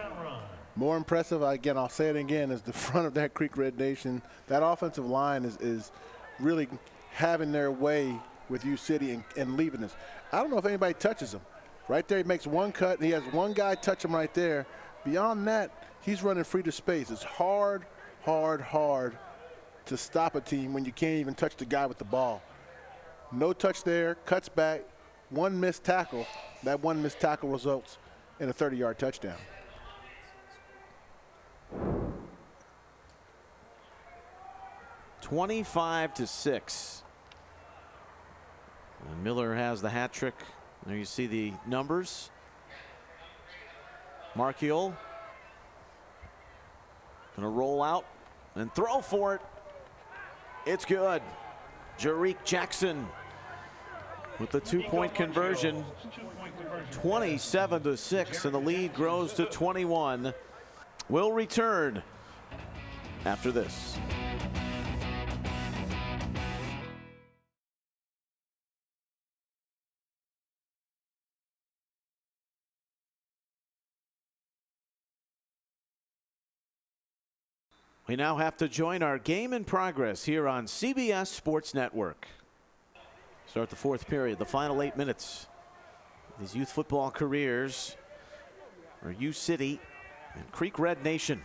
More impressive, again, I'll say it again, is the front of that Creek Red Nation. That offensive line is really having their way with U City and leaving us. I don't know if anybody touches him. Right there, he makes one cut, and he has one guy touch him right there. Beyond that, he's running free to space. It's hard to stop a team when you can't even touch the guy with the ball. No touch there, cuts back, one missed tackle. That one missed tackle results in a 30-yard touchdown. (25-6). And Miller has the hat trick. There you see the numbers. Markiel gonna roll out and throw for it. It's good. Jarique Jackson with the 2-point conversion. 27-6, and the lead grows to 21. We'll return after this. We now have to join our game in progress here on CBS Sports Network. Start the 4th period, the final 8 minutes. These youth football careers are U City and Creek Red Nation.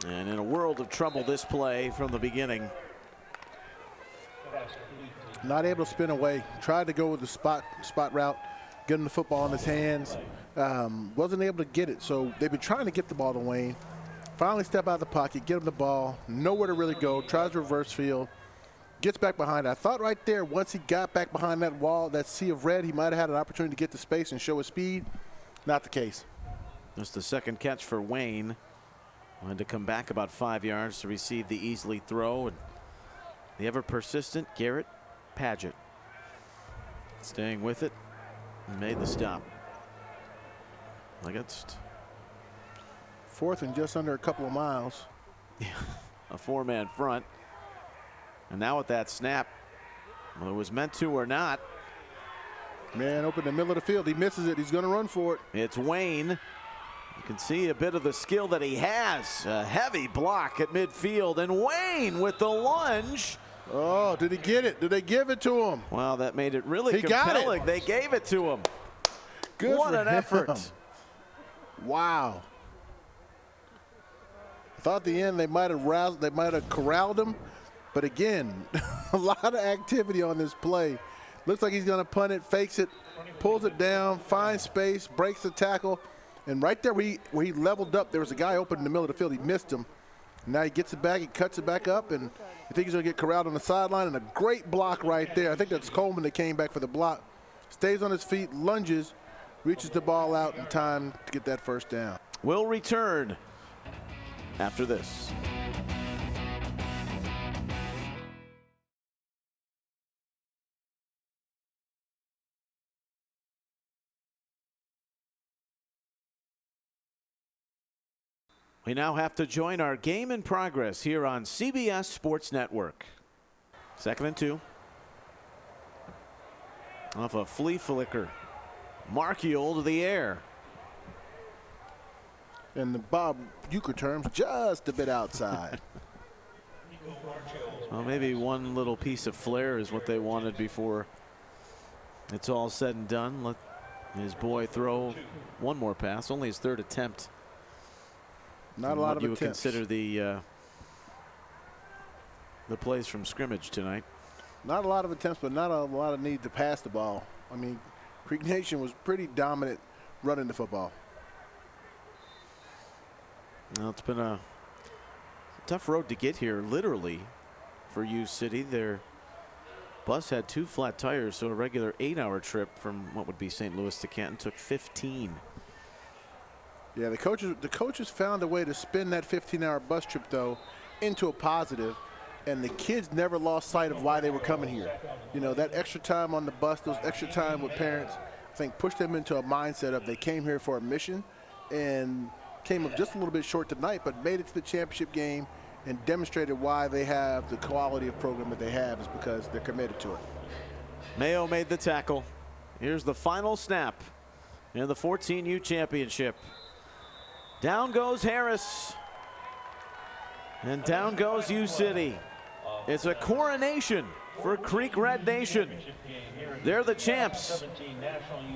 And in a world of trouble, this play from the beginning. Not able to spin away. Tried to go with the spot route, get him the football in his hands. Wasn't able to get it, so they've been trying to get the ball to Wayne. Finally step out of the pocket, get him the ball, nowhere to really go, tries reverse field, gets back behind it. I thought right there, once he got back behind that wall, that sea of red, he might have had an opportunity to get to space and show his speed. Not the case. That's the second catch for Wayne. Wanted to come back about 5 yards to receive the easily throw. And the ever persistent Garrett Paget staying with it and made the stop. Against 4th and just under a couple of miles. A 4-man front. And now with that snap, whether it was meant to or not. Man, open the middle of the field. He misses it. He's going to run for it. It's Wayne. You can see a bit of the skill that he has. A heavy block at midfield, and Wayne with the lunge. Oh, did he get it? Did they give it to him? Well, that made it really compelling. Got it. They gave it to him. Good what for an him. effort. Wow. I thought at the end they might have corralled him, but again, a lot of activity on this play. Looks like he's going to punt it, fakes it, pulls it down, finds space, breaks the tackle, and right there where he leveled up, there was a guy open in the middle of the field. He missed him. Now he gets it back, he cuts it back up, and I think he's going to get corralled on the sideline, and a great block right there. I think that's Coleman that came back for the block. Stays on his feet, lunges, reaches the ball out in time to get that first down. Will return after this. We now have to join our game in progress here on CBS Sports Network. 2nd and 2. Off a flea flicker. Marchiol to the air. And the Bob Uecker terms, just a bit outside. Well, maybe one little piece of flair is what they wanted before it's all said and done. Let his boy throw one more pass, only his 3rd attempt. Not a lot of attempts. You would consider the plays from scrimmage tonight. Not a lot of attempts, but not a lot of need to pass the ball. I mean, Creek Nation was pretty dominant running the football. Well, it's been a tough road to get here, literally, for U City. Their bus had 2 flat tires, so a regular 8-hour trip from what would be St. Louis to Canton took 15. Yeah, the coaches found a way to spin that 15-hour bus trip, though, into a positive, and the kids never lost sight of why they were coming here. You know, that extra time on the bus, those extra time with parents, I think pushed them into a mindset of they came here for a mission and came up just a little bit short tonight, but made it to the championship game and demonstrated why they have the quality of program that they have is because they're committed to it. Mayo made the tackle. Here's the final snap in the 14U championship. Down goes Harris. And down goes U City. It's a coronation for Creek Red Nation. They're the champs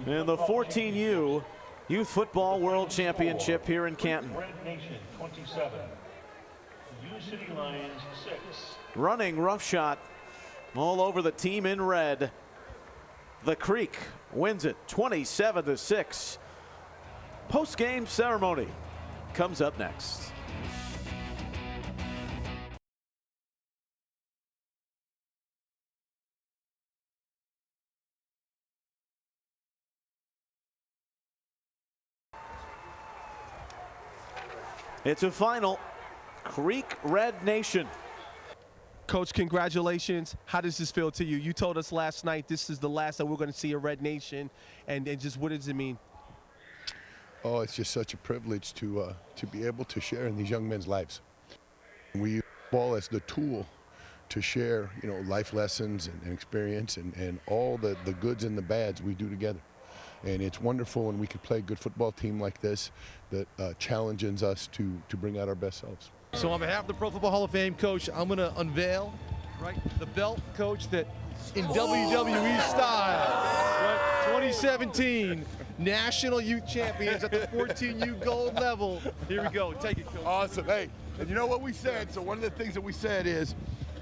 in the 14U Youth Football World Championship here in Canton. Red Nation 27. U City Lions 6. Running roughshot all over the team in red. The Creek wins it 27-6. Post-game ceremony comes up next. It's a final. Creek Red Nation. Coach, congratulations. How does this feel to you? You told us last night this is the last that we're going to see a Red Nation, and just what does it mean? Oh, it's just such a privilege to be able to share in these young men's lives. We use football as the tool to share, you know, life lessons and experience and all the goods and the bads we do together. And it's wonderful when we can play a good football team like this that challenges us to bring out our best selves. So on behalf of the Pro Football Hall of Fame, Coach, I'm going to unveil the belt, Coach, that in WWE style, 2017 National Youth Champions at the 14U gold level. Here we go. Take it, Coach. Awesome. Hey, and you know what we said? So one of the things that we said is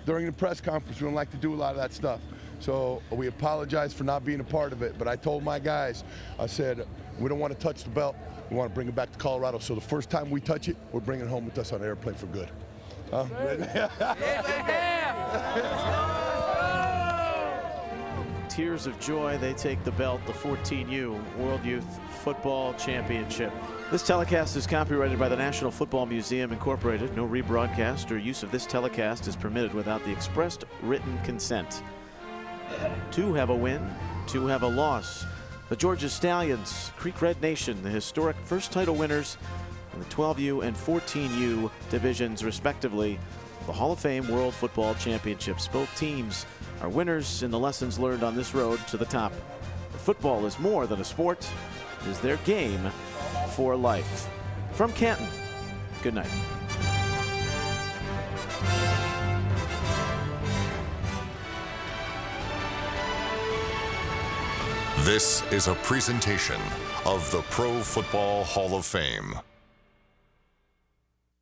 during the press conference, we don't like to do a lot of that stuff. So we apologize for not being a part of it. But I told my guys, I said, we don't want to touch the belt. We want to bring it back to Colorado. So the first time we touch it, we're bringing it home with us on an airplane for good. Tears of joy, they take the belt, the 14U World Youth Football Championship. This telecast is copyrighted by the National Football Museum Incorporated. No rebroadcast or use of this telecast is permitted without the expressed written consent. 2 have a win, 2 have a loss. The Georgia Stallions, Creek Red Nation, the historic first title winners in the 12U and 14U divisions, respectively, the Hall of Fame World Football Championships. Both teams are winners in the lessons learned on this road to the top. But football is more than a sport, it is their game for life. from Canton, good night. This is a presentation of the Pro Football Hall of Fame.